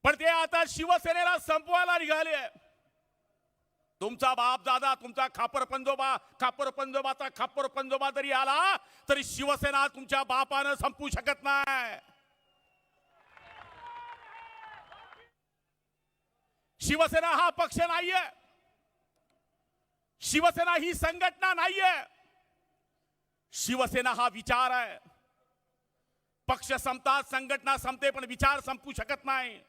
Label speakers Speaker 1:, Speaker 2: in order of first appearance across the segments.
Speaker 1: पण ते आता शिवसेनेला संपवायला निघाले. तुमचा बाप दादा, तुमचा खापर पंजोबाचा खापर पंजोबा जरी आला तरी शिवसेना तुमच्या बापानं संपू शकत नाही. शिवसेना हा पक्ष नाहीये, शिवसेना ही संघटना नाहीये, शिवसेना हा विचार आहे. पक्ष संपतात, संघटना संपते, पण विचार संपू शकत नाही.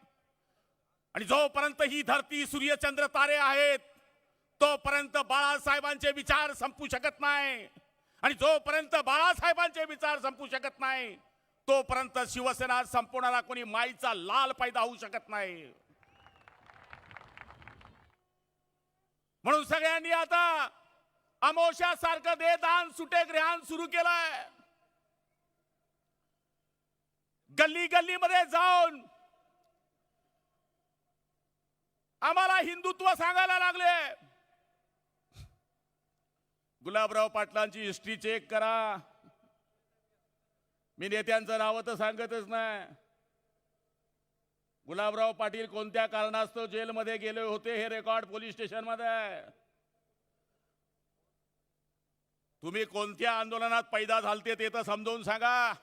Speaker 1: आणि जोपर्यंत ही धरती सूर्यचंद्र तारे आहेत तोपर्यंत बाळासाहेबांचे विचार संपू शकत नाही. आणि जोपर्यंत बाळासाहेबांचे विचार संपू शकत नाही तोपर्यंत शिवसेना संपवणारा कोणी माईचा लाल पैदा होऊ शकत नाही. म्हणून सगळ्यांनी आता अमोशासारखं देदान सुटेग्रहण सुरू केलंय. गल्ली गल्लीमध्ये जाऊन आम्हाला हिंदुत्व सांगायला लागले. गुलाबराव पाटलांची हिस्ट्री चेक करा. मी नेत्यांचं नाव तर सांगतच नाही. गुलाबराव पाटील कोणत्या कारणास्तव जेलमध्ये गेले होते हे रेकॉर्ड पोलीस स्टेशन मध्ये आहे. तुम्ही कोणत्या आंदोलनात पैदा झालते ते तर समजावून सांगा.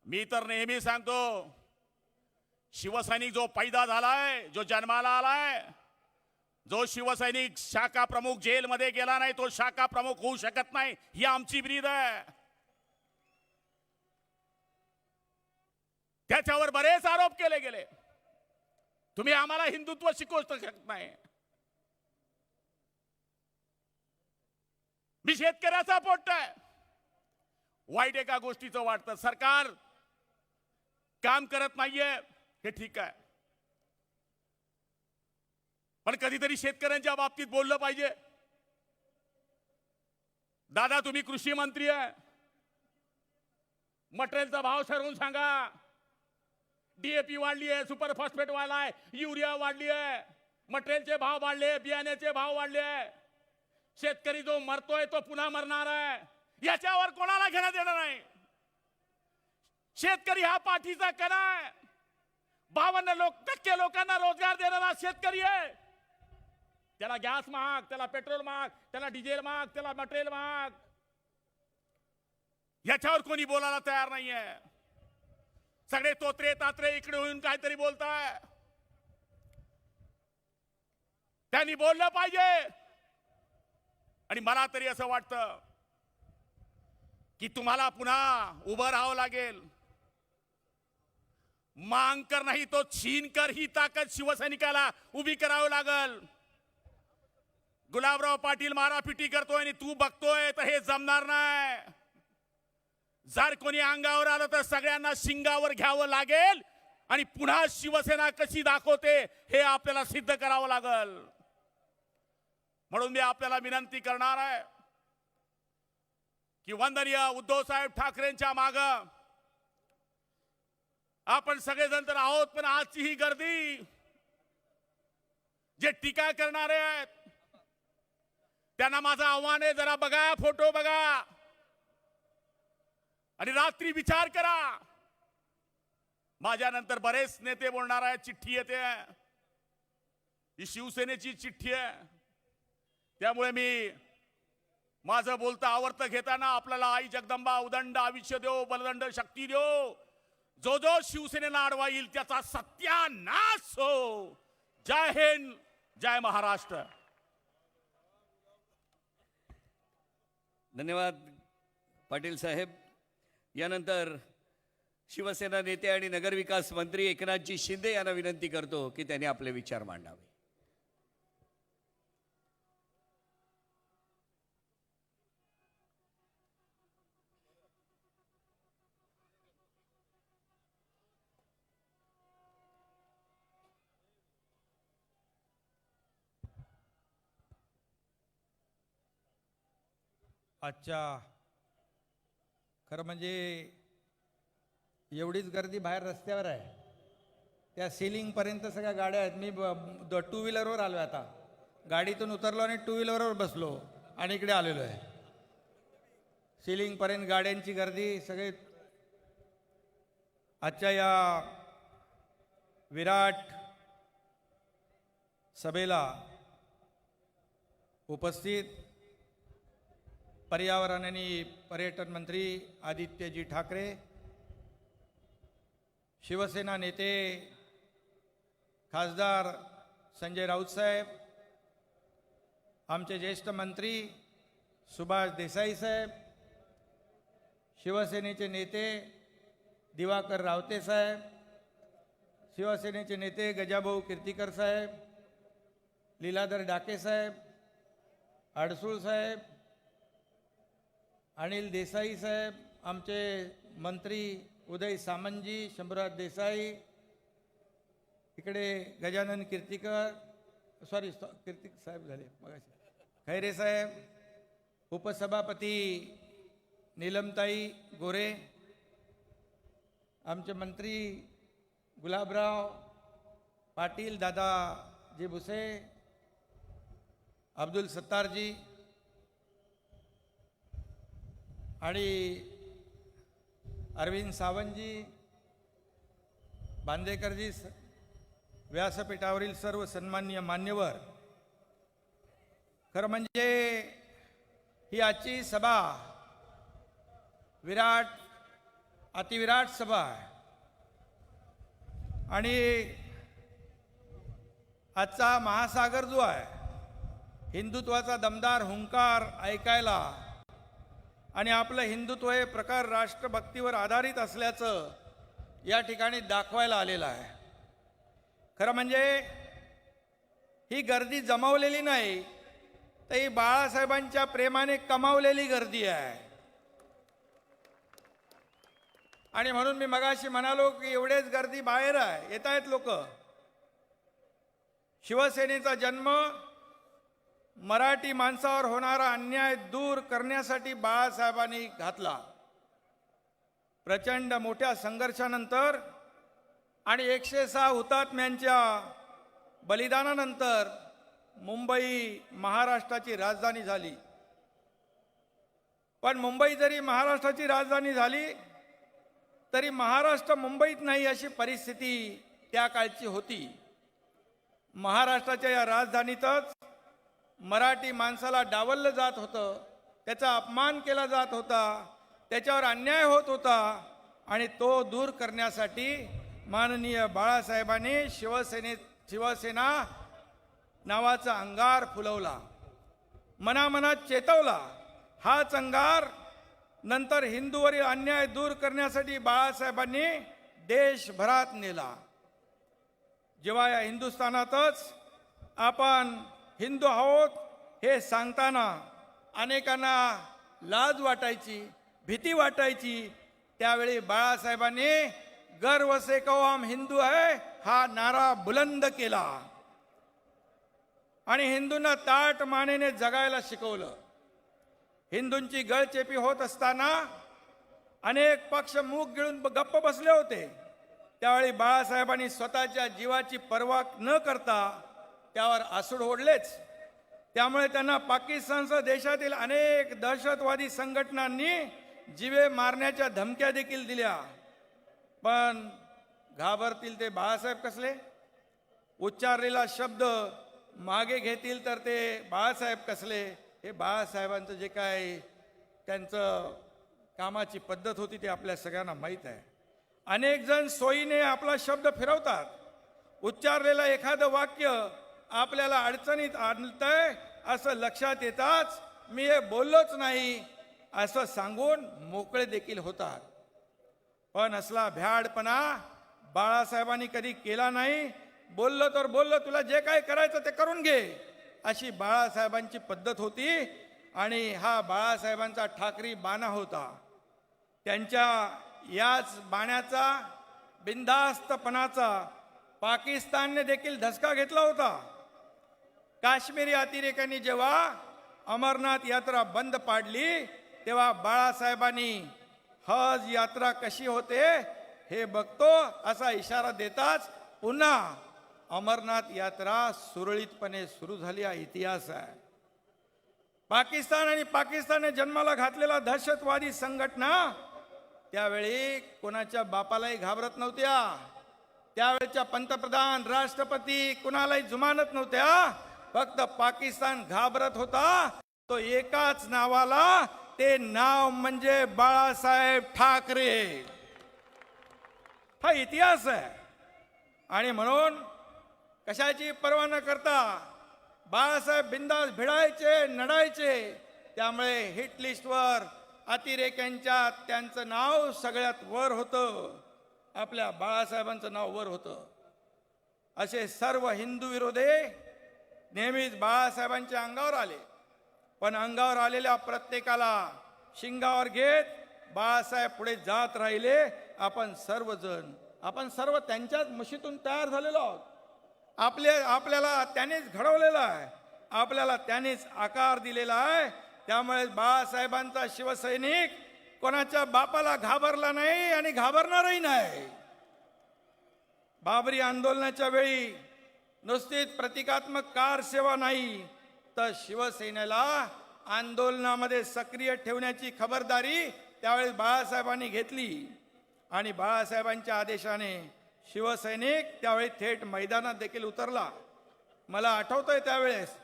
Speaker 1: मी तर नेहमी सांगतो, शिवसैनिक जो पैदा झालाय, जो जन्माला आलाय, जो शिवसैनिक शाखा प्रमुख जेलमध्ये गेला नाही तो शाखा प्रमुख होऊ शकत नाही. ही आमची ब्रीद आहे. त्याच्यावर बरेच आरोप केले गेले. तुम्ही आम्हाला हिंदुत्व शिकवू शकत नाही. मी शेतकऱ्याचा पोट आहे. वाईट एका गोष्टीचं वाटतं, सरकार काम करत नाहीये हे ठीक आहे, पण कधीतरी शेतकऱ्यांच्या बाबतीत बोललं पाहिजे. दादा तुम्ही कृषी मंत्री आहे, मटेरियलचा भाव ठरवून सांगा. डीएपी वाढली आहे, सुपर फॉस्फेट वाढलाय, युरिया वाढली आहे, मटेरियलचे भाव वाढले, बियाण्याचे भाव वाढले. शेतकरी जो मरतोय तो पुन्हा मरणार आहे, याच्यावर कोणाला घेणं देणं नाही. शेतकरी हा पाठीचा कणा आहे. 52% लोकांना रोजगार देणारा शेतकरी आहे. त्याला गॅस महाग, त्याला पेट्रोल महाग, त्याला डिझेल महाग, त्याला मटेरियल महाग, याच्यावर कोणी बोलायला तयार नाहीये. सगळे तोत्रे तात्रे इकडे होऊन काहीतरी बोलताय. त्यांनी बोललं पाहिजे. आणि मला तरी असं वाटतं की तुम्हाला पुन्हा उभं राहावं लागेल. मांग कर नाही तो छीन कर ही ताकद शिवसैनिकाला उभी करावं लागल. गुलाबराव पाटील मारापिटी करतोय आणि तू बघतोय तर हे जमणार नाही. जर कोणी अंगावर आलं तर सगळ्यांना शिंगावर घ्यावं लागेल आणि पुन्हा शिवसेना कशी दाखवते हे आपल्याला सिद्ध करावं लागल. म्हणून मी आपल्याला विनंती करणार आहे की वंदनीय उद्धव साहेब ठाकरेंच्या मागे आपण सगळेजण तर आहोत, पण आजची ही गर्दी जे टीका करणारे आहेत त्यांना माझं आव्हान आहे, जरा बघा, फोटो बघा आणि रात्री विचार करा. माझ्यानंतर बरेच नेते बोलणार आहेत. चिठ्ठी येते, ही शिवसेनेची चिठ्ठी आहे. त्यामुळे मी माझं बोलतं आवडतं घेताना आपल्याला आई जगदंबा उदंड आयुष्य देव, बलदंड शक्ती देव. जो जो शिवसेनेला अडवा येईल त्याचा सत्यानाश हो. जय हिंद, जय महाराष्ट्र.
Speaker 2: धन्यवाद पाटील साहेब. यानंतर शिवसेना नेते आणि नगरविकास मंत्री एकनाथजी शिंदे यांना विनंती करतो की त्यांनी आपले विचार मांडावे.
Speaker 3: अच्छा, खरं म्हणजे एवढीच गर्दी बाहेर रस्त्यावर आहे. त्या सिलिंगपर्यंत सगळ्या गाड्या आहेत. मी टू व्हीलरवर आलो आता. गाडीतून उतरलो आणि टू व्हीलरवर बसलो आणि इकडे आलेलो आहे. सिलिंगपर्यंत गाड्यांची गर्दी सगळे. आजच्या या विराट सभेला उपस्थित पर्यावरण आणि पर्यटन मंत्री आदित्यजी ठाकरे, शिवसेना नेते खासदार संजय राऊत साहेब, आमचे ज्येष्ठ मंत्री सुभाष देसाई साहेब, शिवसेनेचे नेते दिवाकर रावते साहेब, शिवसेनेचे नेते गजाभाऊ कीर्तीकर साहेब, लीलाधर डाके साहेब, अडसूळ साहेब, अनिल देसाई साहेब, आमचे मंत्री उदय सामंतजी, शंभूराज देसाई, इकडे गजानन कीर्तीकर कीर्तिक साहेब झाले मगाशी, खैरे साहेब, उपसभापती नीलमताई गोरे, आमचे मंत्री गुलाबराव पाटील, दादाजी भुसे, अब्दुल सत्तारजी आणि अरविंद सावंतजी, बांदेकरजी, व्यासपीठावरील सर्व सन्माननीय मान्यवर, खरं म्हणजे ही आजची सभा अतिविराट सभा आहे आणि आजचा महासागर जो आहे, हिंदुत्वाचा दमदार हुंकार ऐकायला आणि आपलं हिंदुत्व हे प्रकार राष्ट्रभक्तीवर आधारित असल्याचं या ठिकाणी दाखवायला आलेलं आहे. खरं म्हणजे ही गर्दी जमवलेली नाही, तर ही बाळासाहेबांच्या प्रेमाने कमावलेली गर्दी आहे. आणि म्हणून मी मगाशी म्हणालो की एवढेच गर्दी बाहेर आहे, येत आहेत लोक. शिवसेनेचा जन्म मराठी माणसावर होणारा अन्याय दूर करण्यासाठी बाळासाहेबांनी घातला. प्रचंड मोठ्या संघर्षानंतर आणि 106 हुतात्म्यांच्या बलिदानानंतर मुंबई महाराष्ट्राची राजधानी झाली. पण मुंबई जरी महाराष्ट्राची राजधानी झाली तरी महाराष्ट्र मुंबईत नाही अशी परिस्थिती त्या काळची होती. महाराष्ट्राच्या या राजधानीतच मराठी माणसाला डावललं जात होतं, त्याचा अपमान केला जात होता, त्याच्यावर अन्याय होत होता आणि तो दूर करण्यासाठी माननीय बाळासाहेबांनी शिवसेना नावाचा अंगार फुलवला, मनामनात चेतवला. हाच अंगार नंतर हिंदूवरील अन्याय दूर करण्यासाठी बाळासाहेबांनी देशभरात नेला. जेव्हा या हिंदुस्थानातच आपण हिंदू आहोत हे सांगताना अनेकांना लाज वाटायची, भीती वाटायची, त्यावेळी बाळासाहेबांनी गर्व से कहो हम हिंदू है हा नारा बुलंद केला आणि हिंदूंना ताट मानेने जगायला शिकवलं. हिंदूंची गळचेपी होत असताना अनेक पक्ष मूग गिळून गप्प बसले होते. त्यावेळी बाळासाहेबांनी स्वतःच्या जीवाची पर्वा न करता त्यावर आसूड ओढलेच. त्यामुळे त्यांना पाकिस्तानसह देशातील अनेक दहशतवादी संघटनांनी जीवे मारण्याच्या धमक्या देखील दिल्या. पण घाबरतील ते बाळासाहेब कसले? उच्चारलेला शब्द मागे घेतील तर ते बाळासाहेब कसले? हे बाळासाहेबांचं जे काय त्यांचं कामाची पद्धत होती ते आपल्या सगळ्यांना माहीत आहे. अनेक जण सोयीने आपला शब्द फिरवतात. उच्चारलेलं एखादं वाक्य आपल्याला अडचणीत आणतंय असं लक्षात येताच मी हे बोललोच नाही असं सांगून मोकळे देखील होतात. पण असला भ्याडपणा बाळासाहेबांनी कधी केला नाही. बोललो तर बोललो, तुला जे काय करायचं ते करून घे अशी बाळासाहेबांची पद्धत होती. आणि हा बाळासाहेबांचा ठाकरी बाणा होता. त्यांच्या याच बाण्याचा, बिनधास्तपणाचा पाकिस्तानने देखील धसका घेतला होता. काश्मीरी अतिरेक्यांनी जेव्हा अमरनाथ यात्रा बंद पाडली तेव्हा बाळासाहेबांनी हज यात्रा कशी होते हे बघतो असा इशारा देताच पुन्हा अमरनाथ यात्रा सुरळीतपणे सुरू झाली. हा इतिहास आहे. पाकिस्तान आणि पाकिस्तानने जन्माला घातलेला दहशतवादी संघटना त्यावेळी कोणाच्या बापालाही घाबरत नव्हत्या. त्यावेळच्या पंतप्रधान राष्ट्रपती कुणालाही जुमानत नव्हत्या. फक्त पाकिस्तान घाबरत होता. तो एकाच नावाला, ते नाव म्हणजे बाळासाहेब ठाकरे. हा इतिहास आहे. आणि म्हणून कशाची पर्वा न करता बाळासाहेब बिंदास भिडायचे, नडायचे. त्यामुळे हिट लिस्टवर अतिरेक्यांच्या त्यांचं नाव सगळ्यात वर होतं. आपल्या बाळासाहेबांचं नाव वर होतं. असे सर्व हिंदू विरोधे नेहमीच बाळासाहेबांच्या अंगावर आले. पण अंगावर आलेल्या प्रत्येकाला शिंगावर घेत बाळासाहेब पुढे जात राहिले. आपण सर्व त्यांच्याच मुशीतून तयार झालेलो आहोत. आपल्याला त्यानेच घडवलेलं आहे. आपल्याला त्यानेच आकार दिलेला आहे. त्यामुळे बाळासाहेबांचा शिवसैनिक कोणाच्या बापाला घाबरला नाही आणि घाबरणारही नाही. बाबरी आंदोलनाच्या वेळी नुसतीच प्रतिकात्मक कार सेवा नाही, तर शिवसेनेला आंदोलनामध्ये सक्रिय ठेवण्याची खबरदारी त्यावेळेस बाळासाहेबांनी घेतली. आणि बाळासाहेबांच्या आदेशाने शिवसैनिक त्यावेळी थेट मैदानात देखील उतरला. मला आठवतंय त्यावेळेस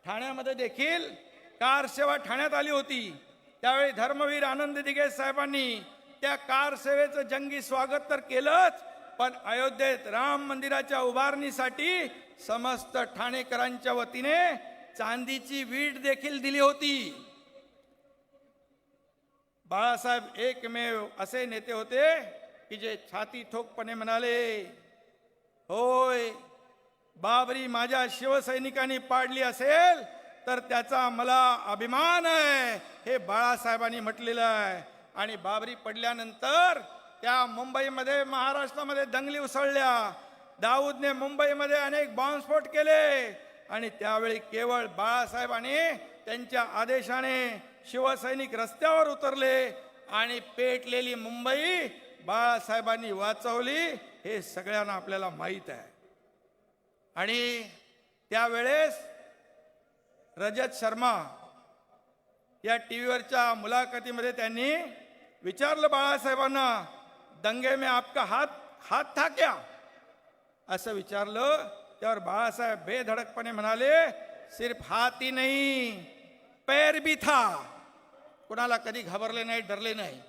Speaker 3: ठाण्यामध्ये देखील कार सेवा ठाण्यात आली होती. त्यावेळी धर्मवीर आनंद दिघे साहेबांनी त्या कार सेवेचं जंगी स्वागत तर केलंच, पण अयोध्येत राम मंदिराच्या उभारणीसाठी समस्त ठाणेकरांच्या वतीने चांदीची वीट देखील दिली होती. बाळासाहेब एकमेव असे नेते होते की जे छाती ठोकपणे म्हणाले, होय, बाबरी माझ्या शिवसैनिकांनी पाडली असेल तर त्याचा मला अभिमान आहे, हे बाळासाहेबांनी म्हटलेलं आहे. आणि बाबरी पडल्यानंतर त्या मुंबईमध्ये, महाराष्ट्रामध्ये दंगली उसळल्या. दाऊदने मुंबईमध्ये अनेक बॉम्बस्फोट केले. आणि त्यावेळी केवळ बाळासाहेबांनी त्यांच्या आदेशाने शिवसैनिक रस्त्यावर उतरले आणि पेटलेली मुंबई बाळासाहेबांनी वाचवली. हे सगळ्यांना आपल्याला माहीत आहे. आणि त्यावेळेस रजत शर्मा या टीव्हीवरच्या मुलाखतीमध्ये त्यांनी विचारलं बाळासाहेबांना, दंगे में आपका हात था क्या, असं विचारलं. त्यावर बाळासाहेब बेधडकपणे म्हणाले, सिर्फ हाथ ही नहीं, पैर भी था. कुणाला कधी घाबरले नाही, डरले नाही.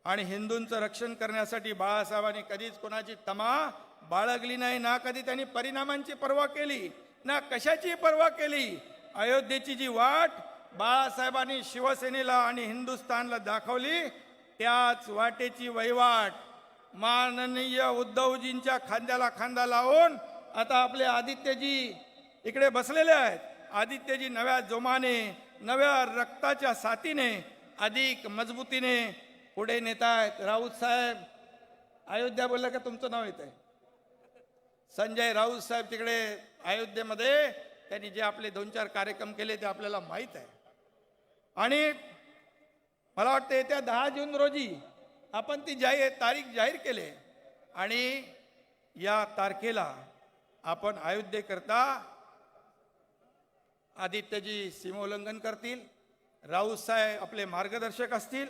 Speaker 3: आणि हिंदूंचं रक्षण करण्यासाठी बाळासाहेबांनी कधीच कोणाची तमा बाळगली नाही. ना कधी त्यांनी परिणामांची पर्वा केली, ना कशाची पर्वा केली. अयोध्येची जी वाट बाळासाहेबांनी शिवसेनेला आणि हिंदुस्थानला दाखवली, त्याच वाटेची वहिवाट माननीय उद्धवजींच्या खांद्याला खांदा लावून आता आपले आदित्यजी इकडे बसलेले आहेत. आदित्यजी नव्या जोमाने, नव्या रक्ताच्या साथीने, अधिक मजबूतीने पुढे नेत आहेत. राऊत साहेब, अयोध्या बोललं का तुमचं नाव येत आहे? संजय राऊत साहेब तिकडे अयोध्येमध्ये त्यांनी जे आपले 2-4 कार्यक्रम केले ते आपल्याला माहीत आहे. आणि मला वाटतं येत्या 10 जून रोजी आपण ती तारीख जाहीर केली. आणि या तारखेला आपण अयोध्येकरता आदित्यजी सीमोल्लंघन करतील, राऊत साहेब आपले मार्गदर्शक असतील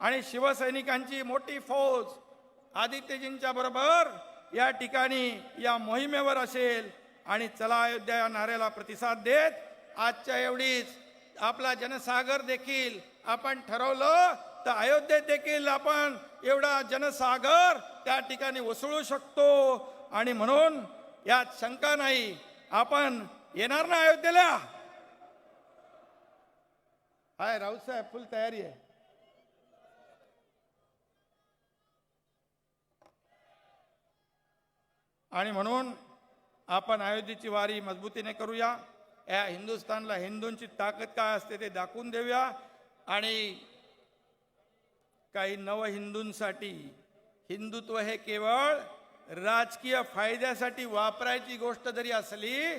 Speaker 3: आणि शिवसैनिकांची मोठी फौज आदित्यजींच्या बरोबर या ठिकाणी या मोहिमेवर असेल. आणि चला अयोध्या या नाऱ्याला प्रतिसाद देत आजच्या एवढीच आपला जनसागर देखील आपण ठरवलं तर अयोध्येत देखील आपण एवढा जनसागर त्या ठिकाणी उसळू शकतो. आणि म्हणून यात शंका नाही, आपण येणार ना अयोध्येला? हाय राऊत साहेब, फुल तयारी आहे. आणि म्हणून आपण अयोध्येची वारी मजबूतीने करूया. या हिंदुस्थानला हिंदूंची ताकद काय असते ते दाखवून देऊया. आणि काही नव हिंदूंसाठी हिंदुत्व हे केवळ राजकीय फायद्यासाठी वापरायची गोष्ट जरी असली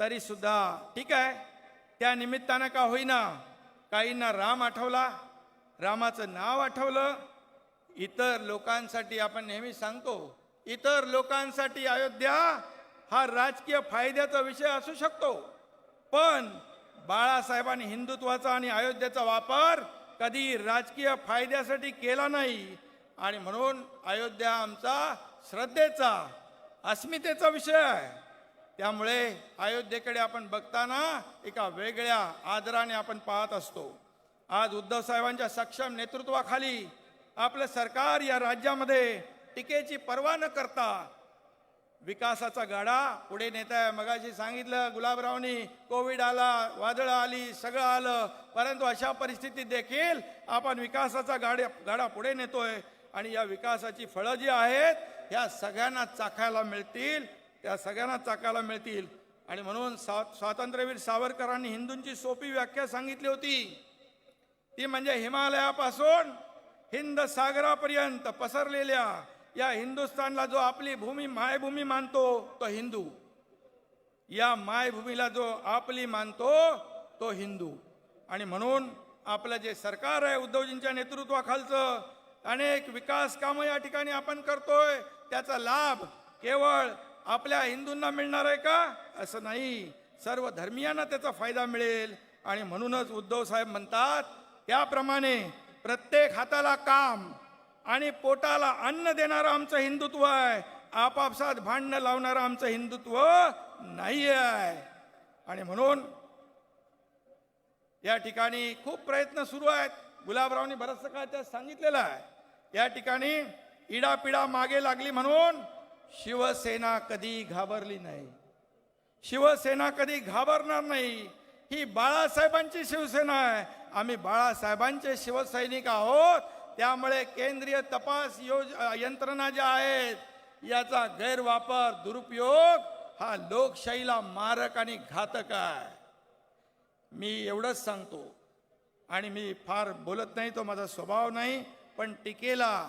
Speaker 3: तरी सुद्धा ठीक आहे. त्या निमित्तानं का होईना काहींना राम आठवला, रामाचं नाव आठवलं. इतर लोकांसाठी आपण नेहमी सांगतो, इतर लोकांसाठी अयोध्या हा राजकीय फायद्याचा विषय असू शकतो, पण बाळासाहेबांनी हिंदुत्वाचा आणि अयोध्येचा वापर कधी राजकीय फायद्यासाठी केला नाही. आणि म्हणून अयोध्या आमचा श्रद्धेचा अस्मितेचा विषय आहे. त्यामुळे अयोध्येकडे आपण बघताना एका वेगळ्या आदराने आपण पाहत असतो. आज उद्धव साहेबांच्या सक्षम नेतृत्वाखाली आपलं सरकार या राज्यामध्ये टीकेची पर्वा न करता विकासाचा गाडा पुढे नेत आहे. मगाशी सांगितलं गुलाबरावनी, कोविड आला, वादळं आली, सगळं आलं, परंतु अशा परिस्थितीत देखील आपण विकासाचा गाडा पुढे नेतोय. आणि या विकासाची फळं जी आहेत ह्या सगळ्यांना चाखायला मिळतील, त्या सगळ्यांना चाकायला मिळतील. आणि म्हणून स्वातंत्र्यवीर सावरकरांनी हिंदूंची सोपी व्याख्या सांगितली होती. ती म्हणजे हिमालयापासून हिंद सागरापर्यंत पसरलेल्या या हिंदुस्थानला जो आपली भूमी मायभूमी मानतो तो हिंदू, या मायभूमीला जो आपली मानतो तो हिंदू. आणि म्हणून आपलं जे सरकार आहे उद्धवजींच्या नेतृत्वाखालचं अनेक विकास कामं या ठिकाणी आपण करतोय. त्याचा लाभ केवळ आपल्या हिंदूंना मिळणार आहे का? असं नाही, सर्व धर्मियांना त्याचा फायदा मिळेल. आणि म्हणूनच उद्धव साहेब म्हणतात त्याप्रमाणे प्रत्येक हाताला काम आणि पोटाला अन्न देणारं आमचं हिंदुत्व आहे, आपापसात भांडणं लावणारं आमचं हिंदुत्व नाही आहे. आणि म्हणून या ठिकाणी खूप प्रयत्न सुरू आहेत. गुलाबरावनी बरंचसं काय त्यात सांगितलेलं आहे. या ठिकाणी इडापिडा मागे लागली म्हणून शिवसेना कधी घाबरली नाही, शिवसेना कधी घाबरणार नाही. ही बाळासाहेबांची शिवसेना आहे, आम्ही बाळासाहेबांचे शिवसैनिक आहोत. त्यामुळे केंद्रीय तपास यंत्रणा ज्या आहेत याचा गैरवापर, दुरुपयोग हा लोकशाहीला मारक आणि घातक आहे. मी एवढंच सांगतो आणि मी फार बोलत नाही, तो माझा स्वभाव नाही, पण टीकेला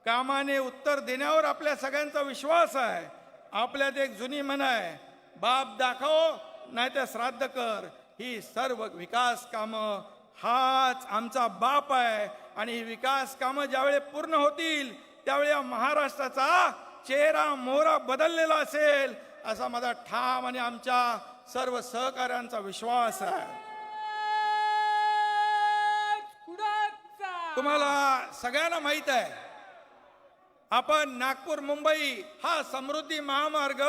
Speaker 3: कामाने उत्तर देण्यावर आपल्या सगळ्यांचा विश्वास आहे. आपल्यात एक जुनी म्हण आहे, बाप दाखव नाही तर श्राद्ध कर. ही सर्व विकास कामं हाच आमचा बाप आहे. आणि ही विकास कामं ज्यावेळी पूर्ण होतील त्यावेळी या महाराष्ट्राचा चेहरा मोहरा बदललेला असेल असा माझा ठाम आणि आमच्या सर्व सहकाऱ्यांचा विश्वास आहे. तुम्हाला सगळ्यांना माहित आहे, आपण नागपूर मुंबई हा समृद्धी महामार्ग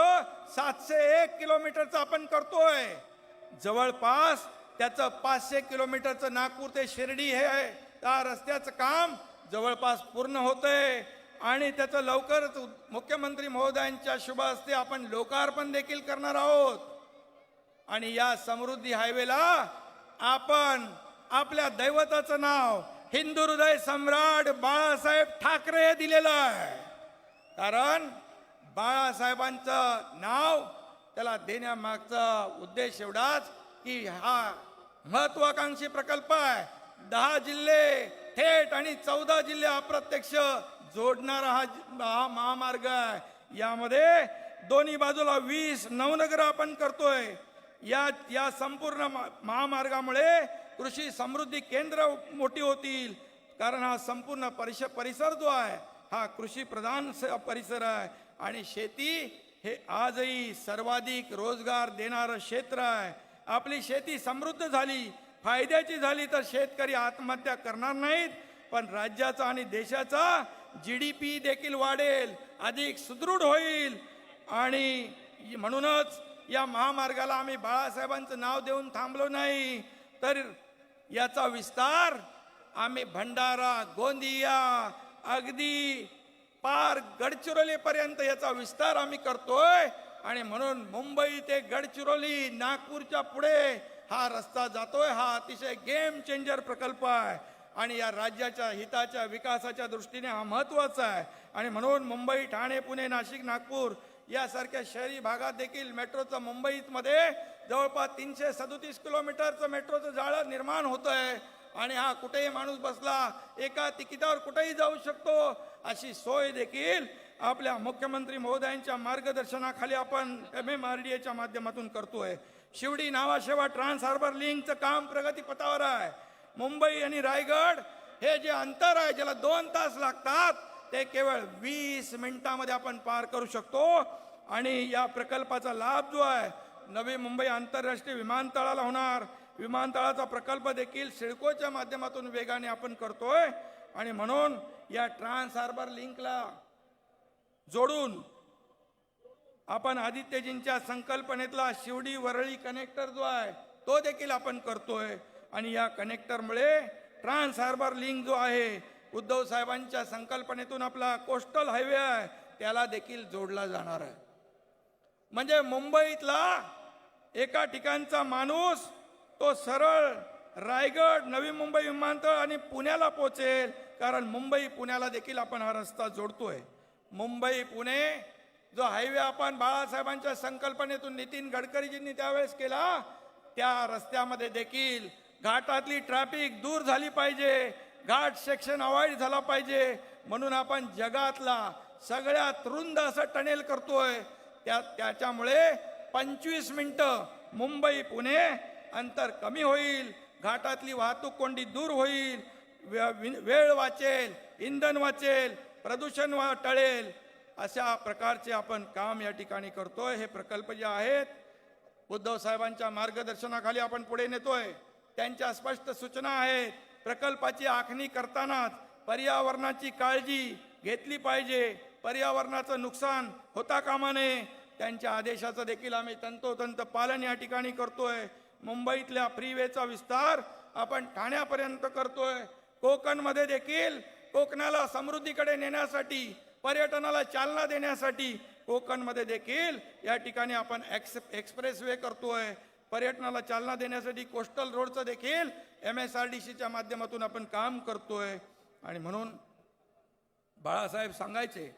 Speaker 3: 701 किलोमीटरचा आपण करतोय. जवळपास त्याचं 500 किलोमीटरचं नागपूर ते शिर्डी हे त्या रस्त्याचं काम जवळपास पूर्ण होतंय. आणि त्याचं लवकरच मुख्यमंत्री महोदयांच्या शुभ हस्ते आपण लोकार्पण देखील करणार आहोत. आणि या समृद्धी हायवेला आपण आपल्या दैवताचं नाव हिंदू हृदय सम्राट बाळासाहेब ठाकरे दिलेलं आहे. कारण बाळासाहेबांचं नाव त्याला देण्यामागचा उद्देश एवढाच की हा महत्वाकांक्षी प्रकल्प आहे. 10 जिल्हे थेट आणि 14 जिल्हे अप्रत्यक्ष जोडणारा हा महामार्ग आहे. यामध्ये दोन्ही बाजूला 20 नवनगर आपण करतोय. या संपूर्ण महामार्गामुळे कृषी समृद्धी केंद्र मोठी होतील. कारण हा संपूर्ण परिसर जो आहे हा कृषी प्रधान परिसर आहे. आणि शेती हे आजही सर्वाधिक रोजगार देणारं क्षेत्र आहे. आपली शेती समृद्ध झाली, फायद्याची झाली तर शेतकरी आत्महत्या करणार नाहीत, पण राज्याचा आणि देशाचा GDP देखील वाढेल, अधिक सुदृढ होईल. आणि म्हणूनच या महामार्गाला आम्ही बाळासाहेबांचं नाव देऊन थांबलो नाही, तर याचा विस्तार आम्ही भंडारा, गोंदिया, अगदी पार गडचिरोलीपर्यंत याचा विस्तार आम्ही करतोय. आणि म्हणून मुंबई ते गडचिरोली, नागपूरच्या पुढे हा रस्ता जातोय. हा अतिशय गेम चेंजर प्रकल्प आहे आणि या राज्याच्या हिताच्या विकासाच्या दृष्टीने हा महत्त्वाचा आहे. आणि म्हणून मुंबई, ठाणे, पुणे, नाशिक, नागपूर यासारख्या शहरी भागात देखील मेट्रोचं मुंबईमध्ये जवळपास 337 किलोमीटरचं मेट्रोचं जाळं निर्माण होत आहे. आणि हा कुठेही माणूस बसला एका तिकिटावर कुठेही जाऊ शकतो अशी सोय देखील आपल्या मुख्यमंत्री महोदयांच्या मार्गदर्शनाखाली आपण MMRDAच्या माध्यमातून करतोय. शिवडी नावाशेवा ट्रान्स हार्बर लिंकचं काम प्रगतीपथावर आहे. मुंबई आणि रायगड हे जे अंतर आहे ज्याला 2 तास लागतात ते केवळ 20 मिनिटांमध्ये आपण पार करू शकतो. आणि या प्रकल्पाचा लाभ जो आहे नवी मुंबई आंतरराष्ट्रीय विमानतळाला होणार. विमानतळाचा प्रकल्प देखील सिडकोच्या माध्यमातून वेगाने आपण करतोय. आणि म्हणून या ट्रान्स हार्बर लिंकला जोडून आपण आदित्यजींच्या संकल्पनेतला शिवडी वरळी कनेक्टर जो आहे तो देखील आपण करतोय. आणि या कनेक्टरमुळे ट्रान्स हार्बर लिंक जो आहे उद्धव साहेबांच्या संकल्पनेतून आपला कोस्टल हायवे आहे त्याला देखील जोडला जाणार आहे. म्हणजे मुंबईतला एका ठिकाणचा माणूस तो सरळ रायगड, नवी मुंबई विमानतळ आणि पुण्याला पोहोचेल. कारण मुंबई पुण्याला देखील आपण हा रस्ता जोडतोय. मुंबई पुणे जो हायवे आपण बाळासाहेबांच्या संकल्पनेतून नितीन गडकरीजींनी त्यावेळेस केला त्या रस्त्यामध्ये देखील घाटातली ट्रॅफिक दूर झाली पाहिजे, घाट सेक्शन अवॉइड झाला पाहिजे. म्हणून आपण जगातला सगळ्यात रुंद असं टनेल करतोय. त्याच्यामुळे 25 मिनिटं मुंबई पुणे अंतर कमी होईल, घाटातली वाहतूक कोंडी दूर होईल, वेळ वाचेल, इंधन वाचेल, प्रदूषण टळेल. अशा प्रकारचे आपण काम या ठिकाणी करतोय. हे प्रकल्प जे आहेत उद्धव साहेबांच्या मार्गदर्शनाखाली आपण पुढे नेतोय. त्यांच्या स्पष्ट सूचना आहेत. प्रकल्पाची आखणी करतानाच पर्यावरणाची काळजी घेतली पाहिजे, पर्यावरणाचं नुकसान होता कामा नये. त्यांच्या आदेशाचं देखील आम्ही तंतोतंत पालन या ठिकाणी करतोय. मुंबईतल्या फ्रीवेचा विस्तार आपण ठाण्यापर्यंत करतोय. कोकणमध्ये देखील कोकणाला समृद्धीकडे नेण्यासाठी, पर्यटनाला चालना देण्यासाठी कोकणमध्ये देखील या ठिकाणी आपण एक्सप्रेस वे करतोय. पर्यटनाला चालना देण्यासाठी कोस्टल रोडचं देखील MSRDCच्या माध्यमातून आपण काम करतोय. आणि म्हणून बाळासाहेब सांगायचे,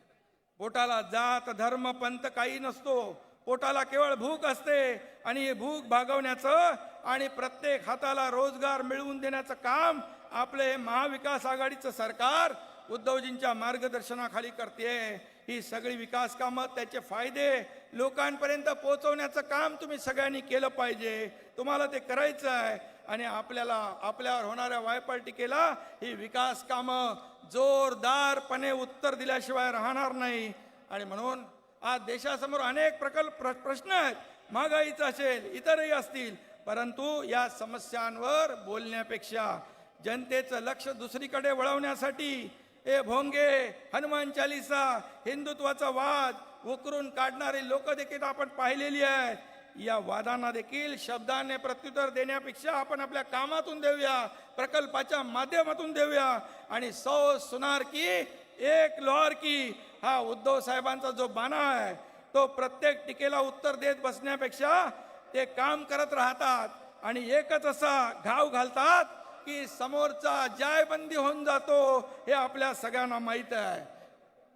Speaker 3: पोटाला जात धर्म पंथ काही नसतो, पोटाला केवळ भूक असते. आणि हे भूक भागवण्याचं आणि प्रत्येक हाताला रोजगार मिळवून देण्याचं काम आपले महाविकास आघाडीचं सरकार उद्धवजींच्या मार्गदर्शनाखाली करते. ही सगळी विकास कामं, त्याचे फायदे लोकांपर्यंत पोहोचवण्याचं काम तुम्ही सगळ्यांनी केलं पाहिजे. तुम्हाला ते करायचं आहे. आणि आपल्यावर होणाऱ्या वायपळटीकेला ही विकास कामं जोरदारपणे उत्तर दिल्याशिवाय राहणार नाही. आणि म्हणून आज देशासमोर अनेक प्रश्न आहेत. महागाईचा असेल, इतरही असतील. परंतु या समस्यांवर बोलण्यापेक्षा जनतेचं लक्ष दुसरीकडे वळवण्यासाठी हे भोंगे, हनुमान चालीसा, हिंदुत्वाचा वाद उकरून काढणारी लोक देखील आपण पाहिलेली आहेत. या वादांना देखील शब्दाने प्रत्युत्तर देण्यापेक्षा आपण आपल्या कामातून देऊया, प्रकल्पाच्या माध्यमातून देऊया. आणि 100 सुनार की एक लोहार की हा उद्धव साहेबांचा जो बाणा आहे तो प्रत्येक टीकेला उत्तर देत बसण्यापेक्षा ते काम करत राहतात. आणि एकच असा घाव घालतात की समोरचा जायबंदी होऊन जातो. हे आपल्या सगळ्यांना माहीत आहे.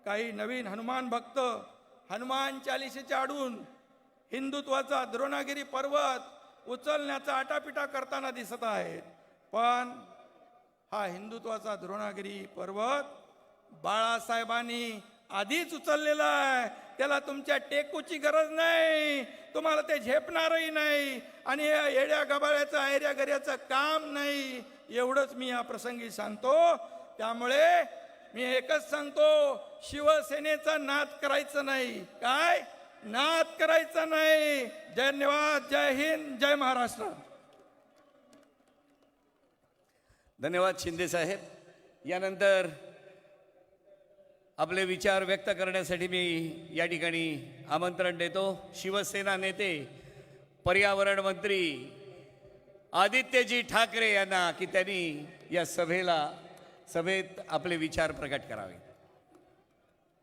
Speaker 3: काही नवीन हनुमान भक्त हनुमान चालिसेच्या आडून हिंदुत्वाचा द्रोणागिरी पर्वत उचलण्याचा आटापिटा करताना दिसत आहेत. पण हा हिंदुत्वाचा द्रोणागिरी पर्वत बाळासाहेबांनी आधीच उचललेला आहे. त्याला तुमच्या टेकूची गरज नाही, तुम्हाला ते झेपणारही नाही. आणि येड्या गबाळ्याचं ऐर्यागऱ्याचं काम नाही. एवढंच मी या प्रसंगी सांगतो. त्यामुळे मी एकच सांगतो, शिवसेनेचा नाद करायचं नाही. काय नाद करायचा नाही. धन्यवाद. जय हिंद, जय महाराष्ट्र.
Speaker 2: धन्यवाद शिंदे साहेब. यानंतर आपले विचार व्यक्त करण्यासाठी मी या ठिकाणी आमंत्रण देतो शिवसेना नेते, पर्यावरण मंत्री आदित्यजी ठाकरे यांना की त्यांनी या सभेत आपले विचार प्रकट करावे.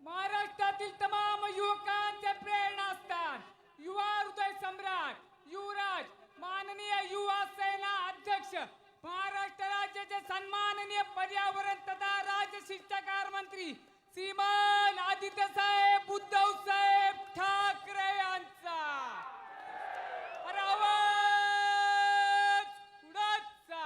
Speaker 4: महाराष्ट्रातील तमाम युवकांचे प्रेरणास्थान, युवा हृदय सम्राट, युवराज, माननीय युवा सेना अध्यक्ष, महाराष्ट्र राज्याचे सन्माननीय पर्यावरण तथा राजशिष्टाचार मंत्री श्रीमान आदित्य साहेब उद्धव साहेब ठाकरे यांचा आवाज पुढचा.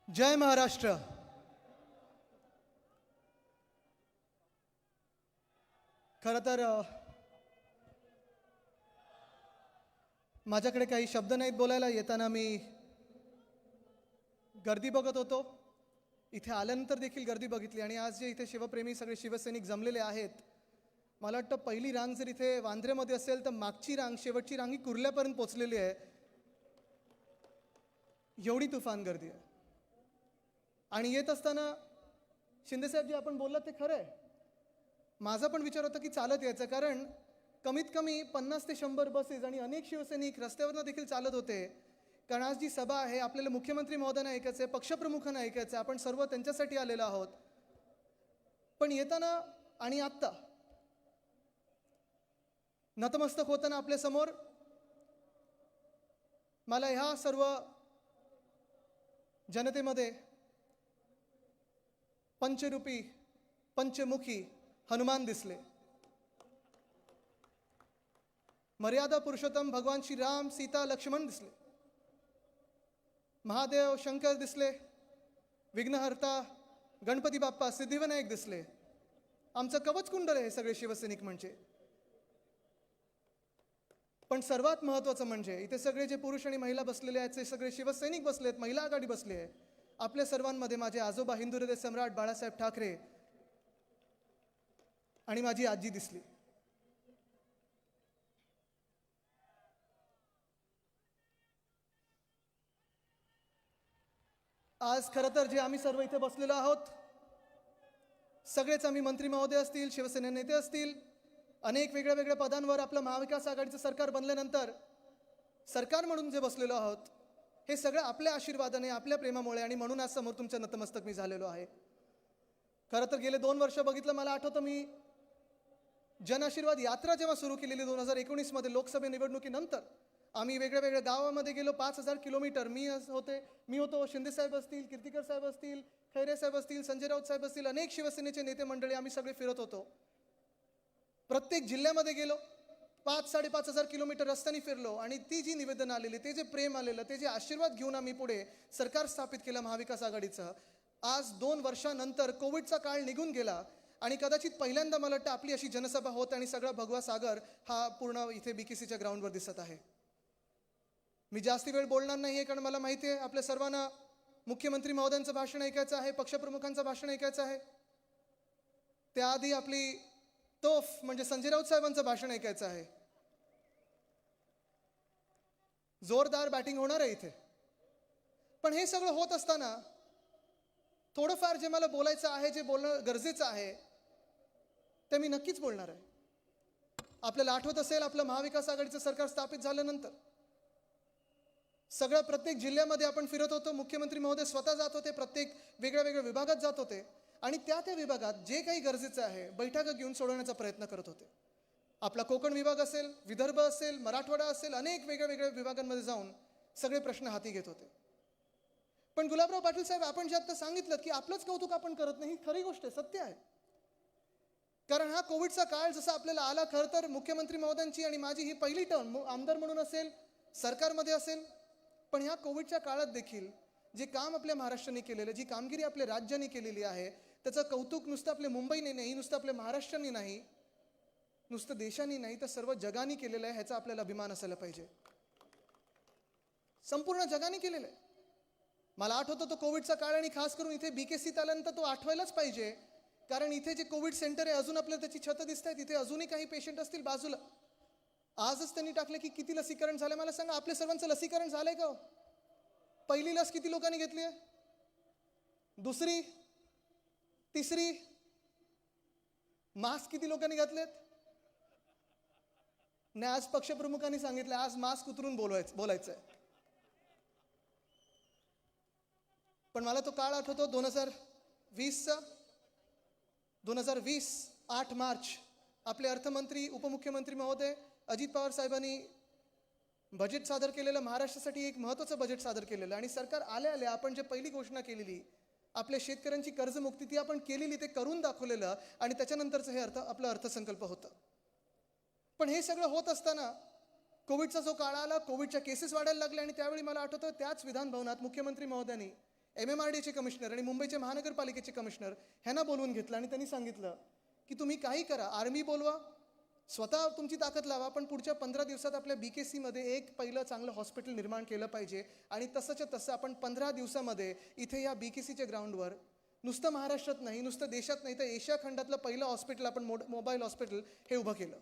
Speaker 5: जय महाराष्ट्र. खरं तर माझ्याकडे काही शब्द नाहीत बोलायला. येताना मी गर्दी बघत होतो, इथे आल्यानंतर देखील गर्दी बघितली. आणि आज जे इथे शिवप्रेमी सगळे शिवसैनिक जमलेले आहेत, मला वाटतं पहिली रांग जर इथे वांद्रेमध्ये असेल तर मागची रांग, शेवटची रांग ही कुर्ल्यापर्यंत पोचलेली आहे. एवढी तुफान गर्दी आहे. आणि येत असताना शिंदेसाहेब जे आपण बोललात ते खरं आहे. माझा पण विचार होता की चालत यायचं, कारण कमीत कमी 50 ते 100 बसेस आणि अनेक शिवसैनिक रस्त्यावरनं देखील चालत होते. कारण आज जी सभा आहे आपल्याला मुख्यमंत्री महोदयांना ऐकायचं आहे, पक्षप्रमुखांना ऐकायचं आहे, आपण सर्व त्यांच्यासाठी आलेलो आहोत. पण येताना आणि आत्ता नतमस्तक होताना आपल्या समोर मला ह्या सर्व जनतेमध्ये पंचरूपी पंचमुखी हनुमान दिसले. मर्यादा पुरुषोत्तम भगवान श्री राम, सीता, लक्ष्मण दिसले. महादेव, शंकर दिसले. विघ्नहर्ता गणपती बाप्पा, सिद्धिविनायक दिसले. आमचं कवच कुंडल आहे हे सगळे शिवसैनिक म्हणजे. पण सर्वात महत्त्वाचं म्हणजे इथे सगळे जे पुरुष आणि महिला बसलेले आहेत, ते सगळे शिवसैनिक बसले आहेत, महिला आघाडी बसली आहे. आपल्या सर्वांमध्ये माझे आजोबा हिंदू हृदय सम्राट बाळासाहेब ठाकरे आणि माझी आजी दिसली. आज खरं तर जे आम्ही सर्व इथे बसलेलो आहोत, सगळेच आम्ही मंत्री महोदय असतील, शिवसेना नेते असतील, अनेक वेगळ्या वेगळ्या पदांवर आपलं महाविकास आघाडीचं सरकार बनल्यानंतर सरकार म्हणून जे बसलेलो आहोत, हे सगळं आपल्या आशीर्वादाने, आपल्या प्रेमामुळे, आणि म्हणून आज समोर तुमच्या नतमस्तक मी झालेलो आहे. खरं तर गेले 2 वर्ष बघितलं, मला आठवतं मी जनआशीर्वाद यात्रा जेव्हा सुरू केलेली 2019 मध्ये लोकसभा निवडणुकीनंतर, आम्ही वेगळ्या वेगळ्या गावामध्ये गेलो. 5000 किलोमीटर मी होतो, शिंदेसाहेब असतील, कीर्तिकर साहेब असतील, खैरे साहेब असतील, संजय राऊत साहेब असतील, अनेक शिवसेनेचे नेते मंडळी आम्ही सगळे फिरत होतो. प्रत्येक जिल्ह्यामध्ये गेलो. 5,000-5,500 किलोमीटर रस्त्याने फिरलो. आणि ती जी निवेदन आलेली, ते जे प्रेम आलेलं, ते जे आशीर्वाद घेऊन आम्ही पुढे सरकार स्थापित केलं महाविकास आघाडीचं. आज 2 वर्षानंतर कोविडचा काळ निघून गेला आणि कदाचित पहिल्यांदा मला वाटतं आपली अशी जनसभा होत आणि सगळा भगवा सागर हा पूर्ण इथे BKCच्या ग्राउंडवर दिसत आहे. मी जास्ती वेळ बोलणार नाही आहे, कारण मला माहिती आहे आपल्या सर्वांना मुख्यमंत्री महोदयांचं भाषण ऐकायचं आहे, पक्षप्रमुखांचं भाषण ऐकायचं आहे. त्याआधी आपली तोफ म्हणजे संजय राऊत साहेबांचं भाषण ऐकायचं आहे. जोरदार बॅटिंग होणार आहे इथे. पण हे सगळं होत असताना थोडंफार जे मला बोलायचं आहे, जे बोलणं गरजेचं आहे, ते मी नक्कीच बोलणार आहे. आपल्याला आठवत असेल, आपलं महाविकास आघाडीचं सरकार स्थापित झाल्यानंतर सगळ्या प्रत्येक जिल्ह्यामध्ये आपण फिरत होतो. मुख्यमंत्री महोदय स्वतः जात होते, प्रत्येक वेगळ्या वेगळ्या विभागात जात होते आणि त्या विभागात जे काही गरजेचं आहे बैठका घेऊन सोडवण्याचा प्रयत्न करत होते. आपला कोकण विभाग असेल, विदर्भ असेल, मराठवाडा असेल, अनेक वेगळ्या वेगळ्या विभागांमध्ये जाऊन सगळे प्रश्न हाती घेत होते. पण गुलाबराव पाटील साहेब, आपण जे आता सांगितलं की आपलंच कौतुक आपण करत नाही, ही खरी गोष्ट आहे, सत्य आहे. कारण हा कोविडचा काळ जसा आपल्याला आला, खरं तर मुख्यमंत्री महोदयांची आणि माझी ही पहिली टर्म आमदार म्हणून असेल, सरकारमध्ये असेल, पण ह्या कोविडच्या काळात देखील जे काम आपल्या महाराष्ट्राने केलेलं, जी कामगिरी आपल्या राज्याने केलेली आहे, त्याचं कौतुक नुसतं आपल्या मुंबईने नाही, नुसतं आपल्या महाराष्ट्राने नाही, नुसतं देशाने नाही, तर सर्व जगाने केलेलं आहे. ह्याचा आपल्याला अभिमान असायला पाहिजे. संपूर्ण जगाने केलेलं आहे. मला आठवतं तो कोविडचा काळ, आणि खास करून इथे BKCत आल्यानंतर तो आठवायलाच पाहिजे. कारण इथे जे कोविड सेंटर आहे, अजून आपल्याला त्याची छतं दिसत आहेत. इथे अजूनही काही पेशंट असतील बाजूला. आजच त्यांनी टाकले की किती लसीकरण झालं. मला सांगा, आपल्या सर्वांचं लसीकरण झालंय का? पहिली लस किती लोकांनी घेतली आहे? दुसरी, तिसरी? मास्क किती लोकांनी घातलेत? नाही, आज पक्षप्रमुखांनी सांगितलं आज मास्क उतरून बोलायचं आहे. पण मला तो काळ आठवतो 2020चा. 2020 8 मार्च आपले अर्थमंत्री उपमुख्यमंत्री महोदय अजित पवार साहेबांनी बजेट सादर केलेलं, महाराष्ट्रासाठी एक महत्त्वाचं बजेट सादर केलेलं. आणि सरकार आल्या आपण जे पहिली घोषणा केलेली, आपल्या शेतकऱ्यांची कर्जमुक्ती, ती आपण केलेली, ते करून दाखवलेलं. आणि त्याच्यानंतरचं हे आपलं अर्थसंकल्प होतं. पण हे सगळं होत असताना कोविडचा जो काळ आला, कोविडच्या केसेस वाढायला लागल्या. आणि त्यावेळी मला आठवतं त्याच विधान भवनात मुख्यमंत्री महोदयांनी MMRDAचे कमिशनर आणि मुंबईचे महानगरपालिकेचे कमिशनर ह्यांना बोलवून घेतलं आणि त्यांनी सांगितलं की तुम्ही काही करा, आर्मी बोलवा, स्वतः तुमची ताकद लावा, पण पुढच्या 15 दिवसात आपल्या BKCमध्ये एक पहिलं चांगलं हॉस्पिटल निर्माण केलं पाहिजे. आणि तसंच्या तसं आपण 15 दिवसामध्ये इथे या BKCच्या ग्राउंडवर नुसतं महाराष्ट्रात नाही, नुसतं देशात नाही, तर एशिया खंडातलं पहिलं हॉस्पिटल आपण मोबाईल हॉस्पिटल हे उभं केलं.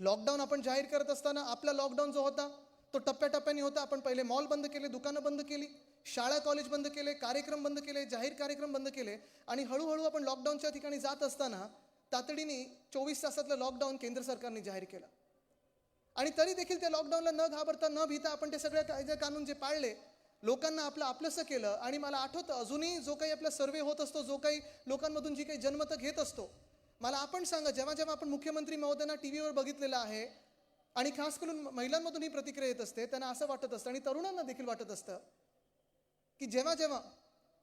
Speaker 5: लॉकडाऊन आपण जाहीर करत असताना आपला लॉकडाऊन जो होता तो टप्प्याटप्प्याने होता. आपण पहिले मॉल बंद केले, दुकानं बंद केली, शाळा कॉलेज बंद केले, कार्यक्रम बंद केले, जाहीर कार्यक्रम बंद केले आणि हळूहळू आपण लॉकडाऊनच्या ठिकाणी जात असताना तातडीने 24 तासातलं लॉकडाऊन केंद्र सरकारने जाहीर केलं. आणि तरी देखील त्या लॉकडाऊनला न घाबरता न भीता आपण ते सगळे कायदे कानून जे पाळले, लोकांना आपलंसं केलं. आणि मला आठवतं अजूनही जो काही आपला सर्वे होत असतो, जो काही लोकांमधून जी काही जनमतं घेत असतो, मला आपण सांगा, जेव्हा जेव्हा आपण मुख्यमंत्री महोदयांना टी व्हीवर बघितलेलं आहे आणि खास करून महिलांमधून ही प्रतिक्रिया येत असते, त्यांना असं वाटत असतं आणि तरुणांना देखील वाटत असतं की जेव्हा जेव्हा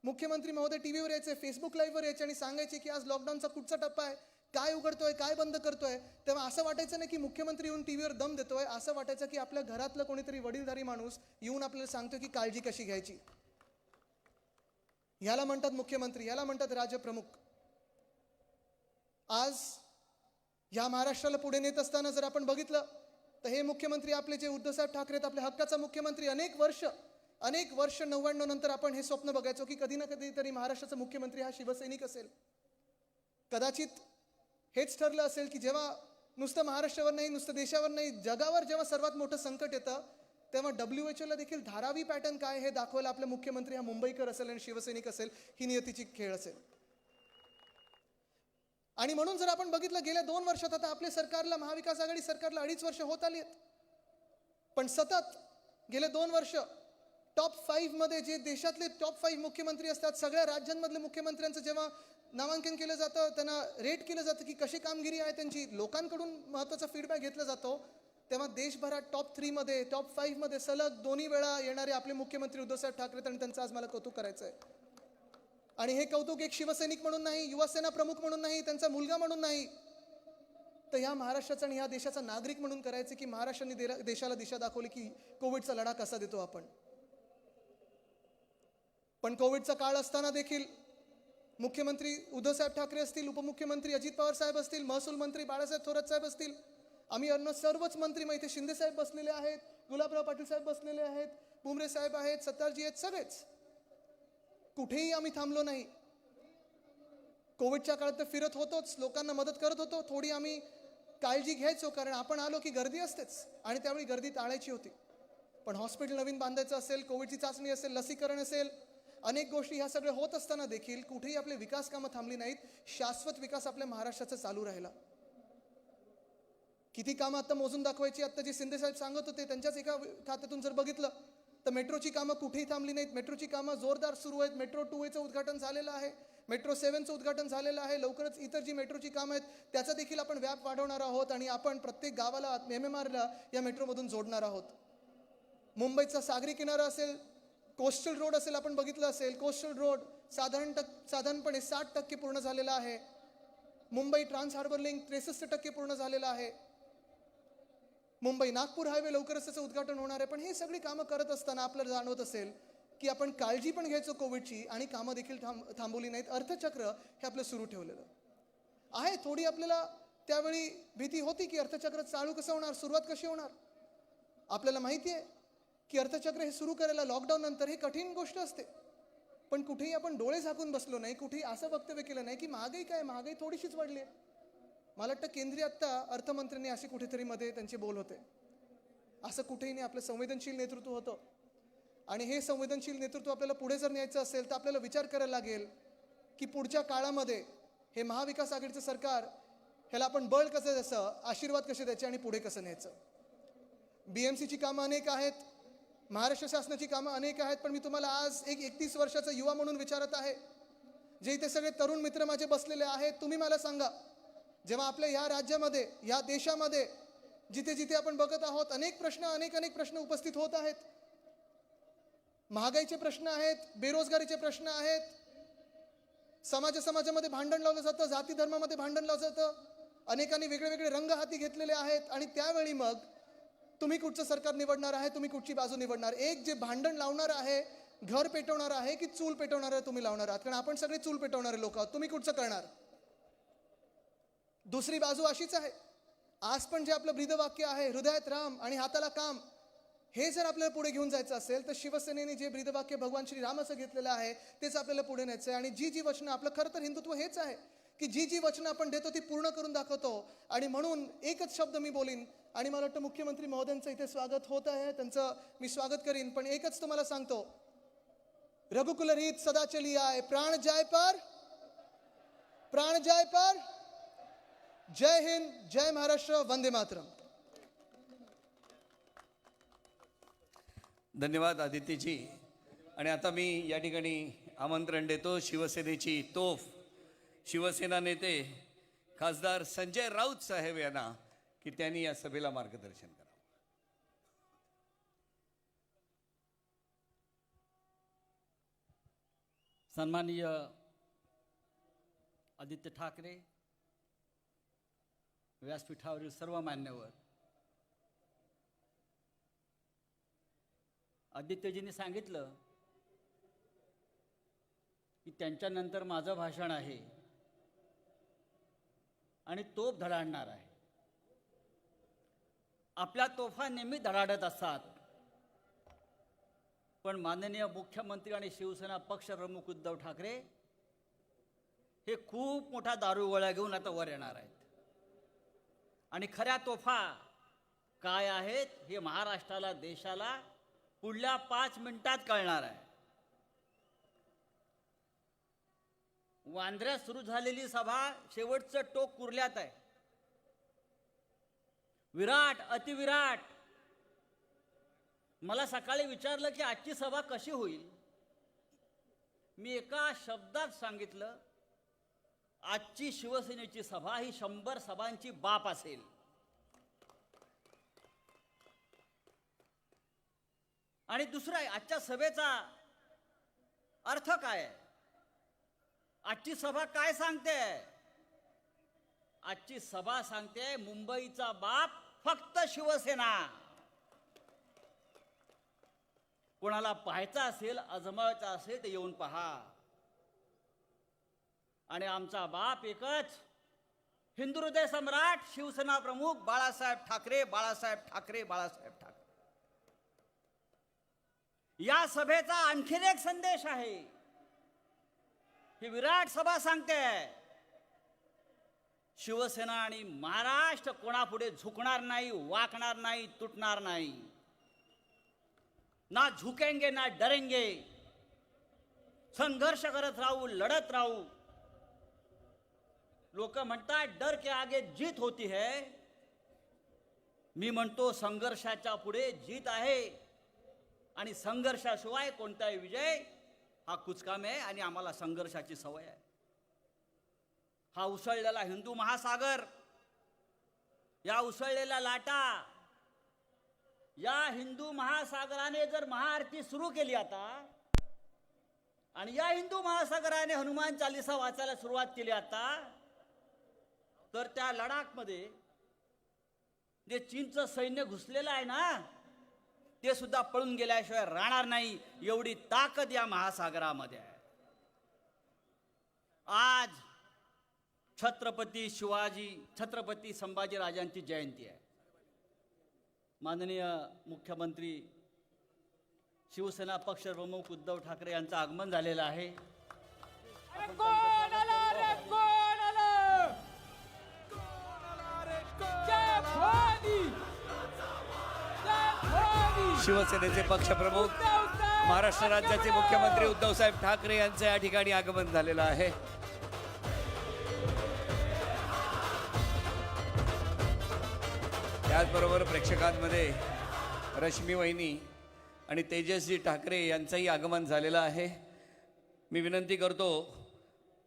Speaker 5: मुख्यमंत्री महोदय टी व्हीवर यायचे, फेसबुक लाईव्हवर यायचे आणि सांगायचे की आज लॉकडाऊनचा कुठचा टप्पा आहे, काय उघडतोय, काय बंद करतोय, तेव्हा असं वाटायचं नाही की मुख्यमंत्री येऊन टी व्हीवर दम देतोय. असं वाटायचं की आपल्या घरातलं कोणीतरी वडीलधारी माणूस येऊन आपल्याला सांगतोय की काळजी कशी घ्यायची. ह्याला म्हणतात मुख्यमंत्री, ह्याला म्हणतात राज्यप्रमुख. आज ह्या महाराष्ट्राला पुढे नेत असताना जर आपण बघितलं तर हे मुख्यमंत्री आपले जे उद्धवसाहेब ठाकरे आहेत, आपल्या हक्काचा मुख्यमंत्री, अनेक वर्ष 99 नंतर आपण हे स्वप्न बघायचो की कधी ना कधी तरी महाराष्ट्राचा मुख्यमंत्री हा शिवसैनिक असेल. कदाचित हेच ठरलं असेल की जेव्हा नुसतं महाराष्ट्रावर नाही, नुसतं देशावर नाही, जगावर जेव्हा सर्वात मोठं संकट येतं तेव्हा WHO देखील धारावी पॅटर्न काय हे दाखवायला आपला मुख्यमंत्री हा मुंबईकर असेल आणि शिवसैनिक असेल, ही नियतीची खेळ असेल. आणि म्हणून जर आपण बघितलं गेल्या 2 वर्षात, आता आपल्या सरकारला, महाविकास आघाडी सरकारला 2.5 वर्ष होत आली आहेत, पण सतत गेले 2 वर्ष टॉप 5 मध्ये जे देशातले टॉप 5 मुख्यमंत्री असतात, सगळ्या राज्यांमधले मुख्यमंत्र्यांचं जेव्हा नामांकन केलं जातं, त्यांना रेट केलं जातं की कशी कामगिरी आहे त्यांची, लोकांकडून महत्त्वाचा फीडबॅक घेतला जातो, तेव्हा देशभरात टॉप 3 मध्ये, टॉप 5 मध्ये सलग 2 वेळा येणारे आपले मुख्यमंत्री उद्धवसाहेब ठाकरे, आणि त्यांचं आज मला कौतुक करायचं आहे. आणि हे कौतुक एक शिवसैनिक म्हणून नाही, युवासेना प्रमुख म्हणून नाही, त्यांचा मुलगा म्हणून नाही, तर ह्या महाराष्ट्राचा आणि ह्या देशाचा नागरिक म्हणून करायचे की महाराष्ट्राने देशाला दिशा दाखवली की कोविडचा लढा कसा देतो आपण. पण कोविडचा काळ असताना देखील मुख्यमंत्री उद्धवसाहेब ठाकरे असतील, उपमुख्यमंत्री अजित पवार साहेब असतील, महसूल मंत्री बाळासाहेब थोरात साहेब असतील, आम्ही अन्य सर्वच मंत्री, माहिती शिंदे साहेब बसलेले आहेत, गुलाबराव पाटील साहेब बसलेले आहेत, बुमरे साहेब आहेत, सत्तारजी आहेत, सगळेच कुठेही आम्ही थांबलो नाही. कोविडच्या काळात तर फिरत होतोच, लोकांना मदत करत होतो, थोडी आम्ही काळजी घ्यायचो, कारण आपण आलो की गर्दी असतेच आणि त्यावेळी गर्दी टाळायची होती. पण हॉस्पिटल नवीन बांधायचं असेल, कोविडची चाचणी असेल, लसीकरण असेल, अनेक गोष्टी ह्या सगळ्या होत असताना देखील कुठेही आपले विकास कामं थांबली नाहीत. शाश्वत विकास आपल्या महाराष्ट्राचा चालू राहिला. किती कामं आता मोजून दाखवायची, आता जे शिंदे साहेब सांगत होते त्यांच्याच एका खात्यातून जर बघितलं तर मेट्रोची कामं कुठेही थांबली नाहीत. मेट्रोची कामं जोरदार सुरू आहेत. मेट्रो 2A उद्घाटन झालेलं आहे, मेट्रो 7चं उद्घाटन झालेलं आहे. लवकरच इतर जी मेट्रोची कामं आहेत त्याचा देखील आपण व्याप वाढवणार आहोत आणि आपण प्रत्येक गावाला, MMRला या मेट्रोमधून जोडणार आहोत. मुंबईचा सागरी किनारा असेल, कोस्टल रोड असेल, आपण बघितलं असेल, कोस्टल रोड साधारणपणे 60% पूर्ण झालेला आहे. मुंबई ट्रान्स हार्बर लिंक 63% पूर्ण झालेला आहे. मुंबई नागपूर हायवे लवकरच त्याचं उद्घाटन होणार आहे. पण हे सगळी कामं करत असताना आपल्याला जाणवत असेल की आपण काळजी पण घ्यायचो कोविडची आणि कामं देखील थांबवली नाहीत. अर्थचक्र हे आपलं सुरू ठेवलेलं आहे. थोडी आपल्याला त्यावेळी भीती होती की अर्थचक्र चालू कसं होणार, सुरुवात कशी होणार. आपल्याला माहिती आहे की अर्थचक्र हे सुरू करायला लॉकडाऊन नंतर ही कठीण गोष्ट असते. पण कुठेही आपण डोळे झाकून बसलो नाही, कुठेही असं वक्तव्य केलं नाही की महागाई काय, महागाई थोडीशीच वाढली आहे. मला वाटतं केंद्रीय आत्ता अर्थमंत्र्यांनी असे कुठेतरी मध्ये त्यांचे बोल होते. असं कुठेही नाही. आपलं संवेदनशील नेतृत्व होतं आणि हे संवेदनशील नेतृत्व आपल्याला पुढे जर न्यायचं असेल तर आपल्याला विचार करायला लागेल की पुढच्या काळामध्ये हे महाविकास आघाडीचं सरकार, ह्याला आपण बळ कसं द्यायचं, आशीर्वाद कसे द्यायचे आणि पुढे कसं न्यायचं. BMCची कामं अनेक आहेत, महाराष्ट्र शासनाची कामं अनेक आहेत, पण मी तुम्हाला आज एक 31 वर्षाचा युवा म्हणून विचारत आहे. जे इथे सगळे तरुण मित्र माझे बसलेले आहेत, तुम्ही मला सांगा, जेव्हा आपल्या ह्या राज्यामध्ये, ह्या देशामध्ये जिथे जिथे आपण बघत आहोत अनेक प्रश्न उपस्थित होत आहेत. महागाईचे प्रश्न आहेत, बेरोजगारीचे प्रश्न आहेत, समाजामध्ये भांडण लावलं जातं, जाती धर्मामध्ये भांडण लावलं जातं, अनेकांनी वेगळे रंग हाती घेतलेले आहेत. आणि त्यावेळी मग तुम्ही कुठचं सरकार निवडणार आहे, तुम्ही कुठची बाजू निवडणार. एक जे भांडण लावणार आहे, घर पेटवणार आहे की चूल पेटवणार आहे तुम्ही लावणार आहात, कारण आपण सगळे चूल पेटवणारे लोक आहोत. तुम्ही कुठचं करणार. दुसरी बाजू अशीच आहे. आज पण जे आपलं ब्रीदवाक्य आहे, हृदयात राम आणि हाताला काम, हे जर आपल्याला पुढे घेऊन जायचं असेल तर शिवसेनेने जे ब्रीदवाक्य भगवान श्रीरामाचं घेतलेलं आहे तेच आपल्याला पुढे न्यायचं आहे. आणि जी वचनं, आपलं खरं तर हिंदुत्व हेच आहे की जी जी वचनं आपण देतो ती पूर्ण करून दाखवतो. आणि म्हणून एकच शब्द मी बोलीन आणि मला वाटतं मुख्यमंत्री महोदयांचं इथे स्वागत होत आहे, त्यांचं मी स्वागत करीन. पण एकच तुम्हाला सांगतो, रघुकुल रीत सदा चली आए, प्राण जाए पर, प्राण जाए पर. जय हिंद, जय महाराष्ट्र, वंदे मातरम.
Speaker 2: धन्यवाद आदित्यजी. आणि आता मी या ठिकाणी आमंत्रण देतो शिवसेनेची तोफ, शिवसेना नेते खासदार संजय राऊत साहेब यांना की त्यांनी या सभेला मार्गदर्शन करावं.
Speaker 6: सन्माननीय आदित्य ठाकरे, व्यासपीठावरील सर्व मान्यवर, आदित्यजींनी सांगितलं की त्यांच्यानंतर माझं भाषण आहे आणि तोफ धडाडणार आहे. आपल्या तोफा नेहमी धडाडत असतात, पण माननीय मुख्यमंत्री आणि शिवसेना पक्षप्रमुख उद्धव ठाकरे हे खूप मोठा दारूगोळा घेऊन आता वर येणार आहेत. आणि खऱ्या तोफा काय आहेत हे महाराष्ट्राला, देशाला पुढल्या 5 मिनिटात कळणार आहे. वांद्र्यात सुरू झालेली सभा शेवटचं टोक कुर्ल्यात आहे. विराट, अतिविराट. मला सकाळी विचारलं की आजची सभा कशी होईल. मी एका शब्दात सांगितलं, आजची शिवसेनेची सभा ही 100 सभांची बाप असेल. आणि दुसरं आहे, आजच्या सभेचा अर्थ काय आहे. आजची सभा काय सांगते. आजची सभा सांगते मुंबईचा बाप फक्त शिवसेना. कोणाला पाहायचा असेल, आजमावायचा असेल तर येऊन पहा. आणि आमचा बाप एकच, हिंदू हृदय सम्राट शिवसेना प्रमुख बाळासाहेब ठाकरे, बाळासाहेब ठाकरे, बाळासाहेब ठाकरे. या सभेचा आणखीन एक संदेश आहे. ही विराट सभा सांगते शिवसेना आणि महाराष्ट्र कोणापुढे झुकणार नाही, वाकणार नाही, तुटणार नाही. ना झुकेंगे ना डरेंगे. संघर्ष करत राहू, लढत राहू. लोक म्हणतात डर के आगे जीत होती है. मी म्हणतो संघर्षाच्या पुढे जीत आहे. आणि संघर्षाशिवाय कोणताही विजय हा कुचकाम आहे. आणि आम्हाला संघर्षाची सवय आहे. हा उसळलेला हिंदू महासागर, या उसळलेल्या लाटा, या हिंदू महासागराने जर महाआरती सुरू केली आता, आणि या हिंदू महासागराने हनुमान चालीसा वाचायला सुरुवात केली आता, तर त्या लडाखमध्ये जे चीनचं सैन्य घुसलेलं आहे ना, ते सुद्धा पळून गेल्याशिवाय राहणार नाही. एवढी ताकद या महासागरामध्ये आहे. आज छत्रपती संभाजीराजांची जयंती आहे. माननीय मुख्यमंत्री शिवसेना पक्षप्रमुख उद्धव ठाकरे यांचं आगमन झालेलं आहे.
Speaker 4: अरे कोण आलं रे, कोण आलं. जय भवानी, जय भवानी.
Speaker 2: शिवसेनेचे पक्षप्रमुख, महाराष्ट्र राज्याचे मुख्यमंत्री उद्धवसाहेब ठाकरे यांचं या ठिकाणी आगमन झालेलं आहे. त्याचबरोबर प्रेक्षकांमध्ये रश्मी वहिनी आणि तेजस्वी ठाकरे यांचंही आगमन झालेलं आहे. मी विनंती करतो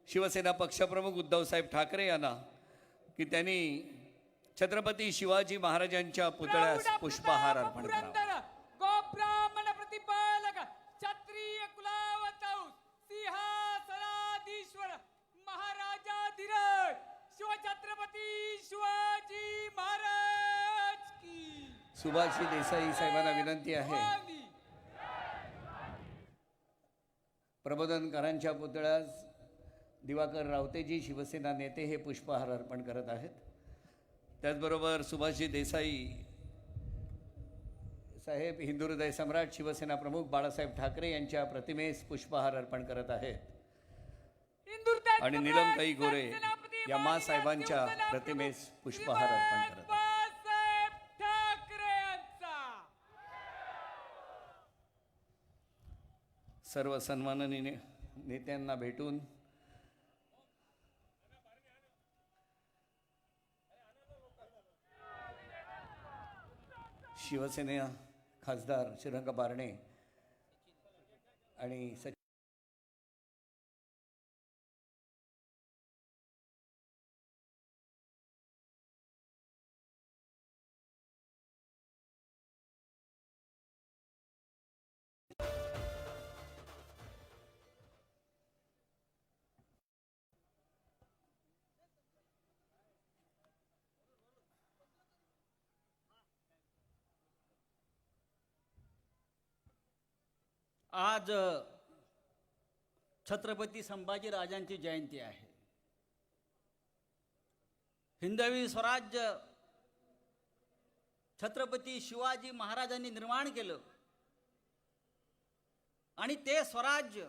Speaker 2: शिवसेना पक्षप्रमुख उद्धवसाहेब ठाकरे यांना की त्यांनी छत्रपती शिवाजी महाराजांच्या पुतळ्यास पुष्पहार अर्पण करावा.
Speaker 4: गोब्राह्मण प्रतिपालक क्षत्रिय कुलावतौ सिंहासनाधीश्वर महाराजाधिराज शिवछत्रपती शिवाजी महाराज की.
Speaker 2: सुभाषजी देसाई साहेबांना विनंती आहे प्रबोधनकारांच्या पुतळ्यास दिवाकर रावतेजी शिवसेना नेते हे पुष्पहार अर्पण करत आहेत. त्याचबरोबर सुभाषजी देसाई साहेब हिंदू हृदय सम्राट शिवसेना प्रमुख बाळासाहेब ठाकरे यांच्या प्रतिमेस पुष्पहार अर्पण करत आहेत.
Speaker 4: इंदूर ताई
Speaker 2: आणि
Speaker 4: सम्राट,
Speaker 2: नीलमताई गोरे
Speaker 4: सेनापती
Speaker 2: या
Speaker 4: माननीय
Speaker 2: माँसाहेबांच्या
Speaker 4: शिवसेना
Speaker 2: प्रतिमेस
Speaker 4: प्रमुख
Speaker 2: पुष्पहार अर्पण
Speaker 4: श्रीमान
Speaker 2: करत आहेत.
Speaker 4: बाळासाहेब ठाकरे यांचा
Speaker 2: सर्व सन्माननीय नेत्यांना भेटून शिवसेना खासदार श्रीरंग बारणे आणि
Speaker 6: आज छत्रपती संभाजी राजांची जयंती आहे. हिंदवी स्वराज्य छत्रपती शिवाजी महाराजांनी निर्माण केलं आणि ते स्वराज्य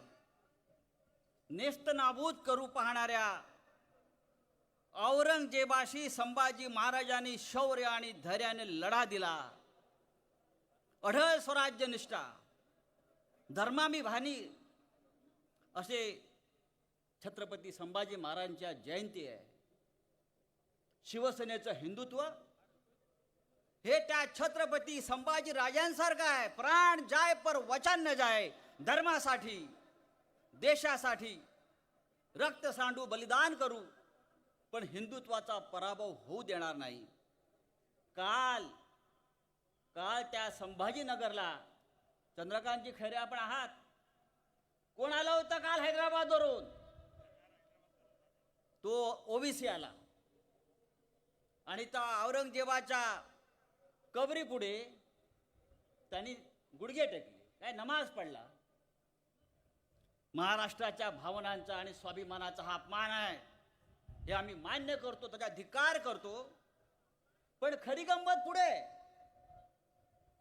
Speaker 6: नेस्तनाबूत करू पाहणाऱ्या औरंगजेबाशी संभाजी महाराजांनी शौर्य आणि धैर्याने लढा दिला. अढळ स्वराज्य निष्ठा, धर्माभिमानी असे छत्रपती संभाजी महाराजांच्या जयंती आहे. शिवसेनेचं हिंदुत्व हे त्या छत्रपती संभाजी राजांसारखं आहे. प्राण जाय पर वचन न जाय. धर्मासाठी, देशासाठी रक्त सांडू, बलिदान करू, पण हिंदुत्वाचा पराभव होऊ देणार नाही. काल त्या संभाजीनगरला चंद्रकांतजी खैरे आपण आहात, कोण आलं होतं काल हैदराबादवरून? तो ओबीसी आला आणि त्या औरंगजेबाच्या कबरी पुढे त्यांनी गुडघे टेकले, काय नमाज पडला. महाराष्ट्राच्या भावनांचा आणि स्वाभिमानाचा हा अपमान आहे, हे आम्ही मान्य करतो, त्याचा धिक्कार करतो. पण खरी गंमत पुढे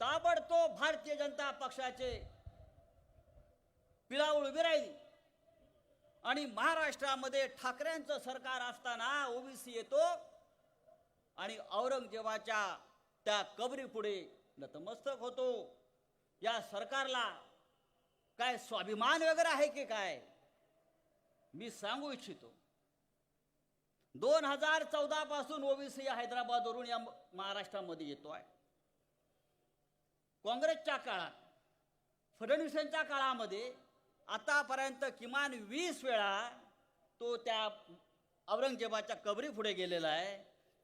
Speaker 6: ताबडतोब भारतीय जनता पक्षाचे पिलावळ उभी राहिली आणि महाराष्ट्रामध्ये ठाकरेंचं सरकार असताना ओबीसी येतो आणि औरंगजेबाच्या त्या कबरी पुढे नतमस्तक होतो. या सरकारला काय स्वाभिमान वगैरे आहे की काय? मी सांगू इच्छितो, 2014 पासून ओबीसी या हैदराबादवरून या महाराष्ट्रामध्ये येतोय. काँग्रेसच्या काळात, फडणवीसांच्या काळामध्ये आतापर्यंत किमान 20 वेळा तो त्या औरंगजेबाच्या कबरी पुढे गेलेला आहे.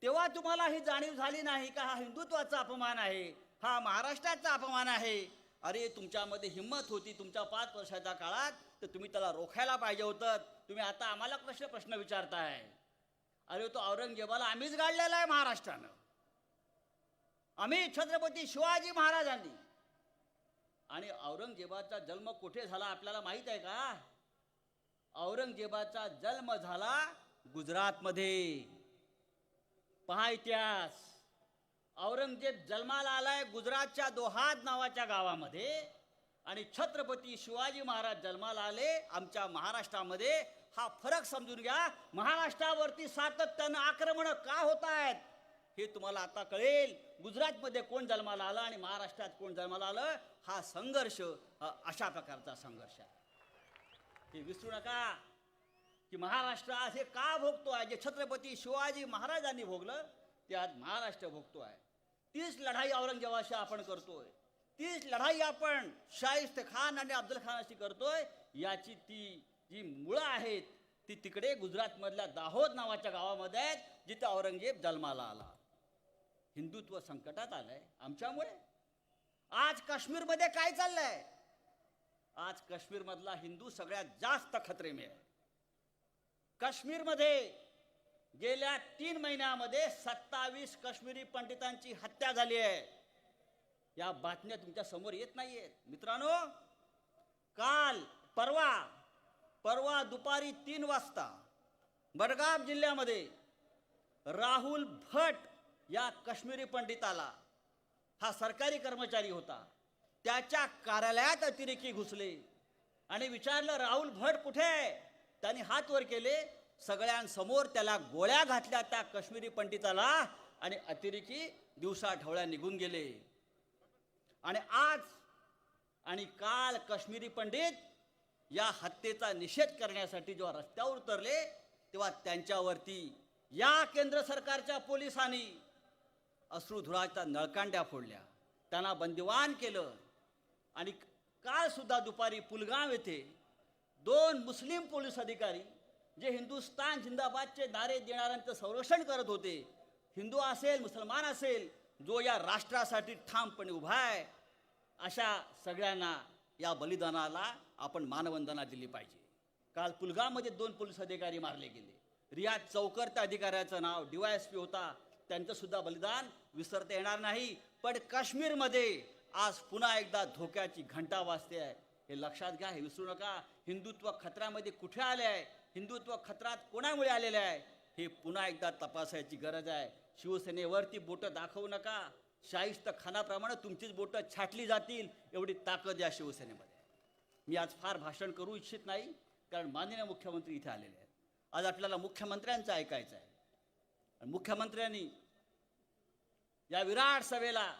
Speaker 6: तेव्हा तुम्हाला ही जाणीव झाली नाही का हा हिंदुत्वाचा अपमान आहे, हा महाराष्ट्राचा अपमान आहे? अरे तुमच्यामध्ये हिंमत होती तुमच्या 5 वर्षाच्या काळात, तर तुम्ही त्याला रोखायला पाहिजे होतं. तुम्ही आता आम्हाला प्रश्न विचारताय. अरे तो औरंगजेबाला आम्हीच गाडलेला आहे महाराष्ट्रानं. आम्ही छत्रपती शिवाजी महाराजांनी. आणि औरंगजेबाचा जन्म कुठे झाला आपल्याला माहित आहे का? औरंगजेबाचा जन्म झाला गुजरातमध्ये. पहा इतिहास. औरंगजेब जन्माला आलाय गुजरातच्या दोहाद नावाच्या गावामध्ये आणि छत्रपती शिवाजी महाराज जन्माला आले आमच्या महाराष्ट्रामध्ये. हा फरक समजून घ्या. महाराष्ट्रावरती सातत्यानं आक्रमण का होत आहेत हे तुम्हाला आता कळेल. गुजरातमध्ये कोण जन्माला आलं आणि महाराष्ट्रात कोण जन्माला आलं, हा संघर्ष अशा प्रकारचा संघर्ष आहे. हे विसरू नका की महाराष्ट्र आज हे का भोगतोय, जे छत्रपती शिवाजी महाराजांनी भोगलं ते आज महाराष्ट्र भोगतोय. तीच लढाई औरंगजेबाशी आपण करतोय, तीच लढाई आपण शाहिस्त खान आणि अफजल खानाशी करतोय. याची ती जी मुळं आहेत ती तिकडे गुजरातमधल्या दाहोद नावाच्या गावामध्ये आहेत, जिथे औरंगजेब जन्माला आला. हिंदुत्व संकटात आलंय आमच्यामुळे. आज काश्मीरमध्ये काय चाललंय? आज काश्मीरमधला हिंदू सगळ्यात जास्त खतरे में आहे. काश्मीरमध्ये गेल्या 3 महिन्यामध्ये 27 काश्मीरी पंडितांची हत्या झाली आहे. या बातम्या तुमच्या समोर येत नाहीयेत मित्रांनो. काल परवा दुपारी 3 वाजता बडगाम जिल्ह्यामध्ये राहुल भट या काश्मीरी पंडिताला, हा सरकारी कर्मचारी होता, त्याच्या कार्यालयात अतिरेकी घुसले आणि विचारलं राहुल भट कुठे आहे? त्यांनी हात वर केले, सगळ्यांसमोर त्याला गोळ्या घातल्या त्या काश्मीरी पंडिताला आणि अतिरेकी दिवसा ढवळ्या निघून गेले. आणि आज आणि काल काश्मीरी पंडित या हत्येचा निषेध करण्यासाठी जेव्हा रस्त्यावर उतरले तेव्हा त्यांच्यावरती या केंद्र सरकारच्या पोलिसांनी अश्रुधुराच्या नळकांड्या फोडल्या, त्यांना बंदिवान केलं. आणि काल सुद्धा दुपारी पुलगाव येथे 2 मुस्लिम पोलीस अधिकारी जे हिंदुस्तान जिंदाबादचे नारे देणाऱ्यांचं संरक्षण करत होते, हिंदू असेल मुसलमान असेल, जो या राष्ट्रासाठी ठामपणे उभा आहे, अशा सगळ्यांना या बलिदानाला आपण मानवंदना दिली पाहिजे. काल पुलगावमध्ये 2 पोलीस अधिकारी मारले गेले. रियाज चौकर त्या अधिकाऱ्याचं नाव DYSP होता, त्यांचं सुद्धा बलिदान विसरता येणार नाही. पण काश्मीरमध्ये आज पुन्हा एकदा धोक्याची घंटा वाजते आहे, हे लक्षात घ्या, हे विसरू नका. हिंदुत्व खतऱ्यामध्ये कुठे आले आहे, हिंदुत्व खतरात कोणामुळे आलेले आहे, हे पुन्हा एकदा तपासायची गरज आहे. शिवसेनेवरती बोटं दाखवू नका. शाहिस्त खानाप्रमाणे तुमचीच बोटं छाटली जातील एवढी ताकद या शिवसेनेमध्ये. मी आज फार भाषण करू इच्छित नाही, कारण माननीय मुख्यमंत्री इथे आलेले आहेत. आज आपल्याला मुख्यमंत्र्यांचं ऐकायचं आहे. आणि मुख्यमंत्र्यांनी या विराट सभेला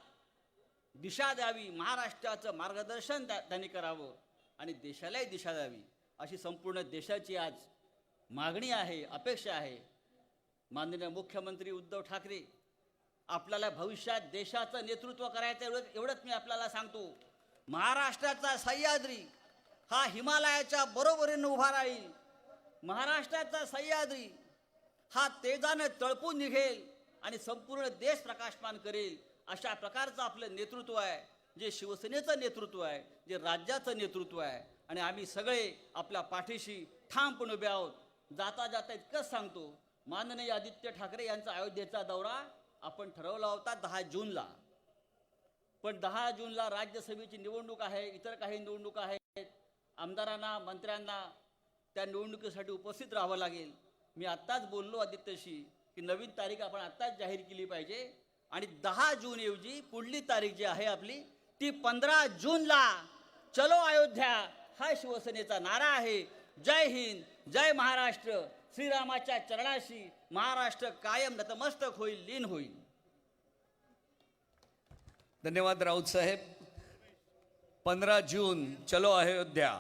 Speaker 6: दिशा द्यावी, महाराष्ट्राचं मार्गदर्शन त्यांनी करावं आणि देशालाही दिशा द्यावी, अशी संपूर्ण देशाची आज मागणी आहे, अपेक्षा आहे. माननीय मुख्यमंत्री उद्धव ठाकरे, आपल्याला भविष्यात देशाचं नेतृत्व करायचं एवढंच मी आपल्याला सांगतो. महाराष्ट्राचा सह्याद्री हा हिमालयाच्या बरोबरीने उभा राहील. महाराष्ट्राचा सह्याद्री हा तेजाने तळपून निघेल आणि संपूर्ण देश प्रकाशमान करेल, अशा प्रकारचं आपलं नेतृत्व आहे, जे शिवसेनेचं नेतृत्व आहे, जे राज्याचं नेतृत्व आहे. आणि आम्ही सगळे आपल्या पाठीशी ठामपणे उभे आहोत. जाता जाता इतकंच सांगतो, माननीय आदित्य ठाकरे यांचा अयोध्येचा दौरा आपण ठरवला होता 10 जूनला, पण 10 जूनला राज्यसभेची निवडणूक आहे, इतर काही निवडणुका आहेत. आमदारांना, मंत्र्यांना त्या निवडणुकीसाठी उपस्थित राहावं लागेल. मी आत्ताच बोललो आदित्यशी की नवीन तारीख आपण आत्ताच जाहीर केली पाहिजे आणि 10 जून ऐवजी पुढली तारीख जी आहे आपली ती 15 जूनला चलो अयोध्या हा शिवसेनेचा नारा आहे. जय हिंद, जय महाराष्ट्र. श्रीरामाच्या चरणाशी महाराष्ट्र कायम नतमस्तक होईल, लीन होईल.
Speaker 2: धन्यवाद राऊत साहेब. 15 जून चलो अयोध्या.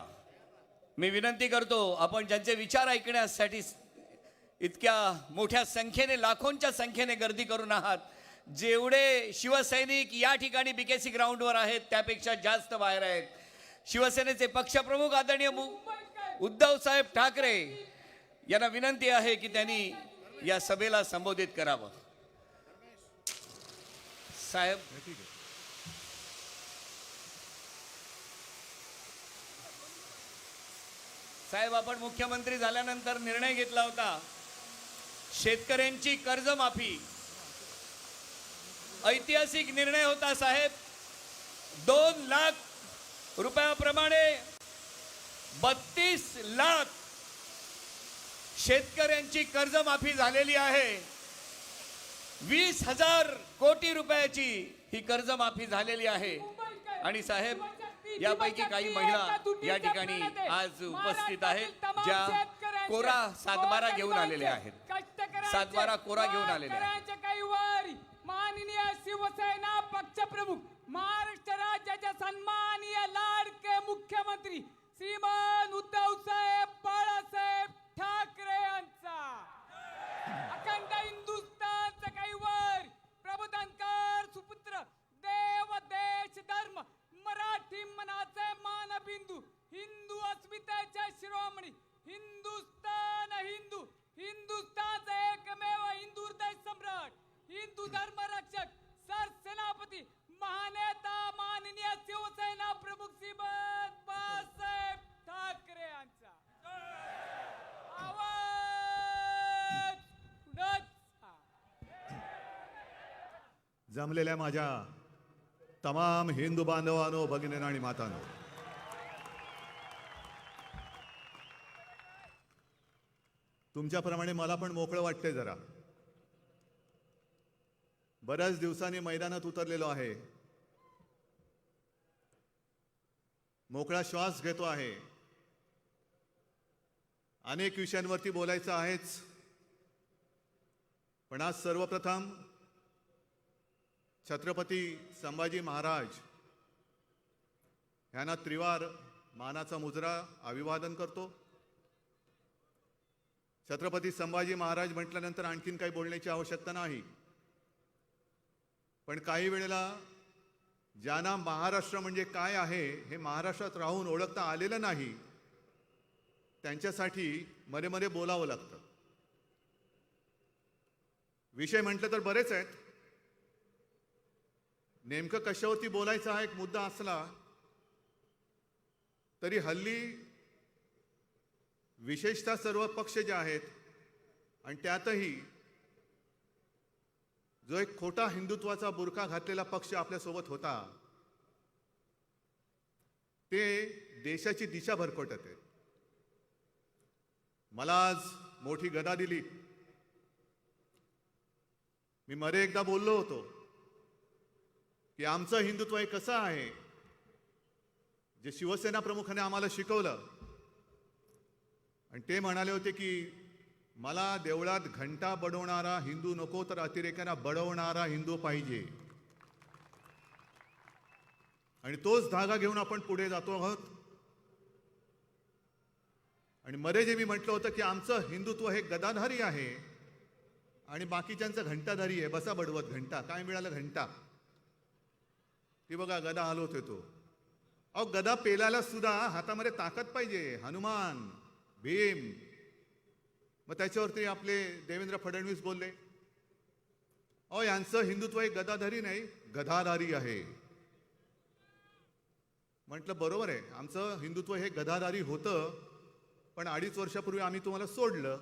Speaker 2: मी विनंती करतो, आपण ज्यांचे विचार ऐकण्यासाठी इतक्या मोठ्या संख्येने, लाखोंच्या संख्येने गर्दी करून आहात, जेवढे शिवसैनिक या ठिकाणी BKC ग्राउंडवर आहेत त्यापेक्षा जास्त बाहेर आहेत. शिवसेनेचे पक्षप्रमुख आदरणीय उद्धव साहेब ठाकरे यांना विनंती आहे की त्यांनी या सभेला संबोधित करावं. साहेब, साहेब, आपण मुख्यमंत्री झाल्यानंतर निर्णय घेतला होता शेतकऱ्यांची कर्जमाफी. ऐतिहासिक निर्णय होता साहेब. 2 लाख रुपयाप्रमाणे 32 लाख शेतकऱ्यांची कर्जमाफी झालेली आहे. 20,000 कोटी रुपयाची ही कर्जमाफी झालेली आहे. आणि साहेब, यापैकी काही महिला या ठिकाणी आज उपस्थित आहेत, ज्या कोरा सातबारा घेऊन आलेल्या आहेत. सातबारा कोरा घेऊन आलेल्या आहेत.
Speaker 4: माननीय शिवसेना पक्षप्रमुख, महाराष्ट्र राज्याचे सन्माननीय लाडके मुख्यमंत्री श्रीमान उद्धव साहेब बाळासाहेब ठाकरे यांचा अखंड हिंदुस्थानचा कैवार, प्रबोधनकार सुपुत्र, देव देश धर्म मराठी मनाचे मानबिंदू, हिंदू अस्मितेचे शिरोमणी, हिंदुस्थान हिंदू, हिंदुस्थानचा एकमेव हिंदू हृदय सम्राट, हिंदू धर्म रक्षक, सरसेनापती, महानेता माननीय शिवसेना प्रमुख श्रीमान बाळासाहेब ठाकरे यांचा आवाज पुढचा.
Speaker 7: जमलेल्या माझ्या तमाम हिंदू बांधवांनो, भगिनींनो आणि मातांनो, तुमच्याप्रमाणे मला पण मोकळं वाटते. जरा बऱ्याच दिवसांनी मैदानात उतरलेलो आहे, मोकळा श्वास घेतो आहे. अनेक विषयांवरती बोलायचं आहेच, पण आज सर्वप्रथम छत्रपती संभाजी महाराज यांना त्रिवार मानाचा मुजरा अभिवादन करतो. छत्रपती संभाजी महाराज म्हटल्यानंतर आणखीन काही बोलण्याची आवश्यकता नाही, पण काही वेळेला ज्यांना महाराष्ट्र म्हणजे काय आहे हे महाराष्ट्रात राहून ओळखता आलेलं नाही, त्यांच्यासाठी मध्ये मध्ये बोलावं लागतं. विषय म्हटलं तर बरेच आहेत. नेमकं कशावरती बोलायचा हा एक मुद्दा असला तरी हल्ली विशेषतः सर्व पक्ष जे आहेत आणि त्यातही जो एक खोटा हिंदुत्वाचा बुरखा घातलेला पक्ष आपल्यासोबत होता, ते देशाची दिशा भरकटत आहेत. मला आज मोठी गदा दिली. मी मध्ये एकदा बोललो होतो की आमचं हिंदुत्व हे कसं आहे, जे शिवसेना प्रमुखाने आम्हाला शिकवलं. आणि ते म्हणाले होते की मला देवळात घंटा बडवणारा हिंदू नको, तर अतिरेक्यांना बडवणारा हिंदू पाहिजे. आणि तोच धागा घेऊन आपण पुढे जातो आहोत. आणि मध्ये जे मी म्हटलं होतं की आमचं हिंदुत्व हे गदाधारी आहे आणि बाकीच्यांचं घंटाधारी आहे. बसा बडवत घंटा. काय मिळालं? घंटा. ती बघा गदा हलवत होतो. अहो, गदा पेलायला सुद्धा हातामध्ये ताकद पाहिजे. हनुमान, भीम. मग त्याच्यावरती आपले देवेंद्र फडणवीस बोलले, अहो यांचं हिंदुत्व हे गदाधारी नाही, गधाधारी आहे. म्हटलं बरोबर आहे, आमचं हिंदुत्व हे गधाधारी होतं, पण 2.5 वर्षापूर्वी आम्ही तुम्हाला सोडलं.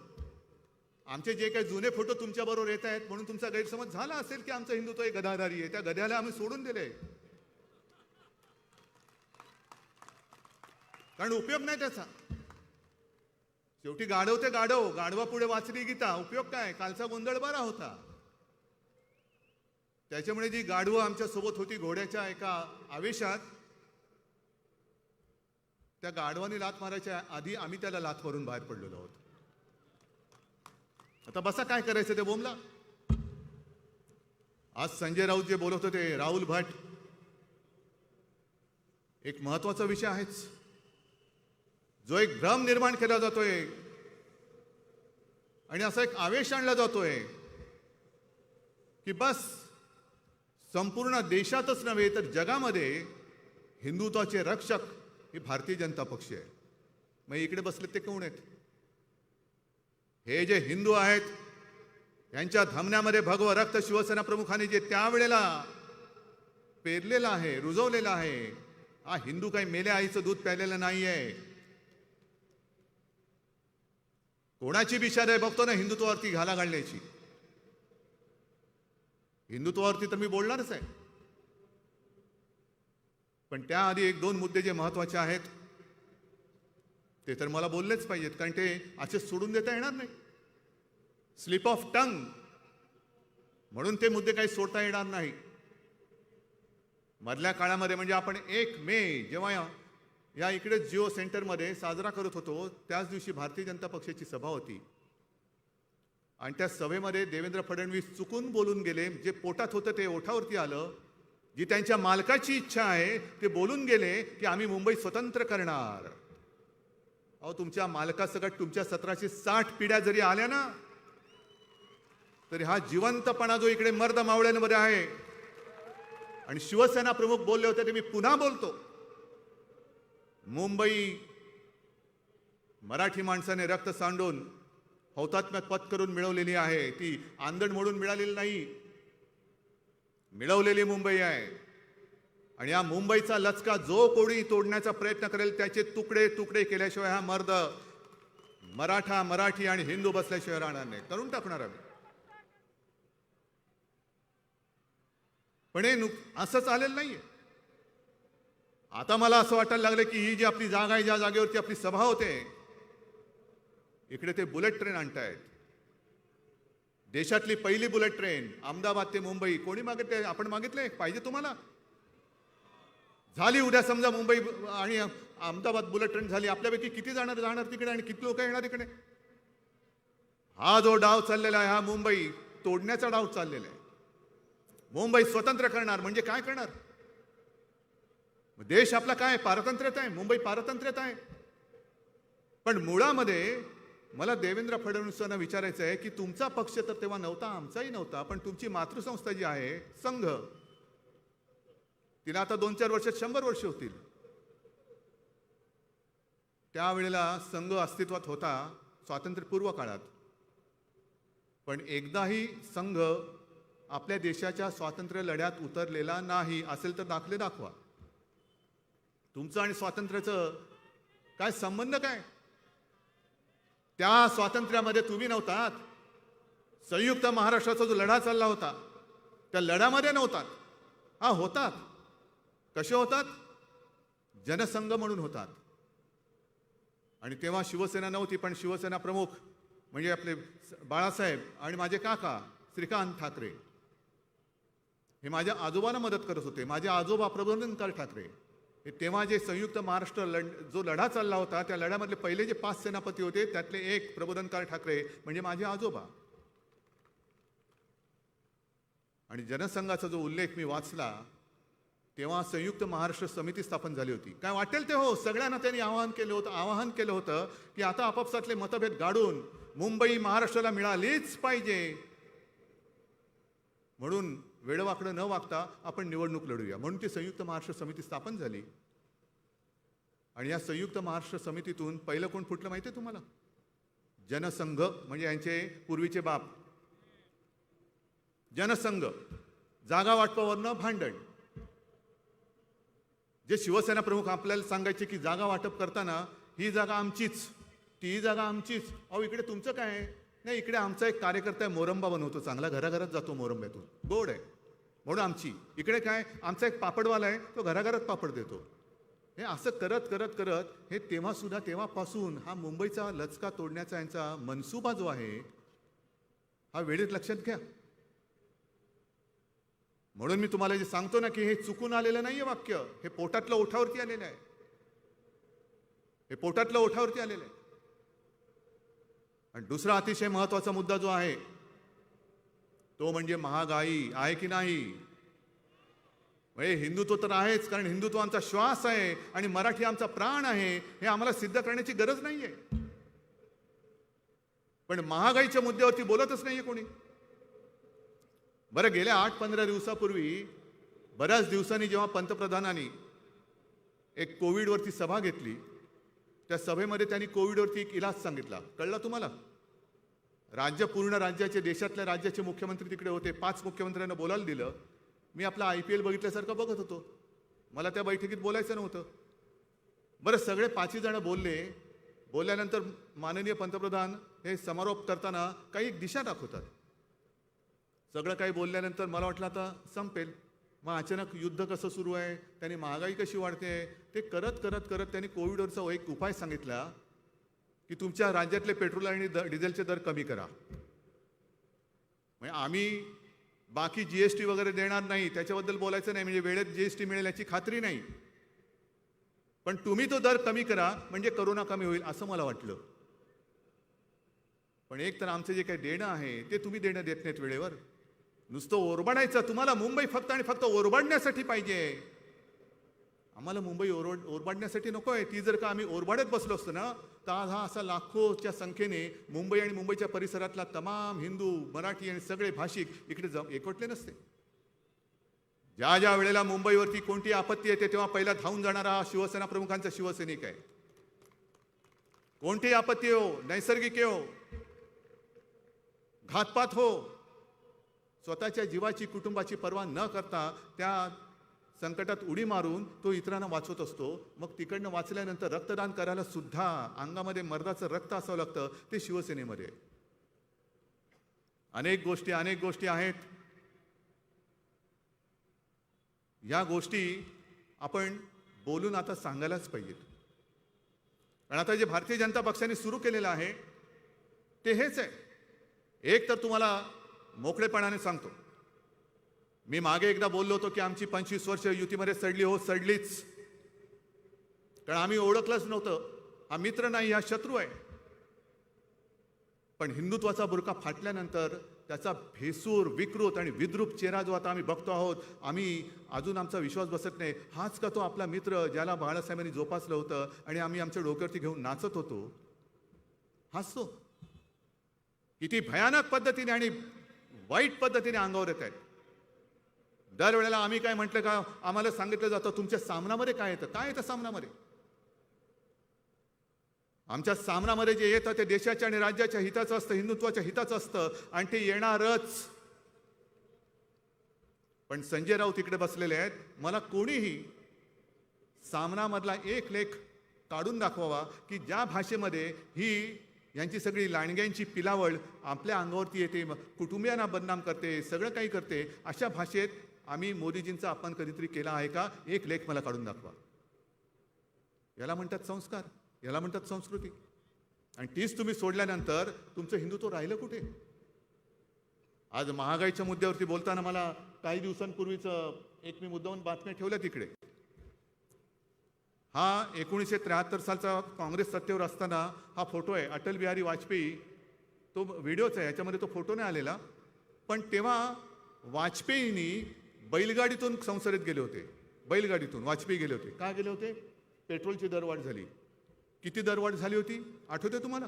Speaker 7: आमचे जे काही जुने फोटो तुमच्याबरोबर येत आहेत म्हणून तुमचा गैरसमज झाला असेल की आमचं हिंदुत्व हे गधाधारी आहे. त्या गध्याला आम्ही सोडून दिले, कारण उपयोग नाही त्याचा. शेवटी गाढव ते गाढव, गाढवापुढे वाचली गीता. उपयोग काय? कालचा गोंधळ बरा होता. त्याच्यामुळे जी गाढवं आमच्या सोबत होती घोड्याच्या एका आवेशात, त्या गाढवाने लात मारायच्या आधी आम्ही त्याला लात मारून बाहेर पडलेलो आहोत. आता बसा, काय करायचं ते बोमला. आज संजय राऊत जे बोलत होते, राहुल भट, एक महत्वाचा विषय आहेच. जो एक भ्रम निर्माण केला जातोय आणि असा एक आवेश आणला जातोय की बस संपूर्ण देशातच नव्हे तर जगामध्ये हिंदुत्वाचे रक्षक हे भारतीय जनता पक्ष आहे. मग इकडे बसले ते कोण आहेत? हे जे हिंदू आहेत, यांच्या धमन्यामध्ये भगवं रक्त शिवसेना प्रमुखांनी जे त्यावेळेला पेरलेलं आहे, रुजवलेलं आहे. हा हिंदू काही मेल्या आईचं दूध प्यायलेलं नाहीये. कोणाची बिचार आहे बघतो ना हिंदुत्वावरती घाला घालण्याची. हिंदुत्वावरती तर मी बोलणारच आहे, पण त्याआधी 1-2 मुद्दे जे महत्वाचे आहेत ते तर मला बोललेच पाहिजेत, कारण ते असे सोडून देता येणार नाही. स्लिप ऑफ टंग म्हणून ते मुद्दे काही सोडता येणार नाही. मधल्या काळामध्ये म्हणजे आपण 1 मे जेव्हा या इकडे जिओ सेंटरमध्ये साजरा करत होतो, त्याच दिवशी भारतीय जनता पक्षाची सभा होती. आणि त्या सभेमध्ये देवेंद्र फडणवीस चुकून बोलून गेले. जे पोटात होतं ते ओठावरती आलं. जी त्यांच्या मालकाची इच्छा आहे ते बोलून गेले की आम्ही मुंबई स्वतंत्र करणार. अहो, तुमच्या मालकासकट तुमच्या 1760 पिढ्या जरी आल्या ना, तरी हा जिवंतपणा जो इकडे मर्द मावळ्यांमध्ये आहे. आणि शिवसेना प्रमुख बोलले होते ते मी पुन्हा बोलतो, मुंबई मराठी माणसाने रक्त सांडून हौतात्म्य पत्करून मिळवलेली आहे. ती आंदण मोडून मिळालेली नाही, मिळवलेली मुंबई आहे. आणि या मुंबईचा लचका जो कोणी तोडण्याचा प्रयत्न करेल त्याचे तुकडे तुकडे केल्याशिवाय हा मर्द मराठा, मराठी आणि हिंदू बसल्याशिवाय राहणार नाही. करून टाकणार आम्ही. पण हे असंच आलेलं नाहीये. आता मला असं वाटायला लागलं की ही जी आपली जागा आहे, ज्या जागेवरती आपली सभा होते, इकडे ते बुलेट ट्रेन आणतायत. देशातली पहिली बुलेट ट्रेन अहमदाबाद ते मुंबई. कोणी मागितले? आपण मागितले? पाहिजे तुम्हाला? झाली उद्या समजा मुंबई आणि अहमदाबाद बुलेट ट्रेन झाली, आपल्यापैकी किती जाणार तिकडे आणि किती लोक येणार इकडे? हा जो डाव चाललेला आहे, हा मुंबई तोडण्याचा डाव चाललेला आहे. मुंबई स्वतंत्र करणार म्हणजे काय करणार? देश आपला काय पारतंत्र्यात आहे, मुंबई पारतंत्र्यात आहे. पण मुळामध्ये मला देवेंद्र फडणवीसांना विचारायचं आहे की तुमचा पक्ष तर तेव्हा नव्हता, आमचाही नव्हता, पण तुमची मातृसंस्था जी आहे संघ, तिला आता 2-4 वर्षात 100 वर्ष होतील. त्यावेळेला संघ अस्तित्वात होता स्वातंत्र्यपूर्व काळात, पण एकदाही संघ आपल्या देशाच्या स्वातंत्र्य लढ्यात उतरलेला नाही. असेल तर दाखले दाखवा. तुमचं आणि स्वातंत्र्याचं काय संबंध काय? त्या स्वातंत्र्यामध्ये तुम्ही नव्हतात. संयुक्त महाराष्ट्राचा जो लढा चालला होता त्या लढ्यामध्ये नव्हतात. हा होतात. कसे होतात? जनसंघ म्हणून होतात. आणि तेव्हा शिवसेना नव्हती, पण शिवसेना प्रमुख म्हणजे आपले बाळासाहेब आणि माझे काका श्रीकांत ठाकरे हे माझ्या आजोबांना मदत करत होते. माझे आजोबा प्रबोधनकार ठाकरे हे तेव्हा जे संयुक्त महाराष्ट्र जो लढा चालला होता त्या लढ्यामधले पहिले जे 5 सेनापती होते त्यातले एक प्रबोधनकार ठाकरे म्हणजे माझे आजोबा. आणि जनसंघाचा जो उल्लेख मी वाचला तेव्हा संयुक्त महाराष्ट्र समिती स्थापन झाली होती. काय वाटेल ते हो, सगळ्यांना त्यांनी आवाहन केलं होतं की आता आपापसातले मतभेद गाडून मुंबई महाराष्ट्राला मिळालीच पाहिजे, म्हणून वेडवाकडं न वागता आपण निवडणूक लढूया, म्हणून ती संयुक्त महाराष्ट्र समिती स्थापन झाली. आणि या संयुक्त महाराष्ट्र समितीतून पहिलं कोण फुटलं माहिती आहे तुम्हाला? जनसंघ म्हणजे यांचे पूर्वीचे बाप. जनसंघ. जागा वाटपावरनं भांडण. जे शिवसेना प्रमुख आपल्याला सांगायचे की जागा वाटप करताना ही जागा आमचीच, ती जागा आमचीच. अहो इकडे तुमचं काय आहे? नाही, इकडे आमचा एक कार्यकर्ता आहे, मोरंबा बनवतो चांगला, घराघरात जातो मोरंब्यातून, गोड आहे म्हणून आमची. इकडे काय, आमचा एक पापडवाला आहे, तो घराघरात पापड देतो. हे असं करत करत करत हे तेव्हापासून हा मुंबईचा लचका तोडण्याचा यांचा मनसुबा जो आहे हा वेळेत लक्षात घ्या. म्हणून मी तुम्हाला जे सांगतो ना की हे चुकून आलेलं नाहीये वाक्य, हे पोटातलं ओठावरती आलेलं आहे. हे पोटातलं ओठावरती आलेलं आहे. आणि दुसरा अतिशय महत्वाचा मुद्दा जो आहे तो म्हणजे महागाई आहे की नाही. म्हणजे हिंदुत्व तर आहेच, कारण हिंदुत्व आमचा श्वास आहे आणि मराठी आमचा प्राण आहे, हे आम्हाला सिद्ध करण्याची गरज नाहीये. पण महागाईच्या मुद्द्यावरती बोलतच नाहीये कोणी. बरं, गेल्या 8-15 दिवसापूर्वी बऱ्याच दिवसांनी जेव्हा पंतप्रधानांनी एक कोविडवरती सभा घेतली, त्या सभेमध्ये त्यांनी कोविडवरती एक इलाज सांगितला. कळला तुम्हाला? पूर्ण राज्याचे, देशातल्या राज्याचे मुख्यमंत्री तिकडे होते. 5 मुख्यमंत्र्यांना बोलायला दिलं. मी आपला IPL बघितल्यासारखं बघत होतो. मला त्या बैठकीत बोलायचं नव्हतं. बरं, सगळे 5 जण बोलले. बोलल्यानंतर माननीय पंतप्रधान हे समारोप करताना काही एक दिशा दाखवतात. सगळं काही बोलल्यानंतर मला वाटलं आता संपेल. मग अचानक युद्ध कसं सुरू आहे, त्यांनी महागाई कशी वाढते, ते करत करत करत त्यांनी कोविडवरचा एक उपाय सांगितला की तुमच्या राज्यातले पेट्रोल आणि डिझेलचे दर कमी करा. म्हणजे आम्ही बाकी GST वगैरे देणार नाही, त्याच्याबद्दल बोलायचं नाही, म्हणजे वेळेत GST मिळेल याची खात्री नाही, पण तुम्ही तो दर कमी करा म्हणजे करोना कमी होईल असं मला वाटलं. पण एक तर आमचं जे काही देणं आहे ते तुम्ही देणं देत नाहीत वेळेवर. नुसतं ओरबाडायचं. तुम्हाला मुंबई फक्त आणि फक्त ओरबाडण्यासाठी पाहिजे. आम्हाला मुंबई ओरबाडण्यासाठी नको आहे. ती जर का आम्ही ओरबाडत बसलो असतो ना तर आज हा असा लाखोच्या संख्येने मुंबई आणि मुंबईच्या परिसरातला तमाम हिंदू, मराठी आणि सगळे भाषिक इकडे एकवटले नसते. ज्या ज्या वेळेला मुंबईवरती कोणती आपत्ती येते तेव्हा पहिला धावून जाणारा हा शिवसेना प्रमुखांचा शिवसैनिक आहे. कोणती आपत्ती हो, नैसर्गिक हो, घातपात हो, स्वतःच्या जीवाची, कुटुंबाची पर्वा न करता त्या संकटात उडी मारून तो इतरांना वाचवत असतो. मग तिकडनं वाचल्यानंतर रक्तदान करायला सुद्धा अंगामध्ये मर्दाचं रक्त असावं लागतं. ते शिवसेनेमध्ये अनेक गोष्टी आहेत. या गोष्टी आपण बोलून आता सांगायलाच पाहिजेत. कारण आता जे भारतीय जनता पक्षाने सुरू केलेलं आहे ते हेच आहे. एक तर तुम्हाला मोकळेपणाने सांगतो, मी मागे एकदा बोललो होतो की आमची 25 वर्ष युतीमध्ये सडली. हो, सडलीच. कारण आम्ही ओळखलंच नव्हतं. हा मित्र नाही, हा शत्रू आहे. पण हिंदुत्वाचा बुरका फाटल्यानंतर त्याचा भेसूर, विकृत आणि विद्रूप चेहरा जो आता आम्ही बघतो आहोत, आम्ही अजून आमचा विश्वास बसत नाही. हाच का तो आपला मित्र ज्याला बाळासाहेबांनी जोपासलं होतं आणि आम्ही आमच्या डोक्यावरती घेऊन नाचत होतो? हाच तो. किती भयानक पद्धतीने आणि वाईट पद्धतीने अंगावर येत आहेत. दरवेळेला आम्ही काय म्हटलं का, आम्हाला सांगितलं जातं तुमच्या सामनामध्ये काय येतं. काय येतं सामनामध्ये? आमच्या सामनामध्ये जे येतं ते देशाच्या आणि राज्याच्या हिताचं असतं, हिंदुत्वाच्या हिताचं असतं आणि ते येणारच. पण संजय राऊत इकडे बसलेले आहेत. मला कोणीही सामनामधला एक लेख काढून दाखवावा की ज्या भाषेमध्ये ही यांची सगळी लांडग्यांची पिलावळ आपल्या अंगावरती येते, कुटुंबियांना बदनाम करते, सगळं काही करते. अशा भाषेत आम्ही मोदीजींचा अपमान कधीतरी केला आहे का? एक लेख मला काढून दाखवा. याला म्हणतात संस्कार, याला म्हणतात संस्कृती. आणि तीच तुम्ही सोडल्यानंतर तुमचं हिंदुत्व राहिलं कुठे? आज महागाईच्या मुद्द्यावरती बोलताना मला काही दिवसांपूर्वीच एक मी मुद्दाहून बातम्या ठेवल्या तिकडे. हा 1973 सालचा काँग्रेस सत्तेवर असताना हा फोटो आहे. अटल बिहारी वाजपेयी, तो व्हिडिओच आहे, याच्यामध्ये तो फोटो नाही आलेला. पण तेव्हा वाजपेयींनी बैलगाडीतून संसदेत गेले होते. बैलगाडीतून वाजपेयी गेले होते. का गेले होते? पेट्रोलची दरवाढ झाली. किती दरवाढ झाली होती आठवते तुम्हाला?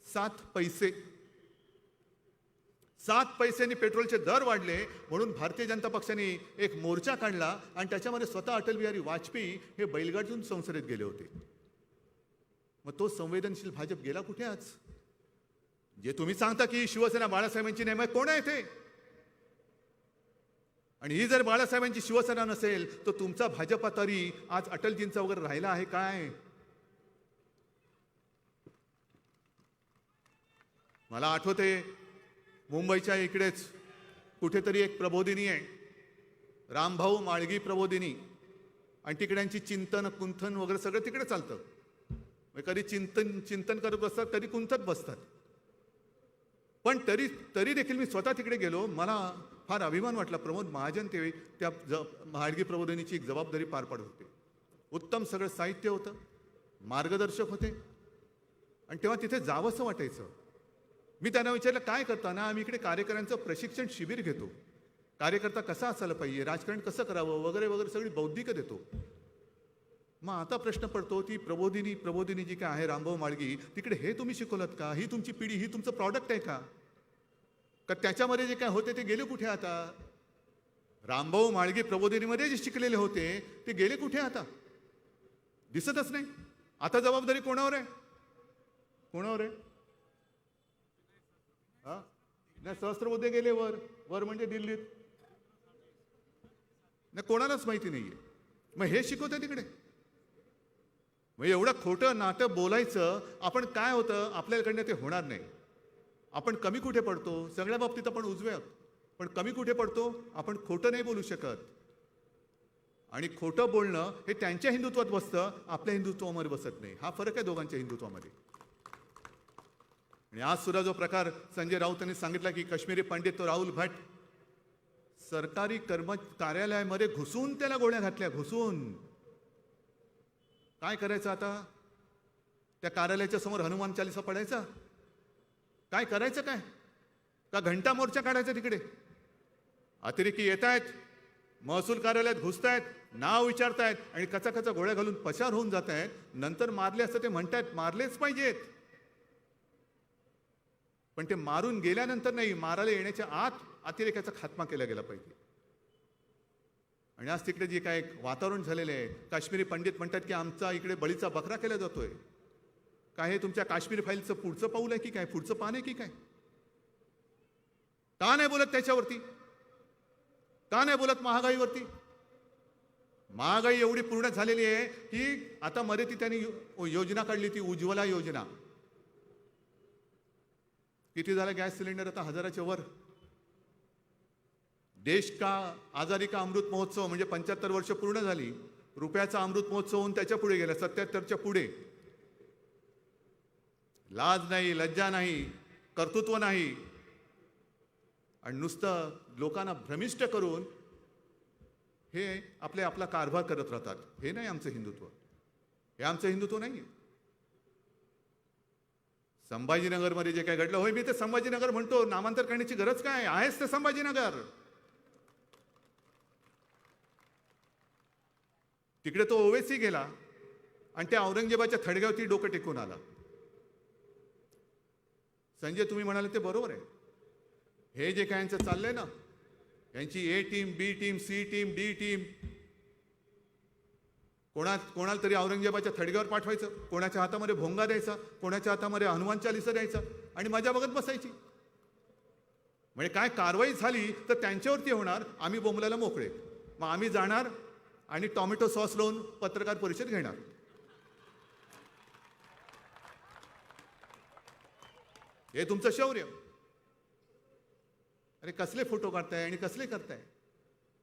Speaker 7: 7 पैसे. 7 पैशांनी पेट्रोलचे दर वाढले म्हणून भारतीय जनता पक्षाने एक मोर्चा काढला आणि त्याच्यामध्ये स्वतः अटल बिहारी वाजपेयी हे बैलगाडीतून संसदेत गेले होते. मग तो संवेदनशील भाजप गेला कुठे आज? जे तुम्ही सांगता की शिवसेना बाळासाहेबांची नेमक कोण आहे ते? आणि ही जर बाळासाहेबांची शिवसेना नसेल तर तुमचा भाजपा तरी आज अटलजींचा वगैरे राहिला आहे काय? मला आठवते मुंबईच्या इकडेच कुठेतरी एक प्रबोधिनी आहे, रामभाऊ माळगी प्रबोधिनी, आणि तिकड्यांची चिंतन कुंथन वगैरे सगळं तिकडे चालतं. कधी चिंतन करत बसतात, कधी कुंथत बसतात. पण तरी देखील मी स्वतः तिकडे गेलो. मला फार अभिमान वाटला. प्रमोद महाजन ते त्या माळगी प्रबोधिनीची एक जबाबदारी पार पाडत होते. उत्तम सगळं साहित्य होतं, मार्गदर्शक होते, आणि तेव्हा तिथे जावंसं वाटायचं. मी त्यांना विचारलं काय करताना? आम्ही इकडे कार्यकर्त्यांचं प्रशिक्षण शिबिर घेतो, कार्यकर्ता कसा असायला पाहिजे, राजकारण कसं करावं वगैरे वगैरे सगळी बौद्धिक देतो. मग आता प्रश्न पडतो, ती प्रबोधिनी जी काय आहे रामभाऊ माळगी, तिकडे हे तुम्ही शिकवलत का? ही तुमची पिढी, ही तुमचं प्रॉडक्ट आहे का? का त्याच्यामध्ये जे काय होते ते गेले कुठे आता? रामभाऊ माळगी प्रबोधिनीमध्ये जे शिकलेले होते ते गेले कुठे आता? दिसतच नाही. आता जबाबदारी कोणावर आहे? कोणावर आहे? हा नाही, सहस्त्रबुद्धे गेले वर म्हणजे दिल्लीत. नाही, कोणालाच माहिती नाहीये. मग हे शिकवते तिकडे. मग एवढं खोटं नाटक बोलायचं आपण. काय होतं आपल्याकडनं ते होणार नाही. आपण कमी कुठे पडतो? सगळ्या बाबतीत आपण उजवे आहोत, पण कमी कुठे पडतो? आपण खोटं नाही बोलू शकत. आणि खोटं बोलणं हे त्यांच्या हिंदुत्वात बसतं, आपल्या हिंदुत्वामध्ये बसत नाही. हा फरक आहे दोघांच्या हिंदुत्वामध्ये. आणि आज सुद्धा जो प्रकार संजय राऊतांनी सांगितला की काश्मीरी पंडित तो राहुल भट सरकारी कार्यालयामध्ये घुसून त्याला गोळ्या घातल्या, घुसून. काय करायचं आता? त्या कार्यालयाच्या समोर हनुमान चालीसा पडायचा? काय करायचं? काय का घंटा मोर्चा काढायचा तिकडे? अतिरेकी येत आहेत, महसूल कार्यालयात घुसतायत, नाव विचारतायत आणि कचा गोळ्या घालून पसार होऊन जात आहेत. नंतर मारले असं ते म्हणतायत, मारलेच पाहिजेत. पण ते मारून गेल्यानंतर नाही, मारायला येण्याच्या आत अतिरेकाचा खात्मा केला गेला पाहिजे. आणि आज तिकडे जे काय वातावरण झालेलं आहे, काश्मीरी पंडित म्हणतात की आमचा इकडे बळीचा बकरा केला जातोय. काय हे तुमच्या काश्मीर फाईलचं पुढचं पाऊल आहे की काय? पुढचं पान आहे की काय? का नाही बोलत त्याच्यावरती? का नाही बोलत महागाईवरती? महागाई एवढी पूर्ण झालेली आहे की आता मध्ये ती त्यांनी योजना काढली, ती उज्ज्वला योजना. किती झाला गॅस सिलेंडर आता? 1000च्या वर. देश का आजादी का अमृत महोत्सव म्हणजे 75 वर्ष पूर्ण झाली. रुपयाचा अमृत महोत्सव होऊन त्याच्या पुढे गेला, 77च्या पुढे. लाज नाही, लज्जा नाही, कर्तृत्व नाही, आणि नुसतं लोकांना भ्रमिष्ट करून हे आपला कारभार करत राहतात. हे नाही आमचं हिंदुत्व. हे आमचं हिंदुत्व नाही आहे. संभाजीनगरमध्ये जे काय घडलं, होय मी ते संभाजीनगर म्हणतो, नामांतर करण्याची गरज काय, आहेच ते संभाजीनगर. तिकडे तो ओवेसी गेला आणि त्या औरंगजेबाच्या थडग्यावरती डोकं टेकून आला. संजय तुम्ही म्हणाले ते बरोबर आहे. हे जे काय यांचं चाललंय ना, यांची A team, B team, C team, D team, कोणाला तरी औरंगजेबाच्या थडग्यावर पाठवायचं, कोणाच्या हातामध्ये भोंगा द्यायचा, कोणाच्या हातामध्ये हनुमान चालीसा द्यायचा आणि मजा बघत बसायची. म्हणजे काय कारवाई झाली तर त्यांच्यावरती होणार, आम्ही बोंबलायला मोकळे. मग आम्ही जाणार आणि टोमॅटो सॉस लावून पत्रकार परिषद घेणार. हे तुमचं शौर्य. अरे कसले फोटो काढताय आणि कसले करताय.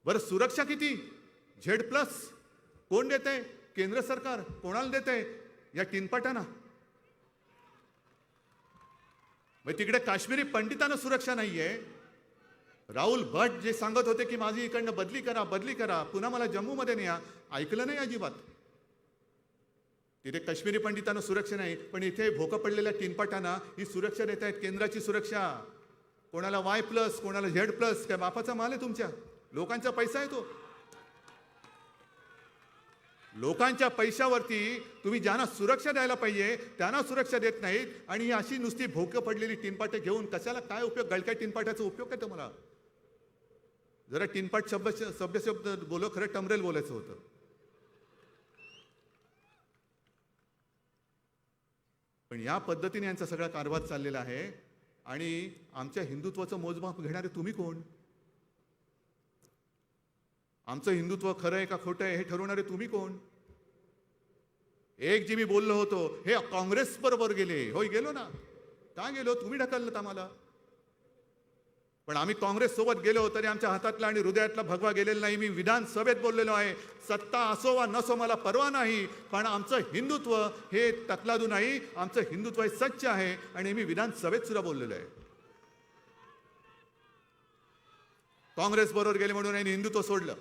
Speaker 7: बरं सुरक्षा किती, Z+ कोण देते, केंद्र सरकार कोणाला देते, या टिनपाटांना. मग तिकडे काश्मीरी पंडितांना सुरक्षा नाहीये. राहुल भट जे सांगत होते की माझी इकडनं बदली करा, बदली करा, पुन्हा मला जम्मूमध्ये न्या, ऐकलं नाही अजिबात. तिथे काश्मीरी पंडितांना सुरक्षा नाही, पण इथे भोकं पडलेल्या टिनपाटांना ही सुरक्षा देत आहेत, केंद्राची सुरक्षा. कोणाला Y+, कोणाला Z+, काय बापाचा माल आहे तुमच्या, लोकांचा पैसा आहे तो. लोकांच्या पैशावरती तुम्ही ज्यांना सुरक्षा द्यायला पाहिजे त्यांना सुरक्षा देत नाहीत. आणि ही अशी नुसती भोकं पडलेली टिनपाटे घेऊन कशाला काय उपयोग, गळक्या टिनपाटाचा उपयोग काय तुम्हाला. जरा टिनपाट सभ्य शब्द बोलो, खरं टमरेल बोलायचं होतं. पण या पद्धतीने यांचा सगळा कारभार चाललेला आहे. आणि आमच्या हिंदुत्वाचं मोजमाप घेणारे तुम्ही कोण, आमचं हिंदुत्व खरं आहे का खोटं आहे हे ठरवणारे तुम्ही कोण. एक जी मी बोललो होतो हे काँग्रेस बरोबर गेले, होय गेलो ना, का गेलो, तुम्ही ढकललं आम्हाला. पण आम्ही काँग्रेस सोबत गेलो तरी आमच्या हातातला आणि हृदयातला भगवा गेलेला नाही. मी विधानसभेत बोललेलो आहे, सत्ता असो वा नसो मला परवा नाही, पण आमचं हिंदुत्व हे तकलादू नाही, आमचं हिंदुत्व हे सच्च आहे. आणि मी विधानसभेत सुद्धा बोललेलो आहे. काँग्रेस बरोबर गेले म्हणून आणि हिंदुत्व सोडलं.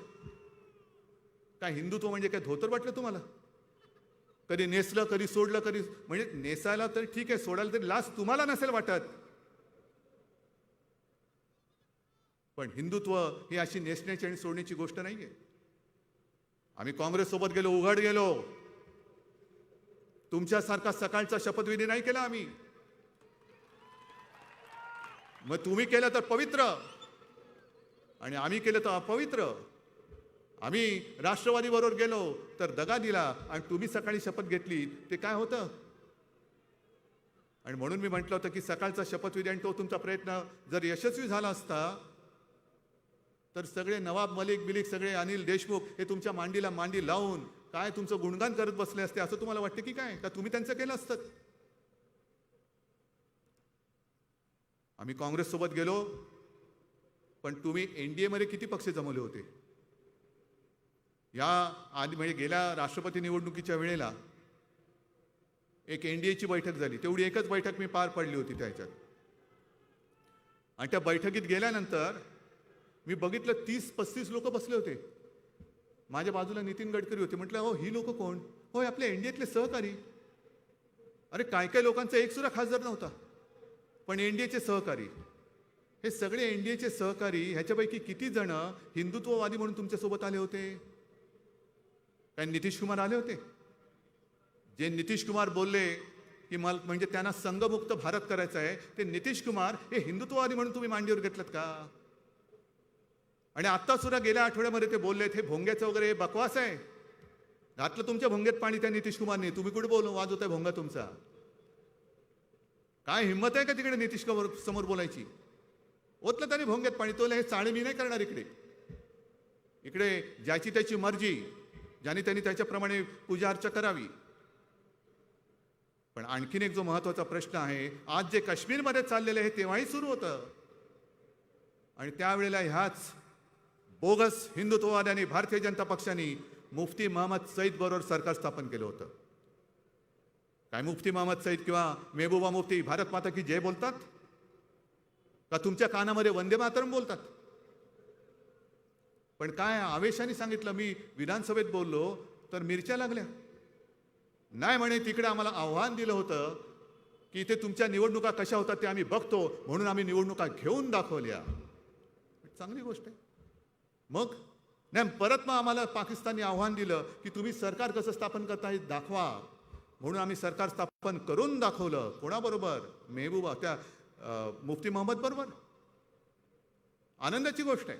Speaker 7: काय हिंदुत्व म्हणजे काय धोतर वाटलं तुम्हाला, कधी नेसलं कधी सोडलं, कधी म्हणजे नेसायला तर ठीक आहे, सोडायला तरी लाज तुम्हाला नसेल वाटत. पण हिंदुत्व ही अशी नेसण्याची आणि सोडण्याची गोष्ट नाहीये. आम्ही काँग्रेस सोबत गेलो, उघड गेलो. तुमच्यासारखा सकाळचा शपथविधी नाही केला आम्ही. मग तुम्ही केलं तर पवित्र आणि आम्ही केलं तर अपवित्र. आम्ही राष्ट्रवादी बरोबर गेलो तर दगा दिला आणि तुम्ही सकाळी शपथ घेतली, ते काय होतं. आणि म्हणून मी म्हटलं होतं की सकाळचा शपथविधी आणि तो तुमचा प्रयत्न जर यशस्वी झाला असता तर सगळे नवाब मलिक बिलिक, सगळे अनिल देशमुख हे तुमच्या मांडीला मांडी लावून काय तुमचं गुणगान करत बसले असते असं तुम्हाला वाटतं की काय, का तुम्ही त्यांचं केलं असतं. आम्ही काँग्रेस सोबत गेलो, पण तुम्ही NDA मध्ये किती पक्ष जमवले होते. या आधी म्हणजे गेल्या राष्ट्रपती निवडणुकीच्या वेळेला एक NDAची बैठक झाली, तेवढी एकच बैठक मी पार पडली होती त्याच्यात. आणि त्या बैठकीत गेल्यानंतर मी बघितलं 30-35 लोक बसले होते. माझ्या बाजूला नितीन गडकरी होते. म्हटलं हो ही लोक कोण, होय आपल्या NDAतले सहकारी. अरे काय काय लोकांचा एक सुद्धा खासदार नव्हता, पण NDAचे सहकारी. हे सगळे NDAचे सहकारी, ह्याच्यापैकी किती जण हिंदुत्ववादी म्हणून तुमच्यासोबत आले होते. काय नितीश कुमार आले होते. जे नितीश कुमार बोलले की मला म्हणजे त्यांना संघमुक्त भारत करायचा आहे, ते नितीश कुमार हे हिंदुत्ववादी म्हणून तुम्ही मांडीवर घेतलं का. आणि आता सुद्धा गेल्या आठवड्यामध्ये ते बोललेत हे भोंग्याचं वगैरे बकवास आहे. घातलं तुमच्या भोंग्यात पाणी त्या नितीश कुमारने. तुम्ही कुठे वाजवताय भोंगा तुमचा. काय हिंमत आहे का तिकडे नितीश कुमार समोर बोलायची. ओतलं त्याने भोंग्यात पाणी. तो हे चाळे मी नाही करणार इकडे. इकडे ज्याची त्याची मर्जी, ज्याने त्यांनी त्याच्याप्रमाणे पूजा अर्चा करावी. पण आणखीन एक जो महत्वाचा प्रश्न आहे, आज जे काश्मीरमध्ये चाललेलं आहे तेव्हाही सुरू होतं. आणि त्यावेळेला ह्याच बोगस हिंदुत्ववाद्यांनी भारतीय जनता पक्षाने मुफ्ती महम्मद सईद बरोबर सरकार स्थापन केलं होतं. काय मुफ्ती महम्मद सईद किंवा मेहबूबा मुफ्ती भारत माता की जय बोलतात का तुमच्या कानामध्ये वंदे मातरम बोलतात. पण काय आवेशाने सांगितलं. मी विधानसभेत बोललो तर मिरच्या लागल्या. नाही म्हणे तिकडे आम्हाला आव्हान दिलं होतं की इथे तुमच्या निवडणुका कशा होतात ते आम्ही बघतो, म्हणून आम्ही निवडणुका घेऊन दाखवल्या. चांगली गोष्ट आहे. मग नाही, परत मग आम्हाला पाकिस्तानने आव्हान दिलं की तुम्ही सरकार कसं स्थापन करता दाखवा, म्हणून आम्ही सरकार स्थापन करून दाखवलं. कोणाबरोबर? मेहबूबा, त्या मुफ्ती मोहम्मद बरोबर. आनंदाची गोष्ट आहे.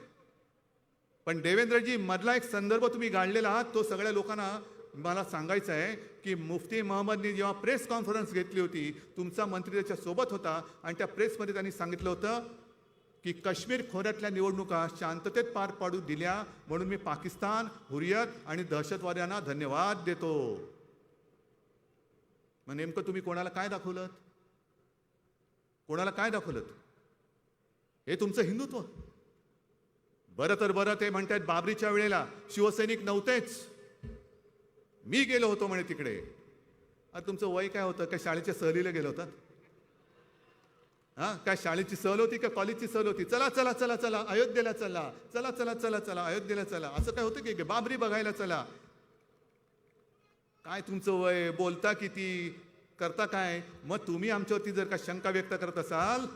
Speaker 7: पण देवेंद्रजी, मधला एक संदर्भ तुम्ही गाडलेला आहात, तो सगळ्या लोकांना मला सांगायचं आहे की मुफ्ती मोहम्मदनी जेव्हा प्रेस कॉन्फरन्स घेतली होती, तुमचा मंत्री त्याच्या सोबत होता आणि त्या प्रेसमध्ये त्यांनी सांगितलं होतं की काश्मीर खोऱ्यातल्या निवडणुका शांततेत पार पाडू दिल्या, म्हणून मी पाकिस्तान, हुरियत आणि दहशतवाद्यांना धन्यवाद देतो. मग नेमकं तुम्ही कोणाला काय दाखवलं? कोणाला काय दाखवलं? हे तुमचं हिंदुत्व. बरं तर बरं, ते म्हणतात बाबरीच्या वेळेला शिवसैनिक नव्हतेच, मी गेलो होतो म्हणे तिकडे. आता तुमचं वय काय होतं? काय शाळेच्या सहलीला गेलो होतात? हा, काय शाळेची सहल होती का कॉलेजची सहल होती? चला चला चला चला अयोध्येला चला, चला चला चला चला अयोध्येला चला, असं काय होतं की बाबरी बघायला चला? काय तुमचं वय? बोलता किती? करता काय? मग तुम्ही आमच्यावरती जर का शंका व्यक्त करत असाल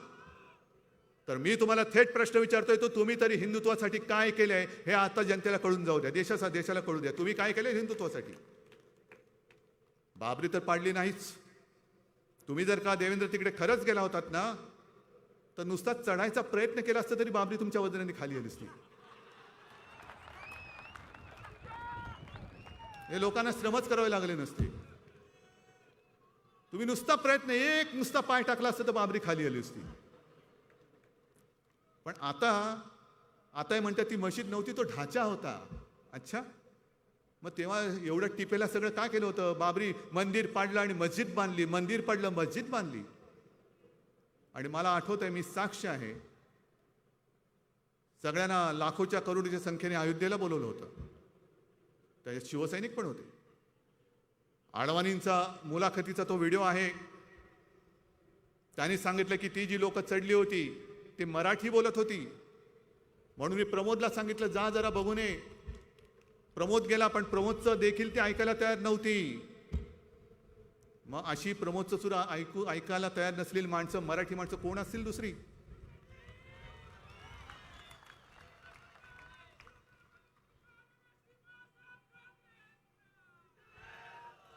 Speaker 7: तर मी तुम्हाला थेट प्रश्न विचारतोय, तो तुम्ही तरी हिंदुत्वासाठी काय केलंय हे आता जनतेला कळून जाऊ द्या, देशाला कळू द्या. तुम्ही काय केलंय हिंदुत्वासाठी? बाबरी तर पाडली नाहीच. तुम्ही जर का देवेंद्र तिकडे खरंच गेला होतात ना, तर नुसता चढायचा प्रयत्न केला असता तरी बाबरी तुमच्या वजनाने खाली आली असती. हे लोकांना श्रमच करावे लागले नसते. तुम्ही नुसता प्रयत्न, एक नुसता पाय टाकला असता तर बाबरी खाली आली असती. पण आता म्हणतात ती मशीद नव्हती, तो ढाचा होता. अच्छा, मग तेव्हा एवढं टिपेला सगळं काय केलं होतं? बाबरी मंदिर पाडलं आणि मस्जिद बांधली, मंदिर पाडलं मस्जिद बांधली. आणि मला आठवत आहे, मी साक्ष आहे, सगळ्यांना लाखोच्या करोडीच्या संख्येने अयोध्येला बोलवलं होतं. त्याच्यात शिवसैनिक पण होते. आडवाणींचा मुलाखतीचा तो व्हिडिओ आहे. त्यांनी सांगितलं की ती जी लोक चढली होती ती मराठी बोलत होती, म्हणून मी प्रमोदला सांगितलं जा जरा बघून ये. प्रमोद गेला, पण प्रमोदचं देखील ती ऐकायला तयार नव्हती. मग अशी प्रमोदचं सुद्धा ऐकायला तयार नसलेली माणसं, मराठी माणसं कोण असतील दुसरी?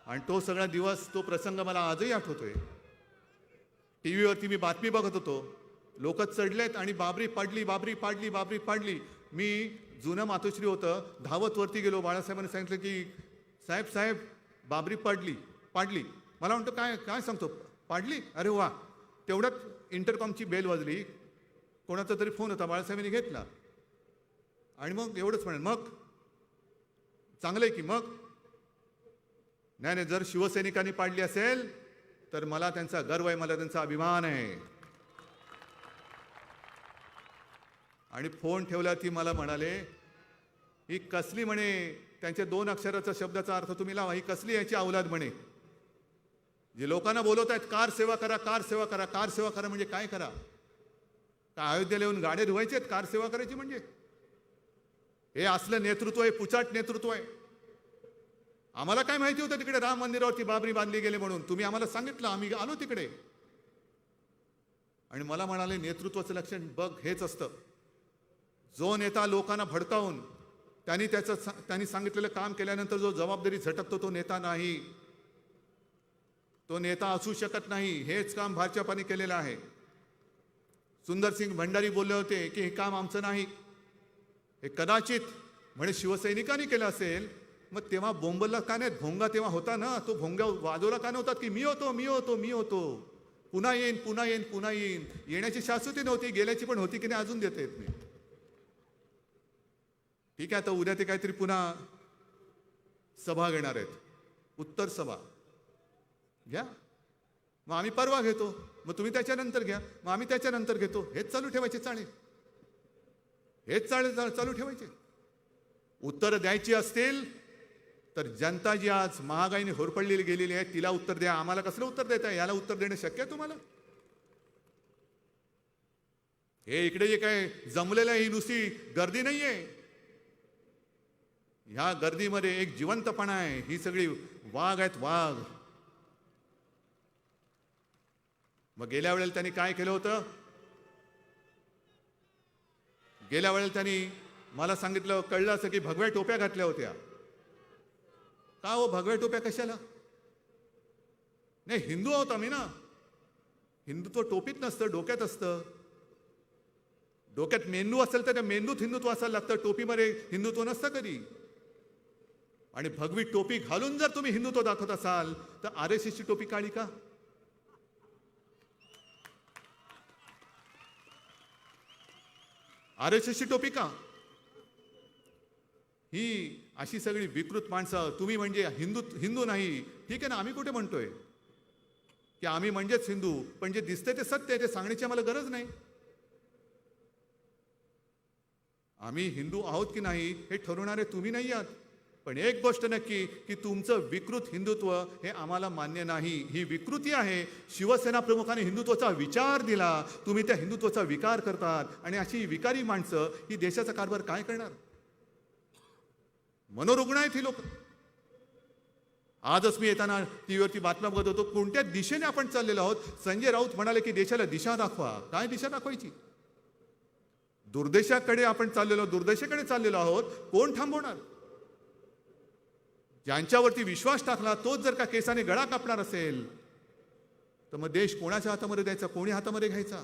Speaker 7: आणि तो सगळा दिवस, तो प्रसंग मला आजही आठवतोय. टीव्हीवरती मी बातमी बघत होतो, लोक चढलेत आणि बाबरी पाडली, बाबरी पाडली, बाबरी पाडली. मी जुनं मातोश्री होतं, धावत वरती गेलो. बाळासाहेबांनी सांगितलं की साहेब साहेब बाबरी पाडली पाडली. मला म्हणतो काय काय सांगतो, पाडली? अरे वा. तेवढ्यात इंटरकॉमची बेल वाजली, कोणाचा तरी फोन होता, बाळासाहेबांनी घेतला आणि मग एवढंच म्हणेल, मग चांगलं आहे की मग? नाही नाही, जर शिवसैनिकांनी पाडली असेल तर मला त्यांचा गर्व आहे, मला त्यांचा अभिमान आहे. आणि फोन ठेवला ती मला म्हणाले ही कसली, म्हणे त्यांच्या 2 अक्षराचा शब्दाचा अर्थ तुम्ही लावा, ही कसली याची औलाद म्हणे. जे लोकांना बोलवत आहेत कार सेवा करा, कार सेवा करा, कार सेवा करा, म्हणजे काय करा? काय अयोध्येला येऊन गाड्या धुवायचे आहेत कार सेवा करायची म्हणजे? हे असलं नेतृत्व आहे, पुचाट नेतृत्व आहे. आम्हाला काय माहिती होतं तिकडे राम मंदिरावरती बाबरी बांधली गेले म्हणून? तुम्ही आम्हाला सांगितलं, आम्ही आलो तिकडे. आणि मला म्हणाले नेतृत्वाचं लक्षण बघ हेच असतं, जो नेता लोकांना भडकावून त्यांनी सांगितलेलं काम केल्यानंतर जो जबाबदारी झटकतो तो नेता नाही, तो नेता असू शकत नाही. हेच काम भाजपाने केलेलं आहे. सुंदरसिंग भंडारी बोलले होते की हे काम आमचं नाही, हे कदाचित म्हणे शिवसैनिकांनी केलं असेल. मग तेव्हा बोंबलला का नाही? भोंगा तेव्हा होता ना, तो भोंगा वाजवला का नव्हता की मी होतो मी होतो मी होतो, पुन्हा येईन पुन्हा येईन पुन्हा येईन? येण्याची शाश्वती नव्हती, गेल्याची पण होती की नाही अजून देता येत नाही. ठीक आहे, आता उद्या ते काहीतरी पुन्हा सभा घेणार आहेत, उत्तर सभा घ्या, मग आम्ही परवा घेतो, मग तुम्ही त्याच्यानंतर घ्या, मग आम्ही त्याच्यानंतर घेतो. हेच चालू ठेवायचे चाळे, हेच चालू ठेवायचे. उत्तर द्यायची असतील तर जनता जी आज महागाईने होरपडलेली गेलेली आहे तिला उत्तर द्या. आम्हाला कसलं उत्तर देताय? याला उत्तर देणं शक्य आहे तुम्हाला? हे इकडे जे काय जमलेलं आहे ही नुसती गर्दी नाहीये, ह्या गर्दीमध्ये एक जिवंतपणा आहे. ही सगळी वाघ आहेत, वाघ. मग गेल्या वेळेला त्यांनी काय केलं होतं? गेल्या वेळेला त्यांनी मला सांगितलं, कळलं असं की भगव्या टोप्या घातल्या होत्या. का हो भगव्या टोप्या कशाला? नाही, हिंदू आहोत आम्ही ना. हिंदुत्व टोपीत नसतं, डोक्यात असतं. डोक्यात मेंदू असेल तर त्या मेंदूत हिंदुत्व असायला लागतं, टोपीमध्ये हिंदुत्व नसतं कधी. आणि भगवी टोपी घालून जर तुम्ही हिंदुत्व दाखवत असाल तर RSSची टोपी काढी का? RSSची टोपी का? ही अशी सगळी विकृत माणसं. तुम्ही म्हणजे हिंदू नाही, ठीक आहे ना, आम्ही कुठे म्हणतोय की आम्ही म्हणजेच हिंदू, पण जे दिसतंय ते सत्य आहे, ते सांगण्याची आम्हाला गरज नाही. आम्ही हिंदू आहोत की नाही हे ठरवणारे तुम्ही नाही आहात. पण एक गोष्ट नक्की की तुमचं विकृत हिंदुत्व हे आम्हाला मान्य नाही. ही विकृती आहे. शिवसेना प्रमुखाने हिंदुत्वाचा विचार दिला, तुम्ही त्या हिंदुत्वाचा विकार करतात. आणि अशी विकारी माणसं ही देशाचा कारभार काय करणार? मनोरुग्ण आहेत ही लोक. आजच मी येताना टीव्हीवरती बातम्या बघत होतो, कोणत्या दिशेने आपण चाललेलो आहोत. संजय राऊत म्हणाले की देशाला दिशा दाखवा. काय दिशा दाखवायची? दुर्देशाकडे आपण चाललेलो, दुर्देशाकडे चाललेलो आहोत. कोण थांबवणार? ज्यांच्यावरती विश्वास टाकला तोच जर का केसाने गळा कापणार असेल तर मग देश कोणाच्या हातामध्ये द्यायचा, कोणी हातामध्ये घ्यायचा?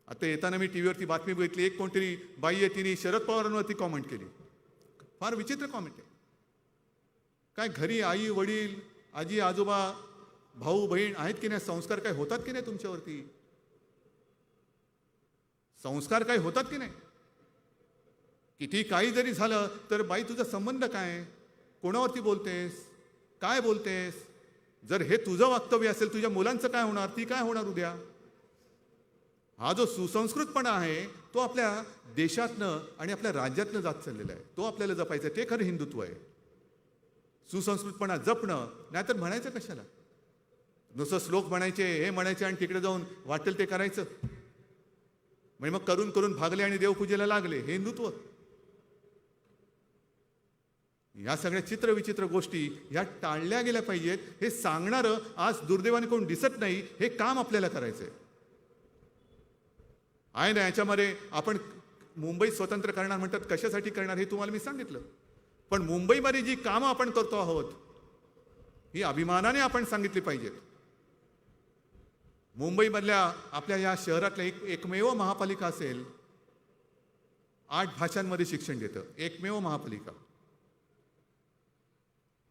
Speaker 7: आता येताना मी टीव्हीवरती बातमी बघितली, एक कोणतरी बाई आहे, तिने शरद पवारांवरती कॉमेंट केली. फार विचित्र कॉमेंट आहे. काय घरी आई वडील आजी आजोबा भाऊ बहीण आहेत की नाही? संस्कार काय होतात की नाही तुमच्यावरती? संस्कार काय होतात की नाही? किती काही जरी झालं तर बाई तुझा संबंध काय? कोणावरती बोलतेस? काय बोलतेस? जर हे तुझं वक्तव्य असेल, तुझ्या मुलांचं काय होणार? ती काय होणार उद्या? हा जो सुसंस्कृतपणा आहे तो आपल्या देशातनं आणि आपल्या राज्यातनं जात चाललेला आहे. तो आपल्याला जपायचा आहे. ते खरं हिंदुत्व आहे. सुसंस्कृतपणा जपणं. नाहीतर म्हणायचं कशाला? नुसतं श्लोक म्हणायचे, हे म्हणायचे आणि तिकडे जाऊन वाटेल ते करायचं. म्हणजे मग करून करून भागले आणि देवपूजेला लागले. हे हिंदुत्व? या सगळ्या चित्रविचित्र गोष्टी ह्या टाळल्या गेल्या पाहिजेत. हे सांगणारं आज दुर्दैवाने कोण दिसत नाही. हे काम आपल्याला करायचंय आहे ना. याच्यामध्ये आपण मुंबई स्वतंत्र करणार म्हणतात, कशासाठी करणार हे तुम्हाला मी सांगितलं. पण मुंबईमध्ये जी कामं आपण करतो आहोत ही अभिमानाने आपण सांगितली पाहिजेत. मुंबईमधल्या आपल्या या शहरातल्या एकमेव महापालिका असेल 8 भाषांमध्ये शिक्षण देतं. एकमेव महापालिका.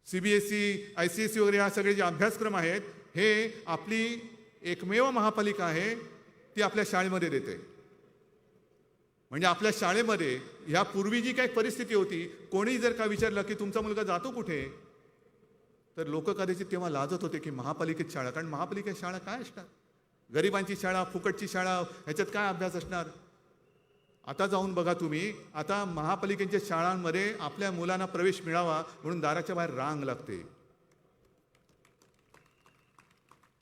Speaker 7: CBSE ICSE वगैरे हा सगळे जे अभ्यासक्रम आहेत हे आपली एकमेव महापालिका आहे, ती आपल्या शाळेमध्ये देते. म्हणजे आपल्या शाळेमध्ये यापूर्वी जी काही परिस्थिती होती, कोणी जर का विचारलं की तुमचा मुलगा जातो कुठे, तर लोक कदाचित तेव्हा लाजत होते की महापालिकेत शाळा. कारण महापालिकेत शाळा काय असणार? गरिबांची शाळा, फुकटची शाळा, ह्याच्यात काय अभ्यास असणार? आता जाऊन बघा तुम्ही, आता महापालिकेच्या शाळांमध्ये आपल्या मुलांना प्रवेश मिळावा म्हणून दाराच्या बाहेर रांग लागते.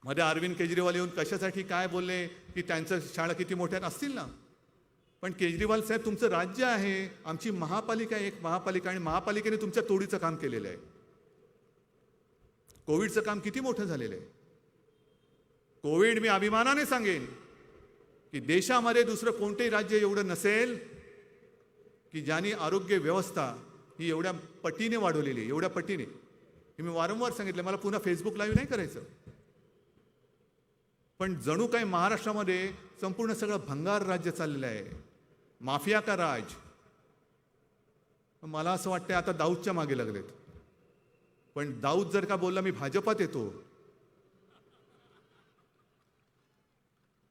Speaker 7: मध्ये अरविंद केजरीवाल येऊन कशासाठी काय बोलले की त्यांचं शाळा किती मोठ्यात असतील ना. पण केजरीवाल साहेब, तुमचं राज्य आहे, आमची महापालिका आहे, एक महापालिका, आणि महापालिकेने तुमच्या तोडीचं काम केलेलं आहे. कोविडचं काम किती मोठं झालेलं आहे. कोविड, मी अभिमानाने सांगेन की देशामध्ये दुसरं कोणतेही राज्य एवढं नसेल की ज्यांनी आरोग्य व्यवस्था ही एवढ्या पटीने वाढवलेली आहे. एवढ्या पटीने. हे मी वारंवार सांगितलं, मला पुन्हा फेसबुक लाईव्ह नाही करायचं. पण जणू काही महाराष्ट्रामध्ये संपूर्ण सगळं भंगार राज्य चाललेलं आहे. माफिया का राज. मला असं वाटतं आता दाऊदच्या मागे लागलेत. पण दाऊद जर का बोलला मी भाजपात येतो,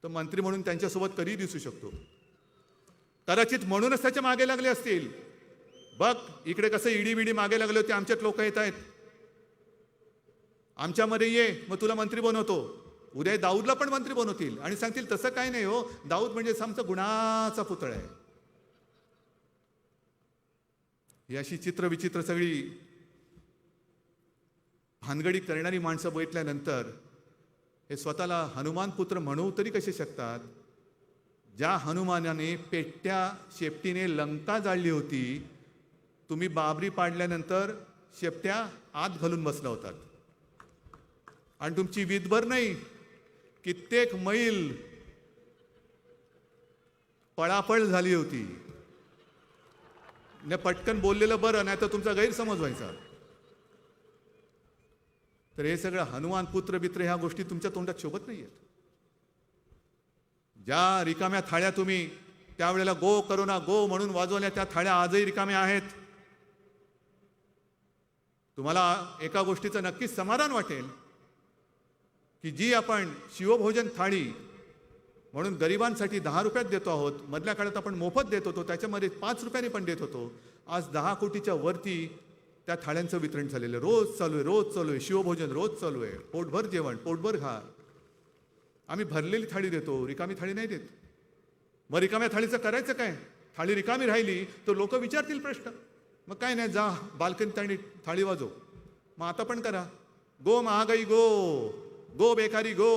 Speaker 7: तर मंत्री म्हणून त्यांच्यासोबत कधी दिसू शकतो. कदाचित म्हणूनच त्याच्या मागे लागले असतील. बघ इकडे कसं ईडी मागे लागले होते, आमच्यात लोक येत आहेत, आमच्यामध्ये ये, मग तुला मंत्री बनवतो. उद्या दाऊदला पण मंत्री बनवतील आणि सांगतील तसं काय नाही हो, दाऊद म्हणजे आमचा गुणाचा पुतळा आहे. ही अशी चित्रविचित्र सगळी भानगडी करणारी माणसं बघितल्यानंतर हे स्वतःला हनुमान पुत्र म्हणू तरी कसे शकतात? ज्या हनुमानाने पेट्या शेपटीने लंका जाळली होती, तुम्ही बाबरी पाडल्यानंतर शेपट्या आत घालून बसला होतात आणि तुमची वीतभर नाही, कित्येक मैल पळापळ झाली होती. ने पटकन बोललेलं बरं, नाही तर तुमचा गैरसमज व्हायचा. तर हे सगळं हनुमान पुत्र बित्र ह्या गोष्टी तुमच्या तोंडात शोभत नाहीयेत. ज्या रिकाम्या थाळ्या तुम्ही त्यावेळेला गो करोना गो म्हणून वाजवल्या, त्या थाळ्या आजही रिकाम्या आहेत. तुम्हाला एका गोष्टीचं नक्कीच समाधान वाटेल की जी आपण शिवभोजन थाळी म्हणून गरिबांसाठी 10 रुपयात देतो आहोत, मधल्या काळात आपण मोफत देत होतो, त्याच्यामध्ये 5 रुपयाने पण देत होतो. आज 10 कोटीच्या वरती त्या थाळ्यांचं वितरण झालेलं रोज चालू आहे, रोज चालू आहे. शिवभोजन रोज चालू आहे. पोटभर जेवण, पोटभर खा. आम्ही भरलेली थाळी देतो, रिकामी थाळी नाही देत. मग रिकाम्या थाळीचं करायचं काय? थाळी रिकामी राहिली तर लोक विचारतील प्रश्न. मग काय नाही, जा बाल्कनी थाळी वाजव. मग आता पण करा. गो महागाई गो, गो बेकारी गो.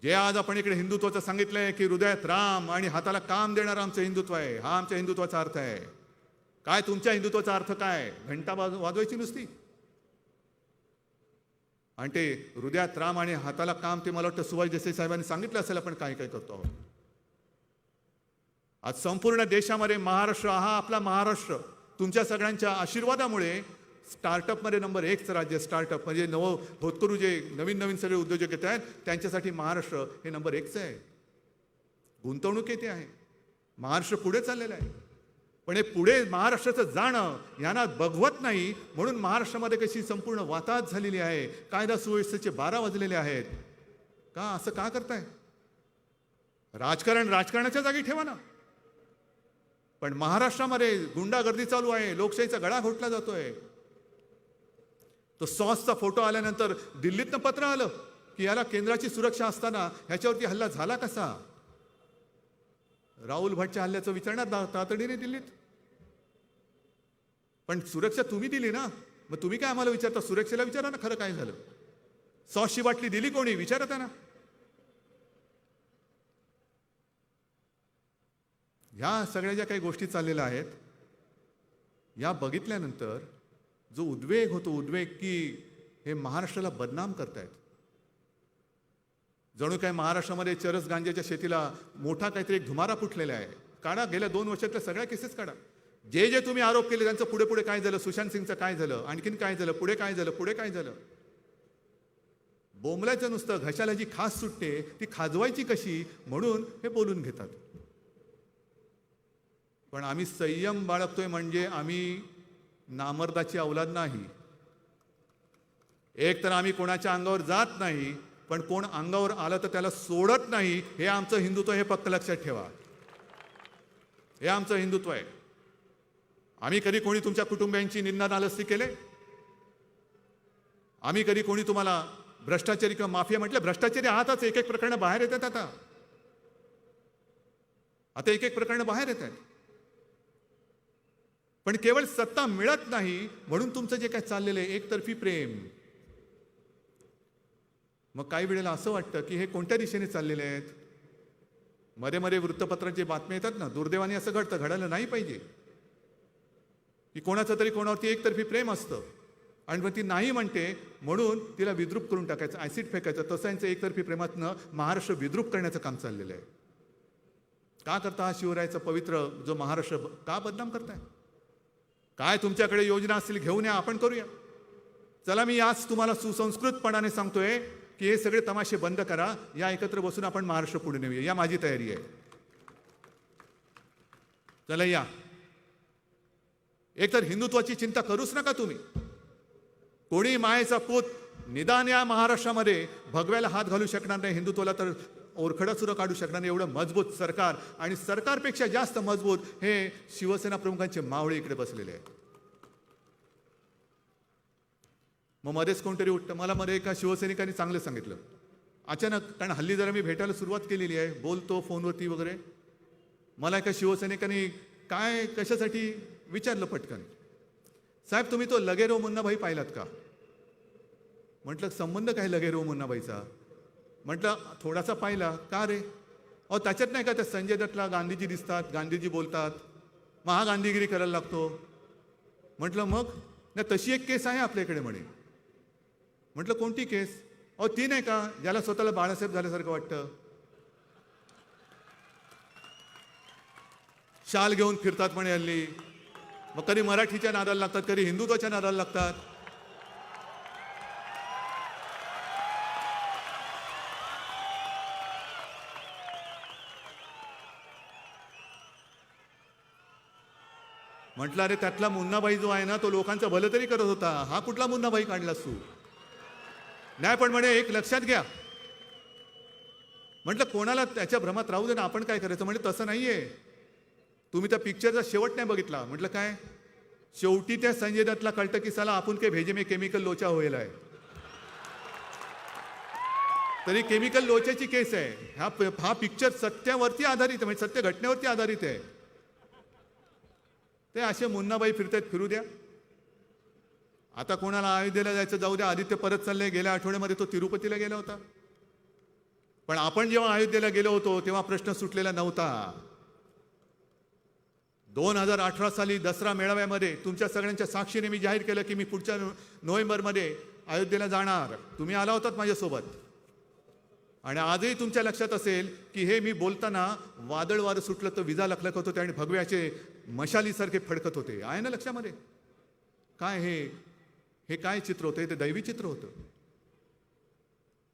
Speaker 7: जे आज आपण इकडे हिंदुत्वाचं सांगितलंय की हृदयात राम आणि हाताला काम देणारं आमचं हिंदुत्व आहे, हा आमच्या हिंदुत्वाचा अर्थ आहे. काय तुमच्या हिंदुत्वाचा अर्थ काय? घंटा वाजवायची नुसती. आणि ते हृदयात राम आणि हाताला काम, ते मला वाटतं सुभाष देसाई साहेबांनी सांगितलं असेल आपण काय काय करतो आहोत. आज संपूर्ण देशामध्ये महाराष्ट्र हा आपला महाराष्ट्र तुमच्या सगळ्यांच्या आशीर्वादामुळे स्टार्टअपमध्ये नंबर 1चं राज्य. स्टार्टअप म्हणजे होतकरू जे नवीन नवीन सगळे उद्योजक येत आहेत त्यांच्यासाठी महाराष्ट्र हे नंबर 1चं आहे. गुंतवणूक येते आहे, महाराष्ट्र पुढे चाललेला आहे. पण हे पुढे महाराष्ट्राचं जाणं यांना बघवत नाही, म्हणून महाराष्ट्रामध्ये कशी संपूर्ण वाताहत झालेली आहे. कायदा सुव्यवस्थेचे 12 वाजलेले आहेत. का असं का करताय? राजकारण राजकारणाच्या जागी ठेवा ना. पण महाराष्ट्रामध्ये गुंडागर्दी चालू आहे, लोकशाहीचा गळा घोटला जातोय. तो सॉसचा फोटो आल्यानंतर दिल्लीतनं पत्र आलं की याला केंद्राची सुरक्षा असताना ह्याच्यावरती हल्ला झाला कसा? राहुल भटच्या हल्ल्याचं विचारणार तातडीने दिल्लीत. पण सुरक्षा तुम्ही दिली ना, मग तुम्ही काय आम्हाला विचारता? सुरक्षेला विचारा ना खरं काय झालं. सॉसची बाटली दिली कोणी? विचारा त्यांना. ह्या सगळ्या ज्या काही गोष्टी चाललेल्या आहेत या बघितल्यानंतर जो उद्वेग होतो, उद्वेग की हे महाराष्ट्राला बदनाम करतायत. जणू काय महाराष्ट्रामध्ये चरस गांजाच्या शेतीला मोठा काहीतरी एक धुमारा फुटलेला आहे. काढा, गेल्या 2 वर्षातल्या सगळ्या केसेस काढा. जे जे तुम्ही आरोप केले त्यांचं पुढे पुढे काय झालं? सुशांत सिंगचं काय झालं? आणखीन काय झालं? पुढे काय झालं? पुढे काय झालं? बोंबलायचं नुसतं. घशाला जी खास सुटते ती खाजवायची कशी म्हणून हे बोलून घेतात. पण आम्ही संयम बाळगतोय म्हणजे आम्ही नामर्दाची औलाद नाही. एक तर आम्ही कोणाच्या अंगावर जात नाही, पण कोण अंगावर आलं तर त्याला सोडत नाही. हे आमचं हिंदुत्व, हे फक्त लक्षात ठेवा. हे आमचं हिंदुत्व आहे. आम्ही कधी कोणी तुमच्या कुटुंबियांची निंदा नालस्ती केले? आम्ही कधी कोणी तुम्हाला भ्रष्टाचारी किंवा माफिया म्हटलं? भ्रष्टाचारी आहातच. एक एक प्रकरणं बाहेर येतात. आता एक एक प्रकरणं बाहेर येत आहेत. पण केवळ सत्ता मिळत नाही म्हणून तुमचं जे काय चाललेलं आहे एकतर्फी प्रेम. मग काही वेळेला असं वाटतं की हे कोणत्या दिशेने चाललेले आहेत. मध्ये मध्ये वृत्तपत्रांची बातम्या येतात ना, दुर्दैवाने असं घडतं. घडायला नाही पाहिजे की कोणाचं तरी कोणावरती एकतर्फी प्रेम असतं आणि मग ती नाही म्हणते म्हणून तिला विद्रूप करून टाकायचं, ॲसिड फेकायचं. तसं यांचं एकतर्फी प्रेमातनं महाराष्ट्र विद्रूप करण्याचं काम चाललेलं आहे. का करता हा शिवरायाचा पवित्र जो महाराष्ट्र का बदनाम करताय? काय तुमच्याकडे योजना असतील घेऊन या, आपण करूया. चला, मी आज तुम्हाला सुसंस्कृतपणाने सांगतोय की हे सगळे तमाशे बंद करा. या एकत्र बसून आपण महाराष्ट्र पुढे नेऊया. या माझी तयारी आहे. चला या. एकतर हिंदुत्वाची चिंता करूच नका तुम्ही. कोणी मायेचा पूत निदान या महाराष्ट्रामध्ये भगव्याला हात घालू शकणार नाही, हिंदुत्वाला तर ओरखडा सुद्धा काढू शकणार नाही. एवढं मजबूत सरकार, आणि सरकारपेक्षा जास्त मजबूत हे शिवसेना प्रमुखांचे मावळे इकडे बसलेले आहेत. मग मध्येच कोणतरी उठतं. मला मध्ये एका शिवसैनिकांनी चांगलं सांगितलं अचानक, कारण हल्ली जरा मी भेटायला सुरुवात केलेली आहे, बोलतो फोनवरती वगैरे. मला एका शिवसैनिकांनी काय कशासाठी विचारलं पटकन, साहेब तुम्ही तो लगेरो मुन्नाभाई पाहिलात का? म्हटलं संबंध काय लगेरो मुन्नाभाईचा? म्हटलं थोडासा पाहिला. का रे? त्याच्यात नाही का त्या संजय दत्तला गांधीजी दिसतात, गांधीजी बोलतात. महागांधीगिरी करायला लागतो. म्हटलं मग नाही, तशी एक केस आहे आपल्याकडे म्हणे. म्हटलं कोणती केस? अहो ती नाही का ज्याला स्वतःला बाळासाहेब झाल्यासारखं वाटतं, शाल घेऊन फिरतात म्हणे हल्ली. मग कधी मराठीच्या नादाला लागतात, कधी हिंदुत्वाच्या नादाला लागतात. म्हटलं अरे त्यातला मुन्नाबाई जो आहे ना तो लोकांचं भलं तरी करत होता, हा कुठला मुन्नाबाई काढलास तू? नाही पण म्हणे एक लक्षात घ्या. म्हटलं कोणाला त्याच्या भ्रमात राहू दे ना, आपण काय करायचं? म्हणजे तसं नाहीये, तुम्ही त्या पिक्चरचा शेवट नाही बघितला. म्हटलं काय? शेवटी त्या संजय दत्तला कळतं की साला आपण के भेजे में केमिकल लोचा होईल आहे. तरी केमिकल लोच्याची केस आहे. हा पिक्चर सत्यावरती आधारित आहे, म्हणजे सत्य घटनेवरती आधारित आहे. ते असे मुन्नाबाई फिरतायत, फिरू द्या. आता कोणाला अयोध्येला जायचं जाऊ द्या. आदित्य परत चालले, गेल्या आठवड्यामध्ये तो तिरुपतीला गेला होता. पण आपण जेव्हा अयोध्येला गेलो होतो तेव्हा प्रश्न सुटलेला नव्हता. 2018 साली दसरा मेळाव्यामध्ये तुमच्या सगळ्यांच्या साक्षीने मी जाहीर केलं की मी पुढच्या नोव्हेंबरमध्ये अयोध्येला जाणार. तुम्ही आला होतात माझ्यासोबत. आणि आजही तुमच्या लक्षात असेल की हे मी बोलताना वादळ वारं सुटलं तर विजा लखलखत होते आणि भगव्याचे मशालीसारखे फडकत होते. आहे ना लक्षामध्ये? काय हे काय चित्र होतं? ते दैवी चित्र होतं.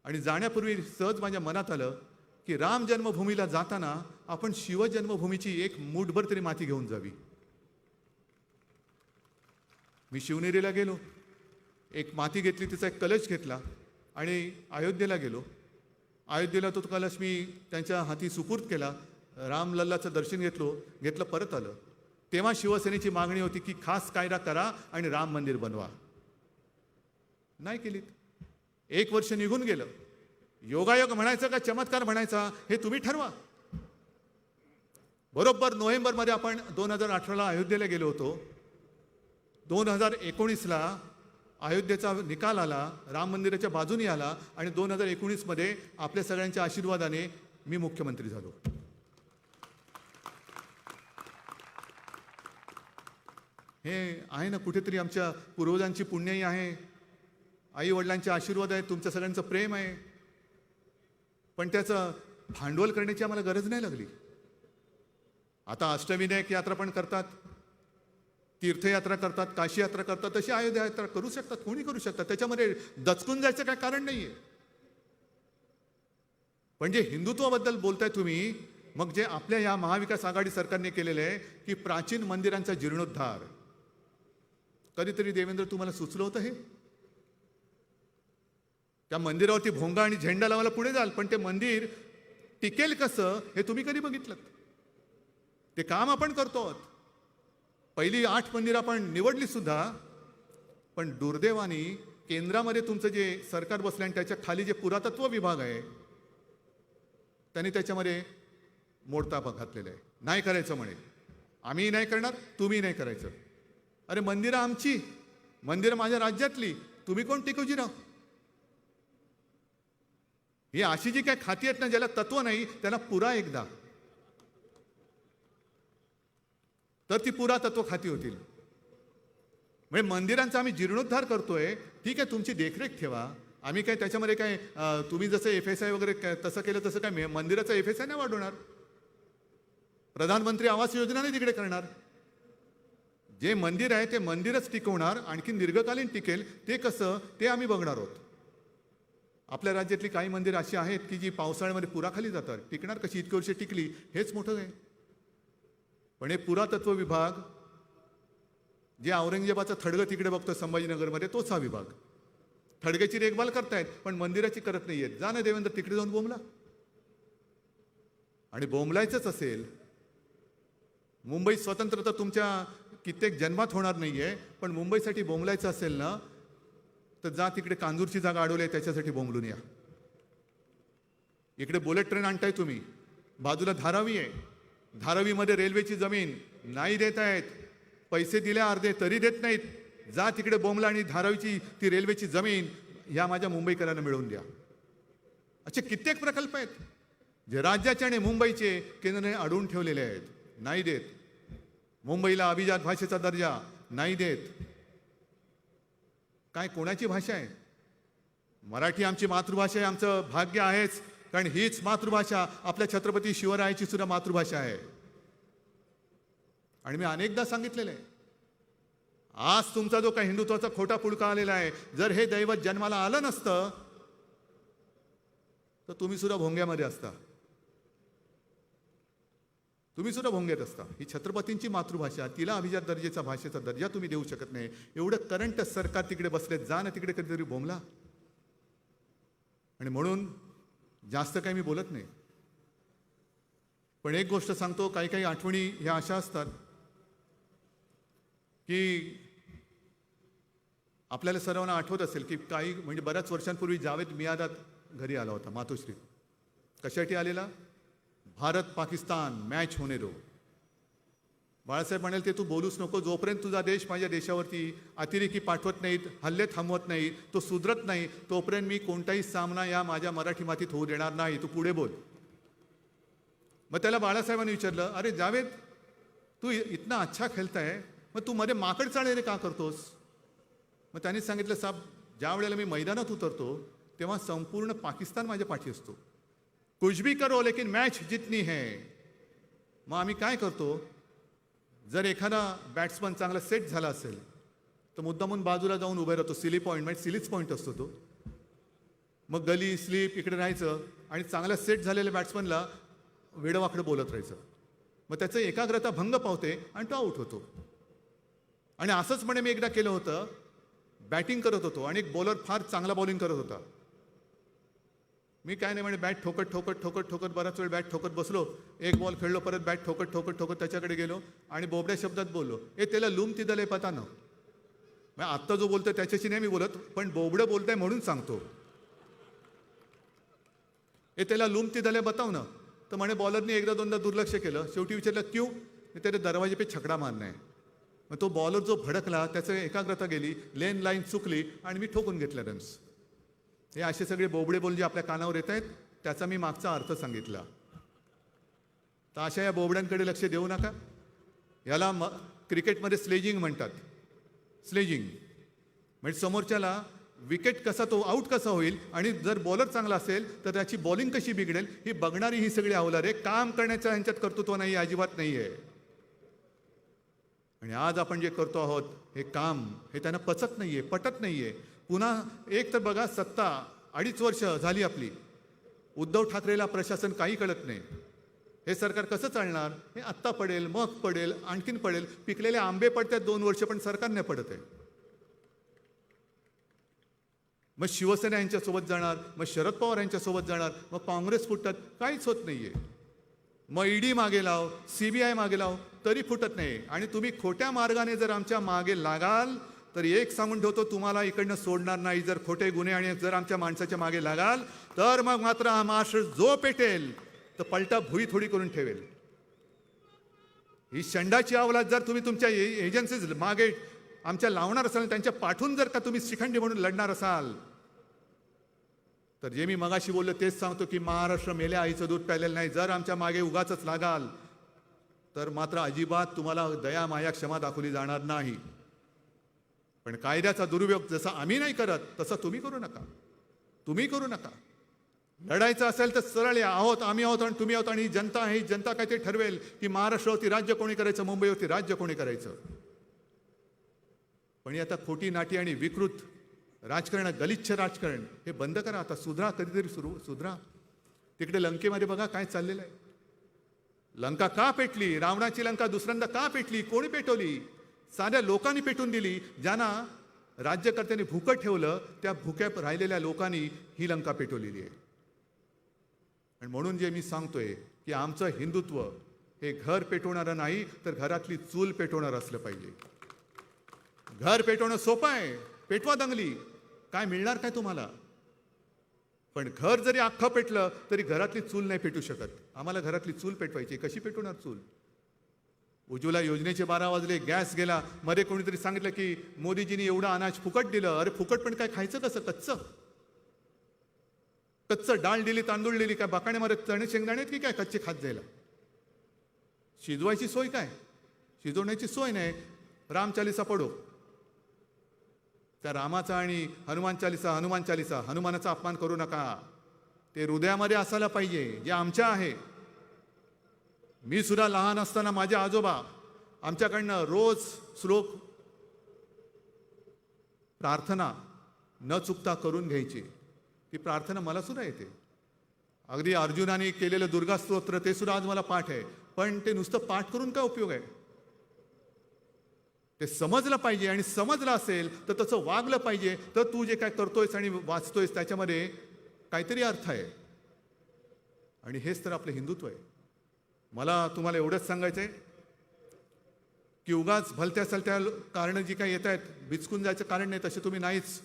Speaker 7: आणि जाण्यापूर्वी सहज माझ्या मनात आलं की राम जन्मभूमीला जाताना आपण शिवजन्मभूमीची एक मूठभर तरी माती घेऊन जावी. मी शिवनेरीला गेलो, एक माती घेतली, तिचा एक कलश घेतला आणि अयोध्येला गेलो. अयोध्येला तो कलश मी त्यांच्या हाती सुपूर्द केला. रामलल्लाचं दर्शन घेतलं परत आलं. तेव्हा शिवसेनेची मागणी होती की खास कायदा करा आणि राम मंदिर बनवा. नाही केलीत. 1 वर्ष निघून गेलं. योगायोग म्हणायचं का चमत्कार म्हणायचा हे तुम्ही ठरवा. बरोबर नोव्हेंबरमध्ये आपण 2018ला अयोध्येला गेलो होतो. 2019ला अयोध्येचा निकाल आला, राम मंदिराच्या बाजूने आला आणि 2019मध्ये आपल्या सगळ्यांच्या आशीर्वादाने मी मुख्यमंत्री झालो. हे आहे ना कुठेतरी आमच्या पूर्वजांची पुण्याई आहे, आई वडिलांचे आशीर्वाद आहे, तुमच्या सगळ्यांचं प्रेम आहे. पण त्याचं भांडवल करण्याची आम्हाला गरज नाही लागली. आता अष्टविनायक यात्रा पण करतात, तीर्थयात्रा करतात, काशी यात्रा करतात, तशी अयोध्या यात्रा करू शकतात, कोणी करू शकतात. त्याच्यामध्ये दचकून जायचं काय कारण नाहीये. पण जे हिंदुत्वाबद्दल बोलताय तुम्ही, मग जे आपल्या या महाविकास आघाडी सरकारने केलेलं आहे की प्राचीन मंदिरांचा जीर्णोद्धार, कधीतरी देवेंद्र तुम्हाला सुचलं होतं हे? त्या मंदिरावरती भोंगा आणि झेंडा लावायला पुढे जाल, पण ते मंदिर टिकेल कसं हे तुम्ही कधी बघितलं? ते काम आपण करतो आहोत. पहिली 8 मंदिरं आपण निवडली सुद्धा, पण दुर्दैवाने केंद्रामध्ये तुमचं जे सरकार बसलं आणि त्याच्या खाली जे पुरातत्व विभाग आहे त्यांनी त्याच्यामध्ये मोडताप घातलेला आहे. नाही करायचं म्हणे. आम्ही नाही करणार, तुम्ही नाही करायचं. अरे मंदिरं आमची, मंदिरं माझ्या राज्यातली, तुम्ही कोण टिकवजीराव? ही अशी जी काय खाती आहेत ना ज्याला तत्व नाही, त्यांना पुरा एकदा, तर ती पुरातत्व खाती होतील. म्हणजे मंदिरांचा आम्ही जीर्णोद्धार करतोय, ठीक आहे, तुमची देखरेख ठेवा. आम्ही काय त्याच्यामध्ये काय तुम्ही जसं FSI वगैरे तसं केलं तसं काय मंदिराचा FSI नाही वाढवणार. प्रधानमंत्री आवास योजना नाही तिकडे करणार. जे मंदिर आहे ते मंदिरच टिकवणार, आणखी दीर्घकालीन टिकेल ते कसं ते आम्ही बघणार आहोत. आपल्या राज्यातली काही मंदिरं अशी आहेत की जी पावसाळ्यामध्ये पुराखाली जातात. टिकणार कशी? इतकी वर्षे टिकली, हेच मोठं आहे. पण हे पुरातत्व विभाग जे औरंगजेबाचं थडगं तिकडे बघतो संभाजीनगरमध्ये, तोच हा विभाग. थडग्याची देखभाल करतायत पण मंदिराची करत नाहीयेत. जा ना देवेंद्र, तिकडे जाऊन बोंबला. आणि बोंबलायचंच असेल, मुंबई स्वतंत्र तर तुमच्या कित्येक जन्मात होणार नाहीये, पण मुंबईसाठी बोंबलायचं असेल ना तर जा तिकडे कांजूरची जागा अडवली आहे त्याच्यासाठी बोंबलून या. इकडे बुलेट ट्रेन आणताय तुम्ही, बाजूला धारावी आहे, धारावीमध्ये रेल्वेची जमीन नाही देत आहेत. पैसे दिले अर्धे तरी देत नाहीत. जा तिकडे बोंबला आणि धारावीची ती रेल्वेची जमीन या माझ्या मुंबईकरांना मिळवून द्या. असे कित्येक प्रकल्प आहेत जे राज्याचे आणि मुंबईचे केंद्राने अडवून ठेवलेले आहेत, नाही देत. मुंबईला अभिजात भाषेचा दर्जा नाही देत. काय कोणाची भाषा आहे? मराठी आमची मातृभाषा आहे, आमचं भाग्य आहेच, कारण हीच मातृभाषा आपल्या छत्रपती शिवरायाची सुद्धा मातृभाषा आहे. आणि मी अनेकदा सांगितलेलं आहे, आज तुमचा जो काही हिंदुत्वाचा खोटा पुळका आलेला आहे, जर हे दैवत जन्माला आलं नसतं तर तुम्ही सुद्धा भोंग्यामध्ये असता, तुम्ही सुद्धा भोंग्यात असता. ही छत्रपतींची मातृभाषा, तिला अभिजात दर्जाचा भाषेचा दर्जा तुम्ही देऊ शकत नाही. एवढं करंट सरकार तिकडे बसले, जा ना तिकडे कधीतरी बोंबला. आणि म्हणून जास्त काही मी बोलत नाही, पण एक गोष्ट सांगतो, काही काही आठवणी ह्या अशा असतात की आपल्याला सर्वांना आठवत असेल की काही म्हणजे बऱ्याच वर्षांपूर्वी जावेद मियादाद घरी आला होता मातोश्री. कशासाठी आलेला? भारत पाकिस्तान मॅच होणे दो. बाळासाहेब म्हणाले ते तू बोलूच नको, जोपर्यंत तुझा देश माझ्या देशावरती अतिरेकी पाठवत नाहीत, हल्ले थांबवत नाही, तो सुधरत नाही, तोपर्यंत मी कोणताही सामना या माझ्या मराठी मातीत होऊ देणार नाही, तू पुढे बोल. मग त्याला बाळासाहेबांनी विचारलं, अरे जावेद तू इतना अच्छा खेळताय, मग तू मध्ये माकड चाळणे का करतोस? मग त्यांनी सांगितलं, साहेब ज्या वेळेला मी मैदानात उतरतो तेव्हा संपूर्ण पाकिस्तान माझ्या पाठी असतो. कुछ भी करो लेकिन मॅच जितनी है. मग आम्ही काय करतो, जर एखादा बॅट्समन चांगला सेट झाला असेल तर मुद्दामून बाजूला जाऊन उभे राहतो. सिली पॉईंट म्हणजे सिलीच पॉईंट असतो तो. मग गली स्लीप इकडे राहायचं आणि चांगला सेट झालेल्या बॅट्समनला वेडवाकडे बोलत राहायचं. मग त्याचं एकाग्रता भंग पावते आणि तो आऊट होतो. आणि असंच म्हणे मी एकदा केलं होतं, बॅटिंग करत होतो आणि एक बॉलर फार चांगला बॉलिंग करत होता. मी काय नाही म्हणे बॅट ठोकत ठोकत ठोकत ठोकत बराच वेळ बॅट ठोकत बसलो. एक बॉल खेळलो, परत बॅट ठोकत ठोकत ठोकत त्याच्याकडे गेलो आणि बोबड्या शब्दात बोललो, ए त्याला लूम तिदले पता न. आत्ता जो बोलतोय त्याच्याशी नाही मी बोलत, पण बोबडं बोलताय म्हणून सांगतो. ए त्याला लूम तिदले बताव ना. तर म्हणे बॉलरने एकदा दोनदा दुर्लक्ष केलं. शेवटी विचारलं क्यू? त्याने दरवाजे पे छकडा मारना है. मग तो बॉलर जो भडकला त्याचं एकाग्रता गेली, लेन लाईन चुकली आणि मी ठोकून घेतल्या रन्स. हे असे सगळे बोबडे बोल जे आपल्या कानावर येत आहेत त्याचा मी मागचा अर्थ सांगितला. तर अशा या बोबड्यांकडे लक्ष देऊ नका. याला क्रिकेटमध्ये स्लेजिंग म्हणतात. स्लेजिंग म्हणजे समोरच्याला विकेट कसा तो आउट कसा होईल आणि जर बॉलर चांगला असेल तर त्याची बॉलिंग कशी बिघडेल ही बघणारी ही सगळी अवलारे. काम करण्याचं यांच्यात कर्तृत्व नाही, अजिबात नाही आहे. आणि आज आपण जे करतो आहोत हे काम हे त्यांना पचत नाहीये, पटत नाहीये. पुन्हा एक तर बघा, सत्ता 2.5 वर्ष झाली आपली, उद्धव ठाकरेला प्रशासन काही कळत नाही. हे सरकार कसं चालणार? हे आत्ता पडेल, मग पडेल, आणखीन पडेल. पिकलेले आंबे पडतात 2 वर्ष पण सरकार नाही पडत आहे. मग शिवसेना यांच्यासोबत जाणार, मग शरद पवार यांच्यासोबत जाणार, मग काँग्रेस फुटतात, काहीच होत नाहीये. मग ईडी मागे लाव, CBI मागे लाव, तरी फुटत नाही. आणि तुम्ही खोट्या मार्गाने जर आमच्या मागे लागाल तर एक सांगून ठेवतो, तुम्हाला इकडनं सोडणार नाही. जर खोटे गुन्हे आणि जर आमच्या माणसाच्या मागे लागाल तर मग मात्र हा महाराष्ट्र जो पेटेल तर पलटा भुई थोडी करून ठेवेल. ही शंडाची अवलाद जर तुम्ही तुमच्या एजन्सीज मागे आमच्या लावणार असाल, त्यांच्या पाठून जर का तुम्ही शिखंडी म्हणून लढणार असाल तर जे मी मगाशी बोललो तेच सांगतो की महाराष्ट्र मेल्या आईचं दूध प्यायलेलं नाही. जर आमच्या मागे उगाचच लागाल तर मात्र अजिबात तुम्हाला दया माया क्षमा दाखवली जाणार नाही. पण कायद्याचा दुरुपयोग जसा आम्ही नाही करत तसा तुम्ही करू नका. तुम्ही करू नका. लढायचं असेल तर सरळ या, आहोत आम्ही आहोत आणि तुम्ही आहोत आणि ही जनता आहे. ही जनता काय ते ठरवेल की महाराष्ट्रावरती राज्य कोणी करायचं, मुंबईवरती राज्य कोणी करायचं. पण ही आता खोटी नाटी आणि विकृत राजकारण, गलिच्छ राजकारण हे बंद करा. आता सुधरा, कधीतरी सुधरा. तिकडे लंकेमध्ये बघा काय चाललेलं आहे. लंका का पेटली? रावणाची लंका दुसऱ्यांदा का पेटली? कोणी पेटवली? साध्या लोकांनी पेटून दिली. ज्यांना राज्यकर्त्यांनी भुकं ठेवलं त्या भुक्या राहिलेल्या लोकांनी ही लंका पेटवलेली आहे. आणि म्हणून जे मी सांगतोय की आमचं हिंदुत्व हे घर पेटवणारं नाही तर घरातली चूल पेटवणारं असलं पाहिजे. घर पेटवणं सोपं आहे, पेटवा दंगली, काय मिळणार काय तुम्हाला? पण घर जरी अख्खं पेटलं तरी घरातली चूल नाही पेटू शकत. आम्हाला घरातली चूल पेटवायची. कशी पेटवणार चूल? उज्ज्वला योजनेचे 12 वाजले, गॅस गेला. मध्ये कोणीतरी सांगितलं की मोदीजींनी एवढं अनाज फुकट दिलं. अरे फुकट पण काय खायचं कसं? कच्चं डाळ दिली, तांदूळ दिली, काय बाकाण्यामध्ये चणे शेंगदाणे आहेत की काय कच्चे खात जायला? शिजवायची सोय काय? शिजवण्याची सोय नाही. रामचालिसा पडो. त्या रामाचा आणि हनुमान चालिसा हनुमानाचा अपमान करू नका. ते हृदयामध्ये असायला पाहिजे जे आमच्या आहे. मी सुद्धा लहान असताना माझे आजोबा आमच्याकडनं रोज श्लोक प्रार्थना न चुकता करून घ्यायची. ती प्रार्थना मला सुद्धा येते. अगदी अर्जुनाने केलेलं दुर्गा स्तोत्र ते सुद्धा आज मला पाठ आहे. पण ते नुसतं पाठ करून काय उपयोग आहे? ते समजलं पाहिजे आणि समजलं असेल तर तसं वागलं पाहिजे. तर तू जे काय करतोयस आणि वाचतोयस त्याच्यामध्ये काहीतरी अर्थ आहे. आणि हेच तर आपलं हिंदुत्व आहे. मला तुम्हाला एवढंच सांगायचं आहे की उगाच भलत्या सलत्या कारणं जी काही येत आहेत बिचकून जायचं कारण नाही. तसे तुम्ही नाहीच.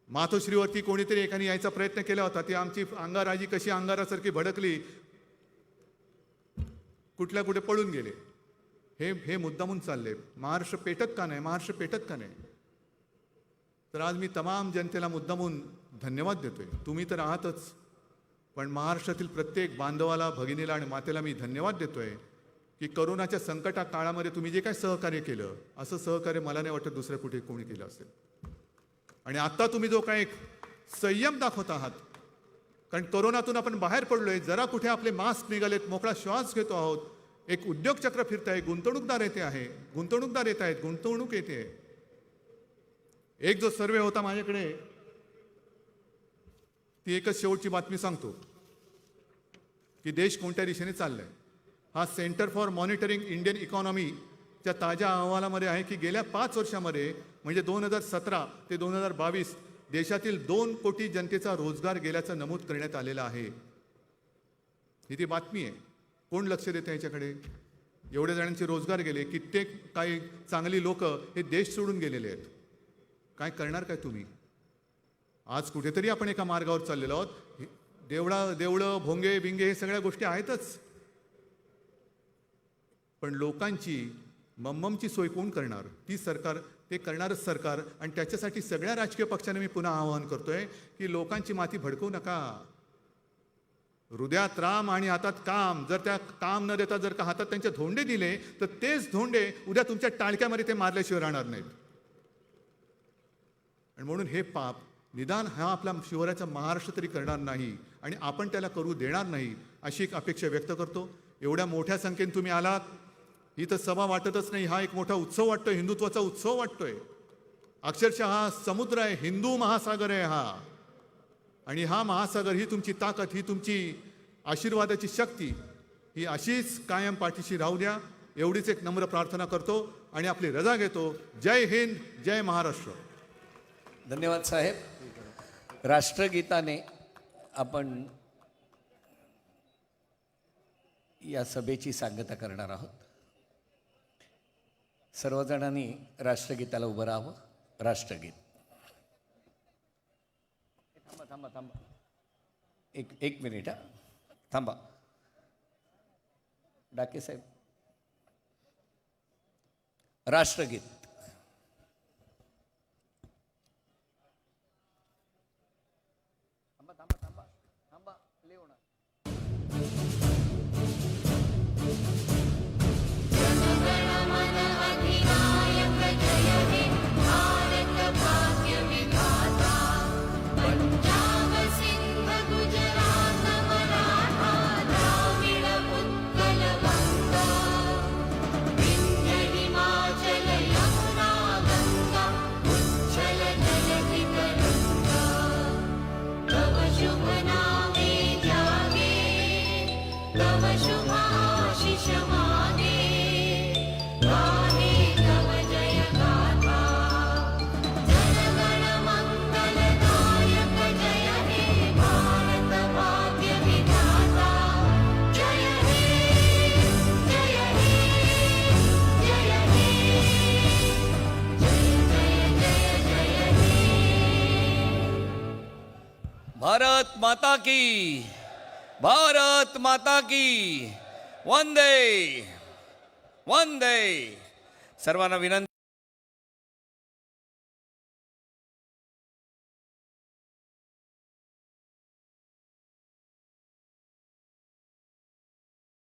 Speaker 7: मातोश्रीवरती कोणीतरी एकाने यायचा प्रयत्न केला होता. ती आमची अंगाराजी कशी अंगारासारखी भडकली, कुठल्या कुठे पळून गेले. हे मुद्दामून चालले. महाराष्ट्र पेटत का नाही? महाराष्ट्र पेटत का नाही? तर आज मी तमाम जनतेला मुद्दामून धन्यवाद देतोय. तुम्ही तर आहातच, पण महाराष्ट्रातील प्रत्येक बांधवाला, भगिनीला आणि मातेला मी धन्यवाद देतोय की करोनाच्या संकटा काळामध्ये तुम्ही जे काय सहकार्य केलं, असं सहकार्य मला नाही वाटत दुसऱ्या कुठे कोणी केलं असेल. आणि आता तुम्ही जो काय एक संयम दाखवत आहात, कारण करोनातून आपण बाहेर पडलोय, जरा कुठे आपले मास्क निघालेत, मोकळा श्वास घेतो आहोत, एक उद्योग चक्र फिरत आहे, गुंतवणूकदार येत आहेत, गुंतवणूक येते. एक जो सर्वे होता माझ्याकडे, ती एकच शेवटची बातमी सांगतो की देश कोणत्या दिशेने चाललाय. हा सेंटर फॉर मॉनिटरिंग इंडियन इकॉनॉमीच्या ताज्या अहवालामध्ये आहे की गेल्या 5 वर्षामध्ये म्हणजे 2017 ते 2022 देशातील 2 कोटी जनतेचा रोजगार गेल्याचं नमूद करण्यात आलेलं आहे. ही ती बातमी आहे. कोण लक्ष देतं याच्याकडे? एवढ्या जणांचे रोजगार गेले. कित्येक काही चांगली लोक हे देश सोडून गेलेले आहेत. काय करणार काय तुम्ही? आज कुठेतरी आपण एका मार्गावर चाललेलो आहोत. देवळं भोंगे बिंगे हे सगळ्या गोष्टी आहेतच, पण लोकांची मम्ममची सोय कोण करणार? ती सरकार, ते करणारच सरकार. आणि त्याच्यासाठी सगळ्या राजकीय पक्षांना मी पुन्हा आवाहन करतोय की लोकांची माती भडकवू नका. हृदयात राम आणि हातात काम. जर त्या काम न देता जर का हातात त्यांचे धोंडे दिले तर तेच धोंडे उद्या तुमच्या टाळक्यामध्ये ते मारल्याशिवाय राहणार नाहीत. आणि म्हणून हे पाप निदान हा आपला शिवरायाचा महाराष्ट्र तरी करणार नाही आणि आपण त्याला करू देणार नाही, अशी एक अपेक्षा व्यक्त करतो. एवढ्या मोठ्या संख्येने तुम्ही आलात. ही तर सभा वाटतच नाही, हा एक मोठा उत्सव वाटतोय, हिंदुत्वाचा उत्सव वाटतोय. अक्षरशः हा समुद्र आहे, हिंदू महासागर आहे हा. आणि हा महासागर, ही तुमची ताकद, ही तुमची आशीर्वादाची शक्ती, ही अशीच कायम पाठीशी राहू द्या. एवढीच एक नम्र प्रार्थना करतो आणि आपली रजा घेतो. जय हिंद, जय महाराष्ट्र.
Speaker 2: धन्यवाद साहेब. राष्ट्रगीताने आपण या सभेची सांगता करणार आहोत. सर्वजणांनी राष्ट्रगीताला उभं राहावं. राष्ट्रगीत. थांबा एक मिनिट हा. थांबा. डाके साहेब, राष्ट्रगीत. थांबा लिहून. भारत माता की, भारत माता की. वंदे वंदे. सर्वांना विनंती.